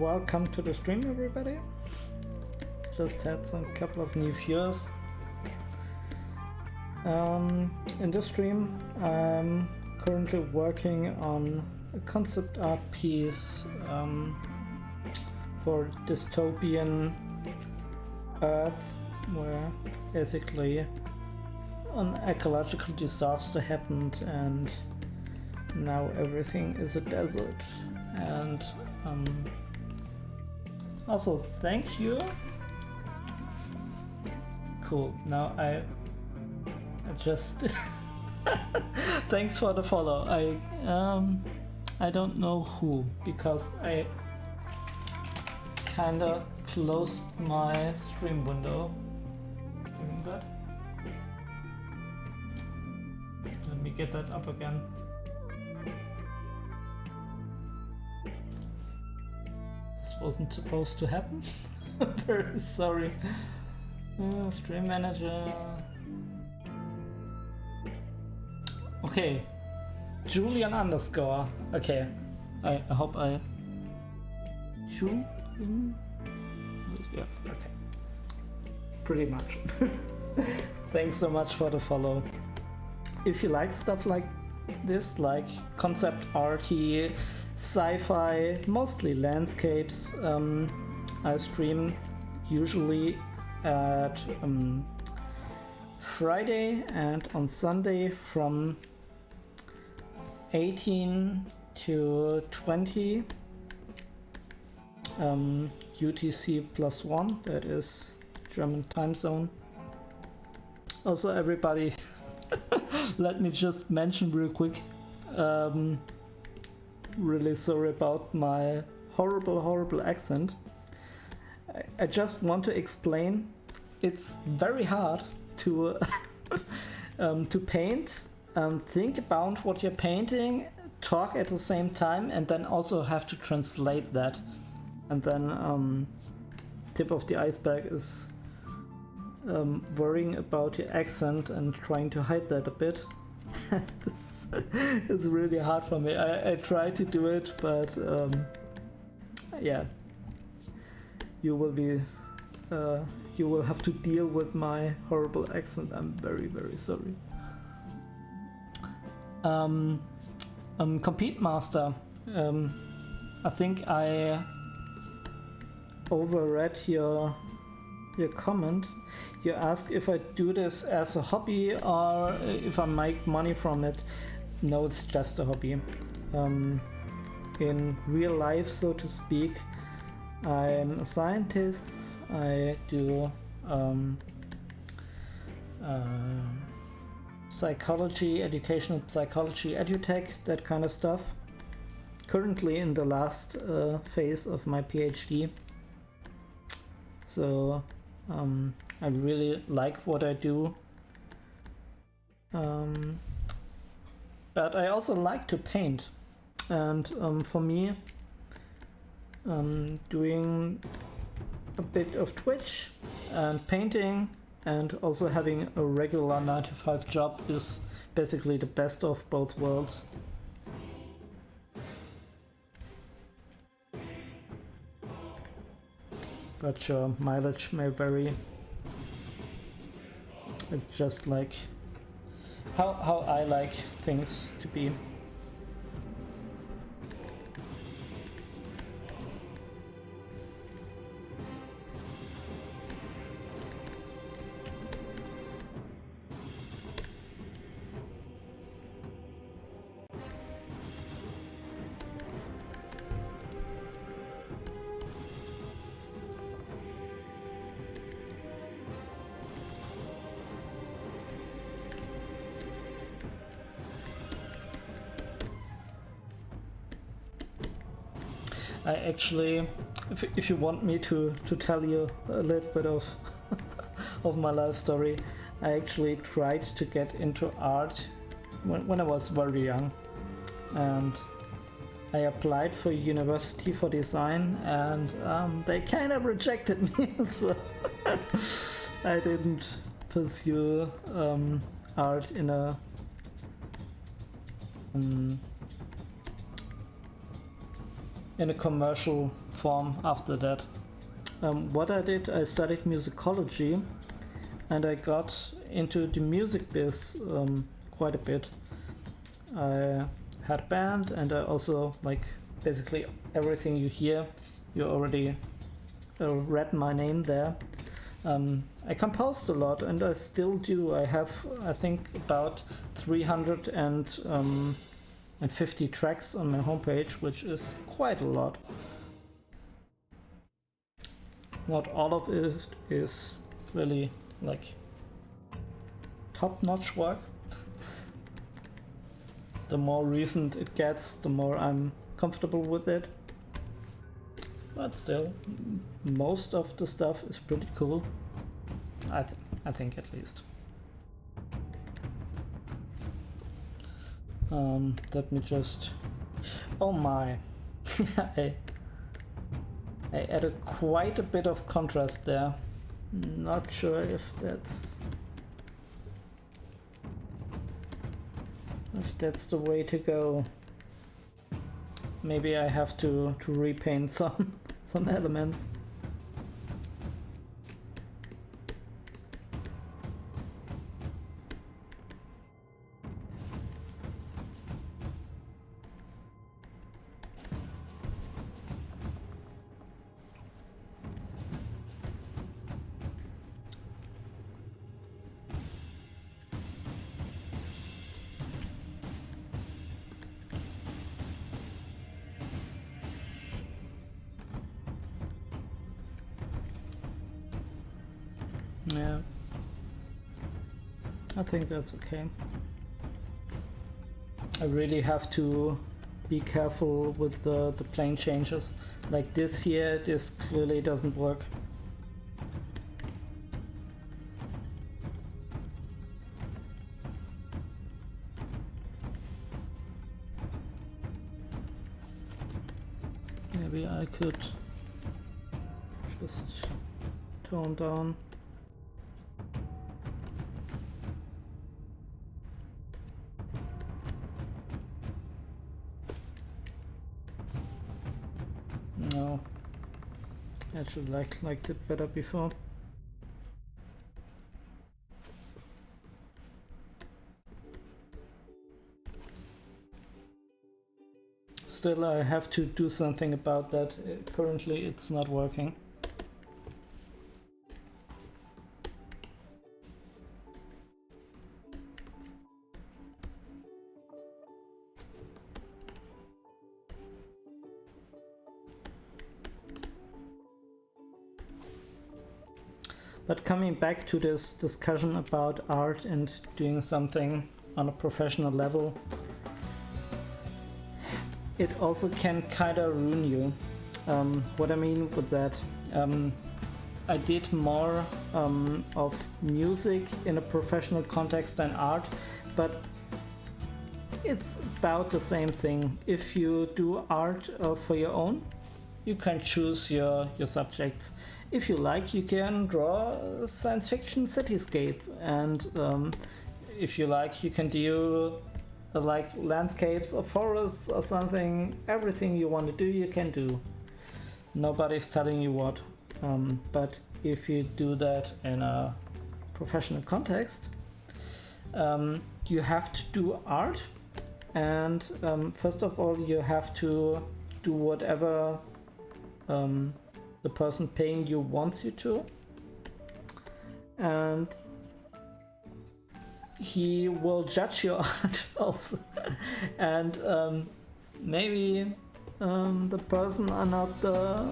welcome to the stream, everybody. Just had some couple of new viewers. In this stream, I'm currently working on a concept art piece for dystopian Earth, where basically an ecological disaster happened and now everything is a desert. And also thank you. Cool. Now I just thanks for the follow. I don't know who, because I kinda closed my stream window doing that. Let me get that up again. This wasn't supposed to happen. Very sorry. Stream manager. Okay. Julian underscore. Okay. I hope I Julian. Yeah, okay. Pretty much. Thanks so much for the follow. If you like stuff like this, like concept arty, sci-fi, mostly landscapes, I stream usually at Friday and on Sunday from 18 to 20 UTC +1, that is German time zone. Also, everybody, let me just mention real quick, really sorry about my horrible accent. I just want to explain, it's very hard to to paint, think about what you're painting, talk at the same time, and then also have to translate that. And then tip of the iceberg is worrying about your accent and trying to hide that a bit. It's really hard for me. I try to do it, but yeah, you will have to deal with my horrible accent. I'm very sorry. Compete Master. I think I overread your comment. You ask if I do this as a hobby or if I make money from it. No, it's just a hobby. In real life, so to speak, I'm a scientist. I do psychology, educational psychology, edutech, that kind of stuff. Currently in the last phase of my PhD. So I really like what I do. But I also like to paint. And for me, doing a bit of Twitch and painting and also having a regular 9-to-5 job is basically the best of both worlds. But sure, mileage may vary. It's just like how I like things to be. I actually, if you want me to tell you a little bit of of my life story, I actually tried to get into art when I was very young, and I applied for university for design, and they kind of rejected me, so I didn't pursue art in a in a commercial form after that. What I did, I studied musicology, and I got into the music biz quite a bit. I had a band, and I also, like, basically everything you hear, you already read my name there. I composed a lot, and I still do. I have, I think, about 350 tracks on my homepage, which is quite a lot. Not all of it is really like top-notch work. The more recent it gets, the more I'm comfortable with it. But still, most of the stuff is pretty cool. I think at least. Let me just... Oh my! I added quite a bit of contrast there. Not sure if that's the way to go. Maybe I have to repaint some elements. Yeah, I think that's okay. I really have to be careful with the plane changes. Like this here, this clearly doesn't work. Maybe I could just tone down. No, I should liked it better before. Still, I have to do something about that. Currently, it's not working. But coming back to this discussion about art and doing something on a professional level, it also can kind of ruin you. What I mean with that, I did more of music in a professional context than art, but it's about the same thing. If you do art for your own, you can choose your subjects. If you like, you can draw a science fiction cityscape, and if you like, you can do like landscapes or forests or something. Everything you want to do, you can do. Nobody's telling you what. But if you do that in a professional context, you have to do art, and first of all, you have to do whatever the person paying you wants you to, and he will judge your art also. And maybe the person are not the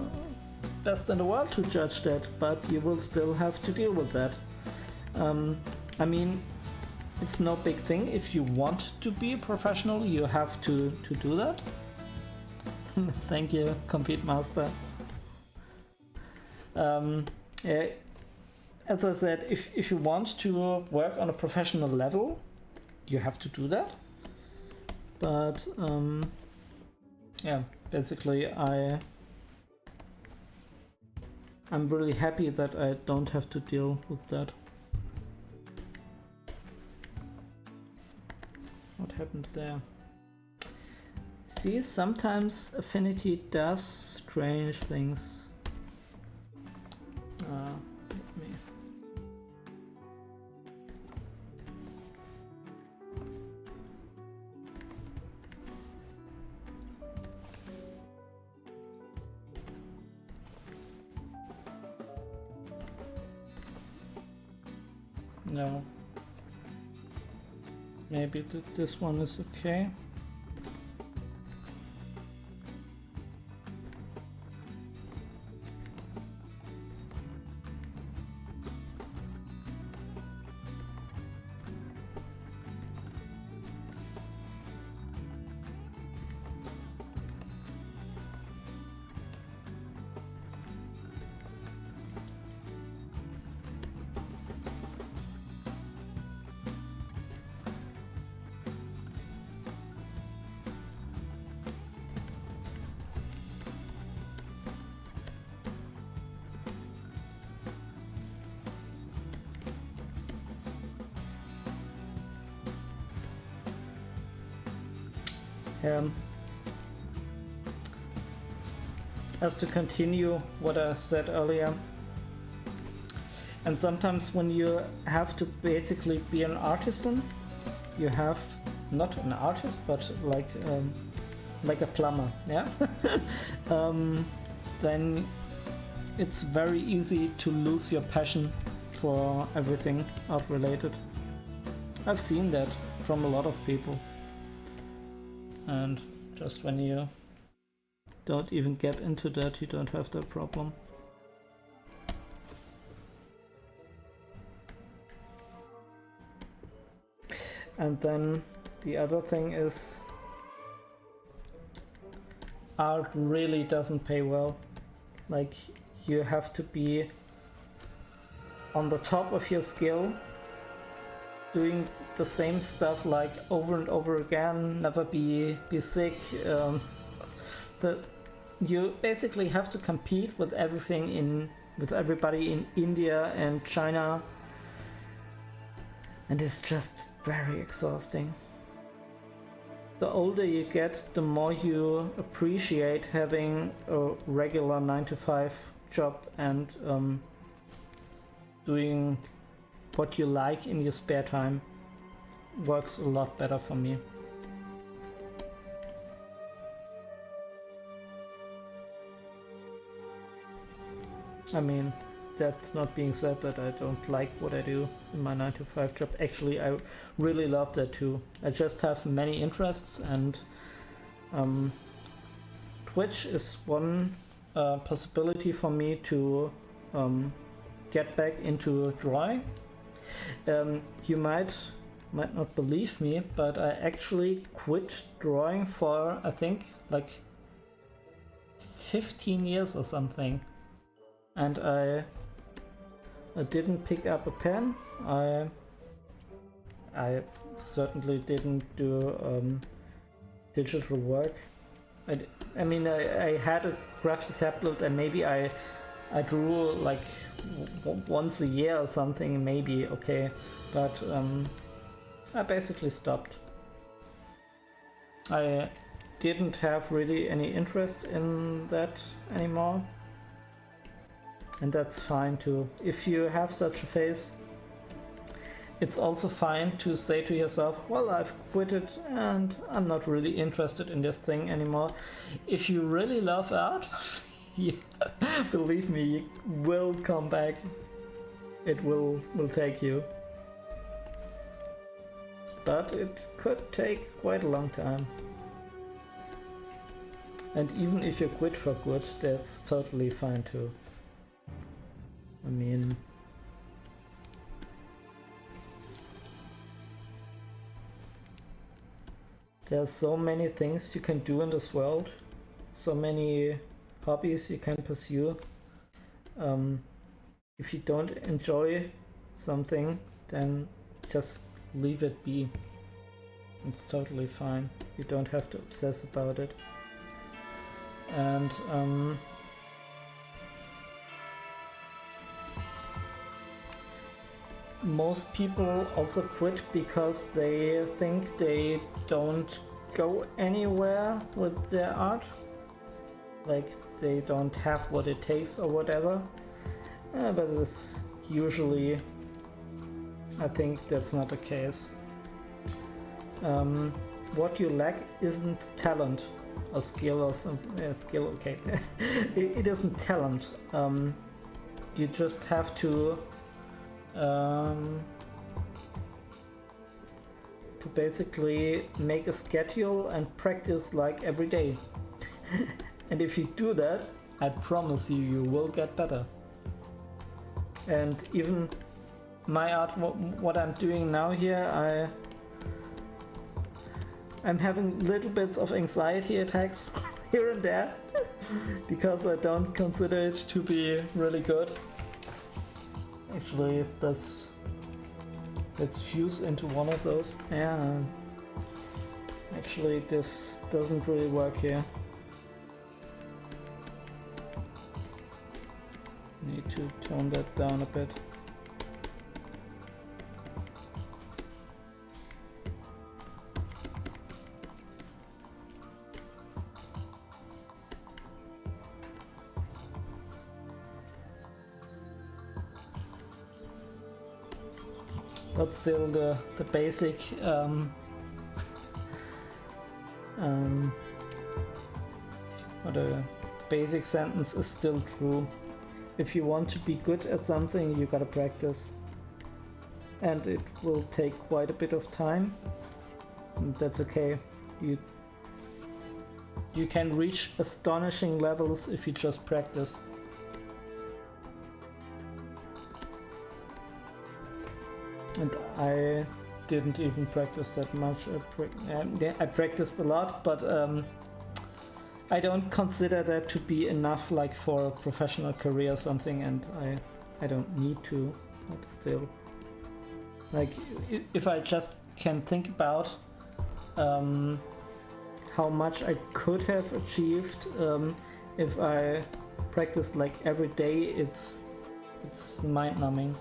best in the world to judge that, but you will still have to deal with that. I mean, it's no big thing. If you want to be a professional, you have to do that. Thank you, Compete Master. As I said, if you want to work on a professional level, you have to do that. But yeah, basically I'm really happy that I don't have to deal with that. What happened there? See, sometimes Affinity does strange things. Let me... No. Maybe this one is okay. As to continue what I said earlier, and sometimes when you have to basically be an artisan, you have not an artist but like a plumber, yeah. Then it's very easy to lose your passion for everything art related. I've seen that from a lot of people. And just when you don't even get into that, you don't have that problem. And then the other thing is, art really doesn't pay well. Like, you have to be on the top of your skill, doing the same stuff like over and over again, never be sick. You basically have to compete with with everybody in India and China, and it's just very exhausting. The older you get, the more you appreciate having a regular 9-to-5 job and doing what you like in your spare time. Works a lot better for me. I mean, that's not being said that I don't like what I do in my 9-to-5 job. Actually, I really love that too. I just have many interests, and Twitch is one possibility for me to get back into drawing. You might not believe me, but I actually quit drawing for, I think, like 15 years or something. And I didn't pick up a pen. I certainly didn't do digital work. I mean, I had a graphic tablet, and maybe I drew like once a year or something, maybe, okay, but I basically stopped. I didn't have really any interest in that anymore, and that's fine too. If you have such a phase, it's also fine to say to yourself, well, I've quit it and I'm not really interested in this thing anymore. If you really love art, yeah, believe me, you will come back. It will take you. But it could take quite a long time. And even if you quit for good, that's totally fine too. I mean, there's so many things you can do in this world, so many hobbies you can pursue. If you don't enjoy something, then just leave it be. It's totally fine. You don't have to obsess about it. And most people also quit because they think they don't go anywhere with their art, like they don't have what it takes or whatever, but it's usually, I think that's not the case. What you lack isn't talent or skill or something. Skill, okay. It isn't talent. You just have to basically make a schedule and practice like every day. And if you do that, I promise you will get better. And even my art, what I'm doing now here, I'm having little bits of anxiety attacks here and there because I don't consider it to be really good. Actually, let's fuse into one of those. Yeah. Actually, this doesn't really work here. Need to tone that down a bit. But still the basic or the basic sentence is still true. If you want to be good at something, you gotta practice. And it will take quite a bit of time. And that's okay. You can reach astonishing levels if you just practice. And I didn't even practice that much. I practiced a lot, but I don't consider that to be enough, like for a professional career or something. And I don't need to, but still, like if I just can think about how much I could have achieved if I practiced like every day, it's mind-numbing.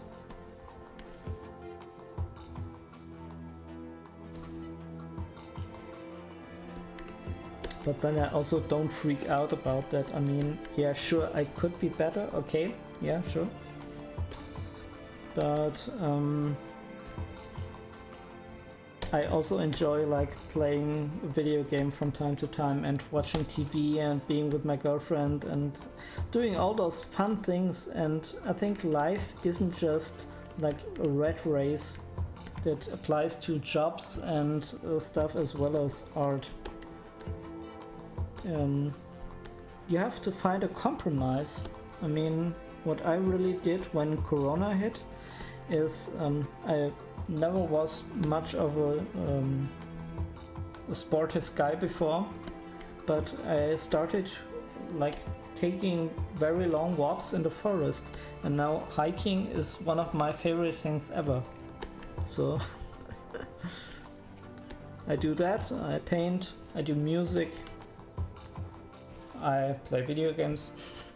But then I also don't freak out about that. I mean, yeah, sure, I could be better, okay, yeah, sure. But I also enjoy like playing a video game from time to time and watching TV and being with my girlfriend and doing all those fun things. And I think life isn't just like a rat race that applies to jobs and stuff as well as art. You have to find a compromise. I mean, what I really did when Corona hit is I never was much of a sportive guy before, but I started like taking very long walks in the forest, and now hiking is one of my favorite things ever. So I do that, I paint, I do music, I play video games,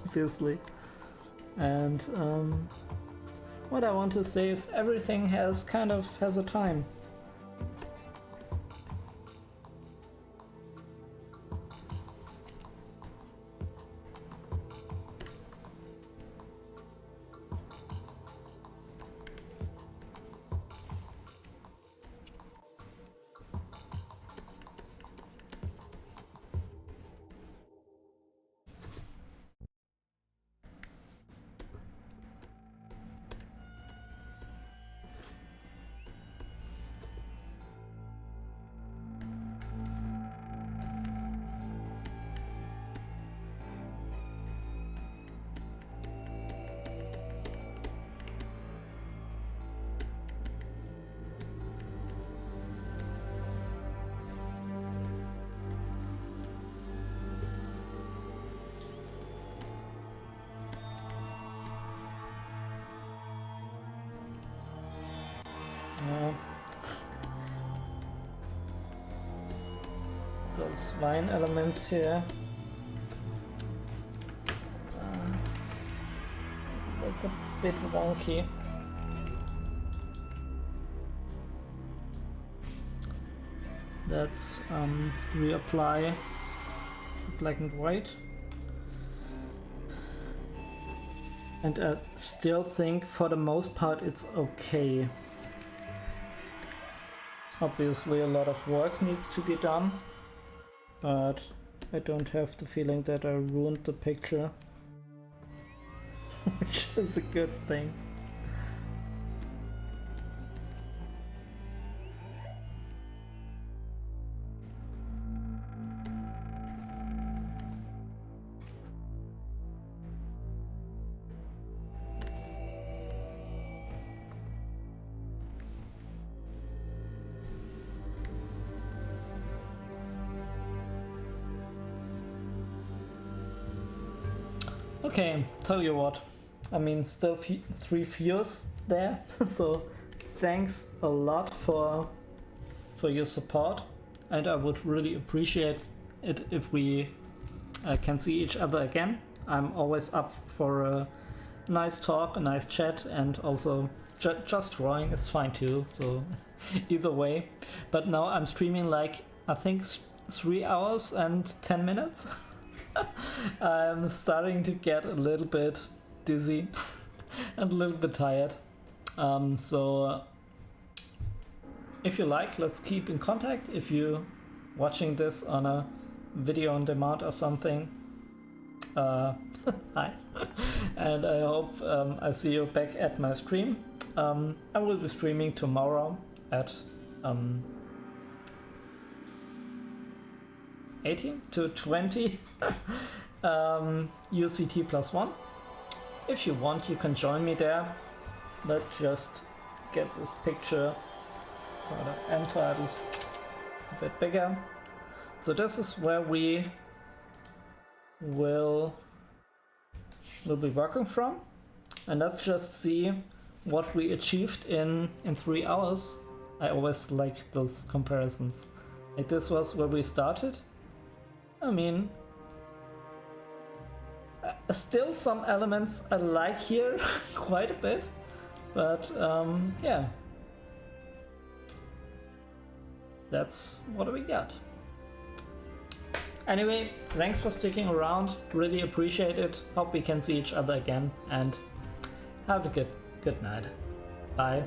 obviously. And what I want to say is everything has a time. Those line elements here look a bit wonky. Let's reapply the black and white. And I still think for the most part it's okay. Obviously a lot of work needs to be done, but I don't have the feeling that I ruined the picture, which is a good thing. Okay, tell you what, I mean, still 3 views there, so thanks a lot for your support, and I would really appreciate it if we can see each other again. I'm always up for a nice talk, a nice chat, and also just drawing is fine too, so either way. But now I'm streaming like, I think 3 hours and 10 minutes. I'm starting to get a little bit dizzy and a little bit tired. So if you like, let's keep in contact. If you're watching this on a video on demand or something, hi. And I hope I see you back at my stream. I will be streaming tomorrow at 18 to 20 UCT +1. If you want, you can join me there. Let's just get this picture for the end titles a bit bigger. So this is where we will be working from, and let's just see what we achieved in 3 hours. I always like those comparisons. Like, this was where we started. I mean, still some elements I like here quite a bit, but yeah, that's what we got. Anyway, thanks for sticking around, really appreciate it. Hope we can see each other again, and have a good night. Bye.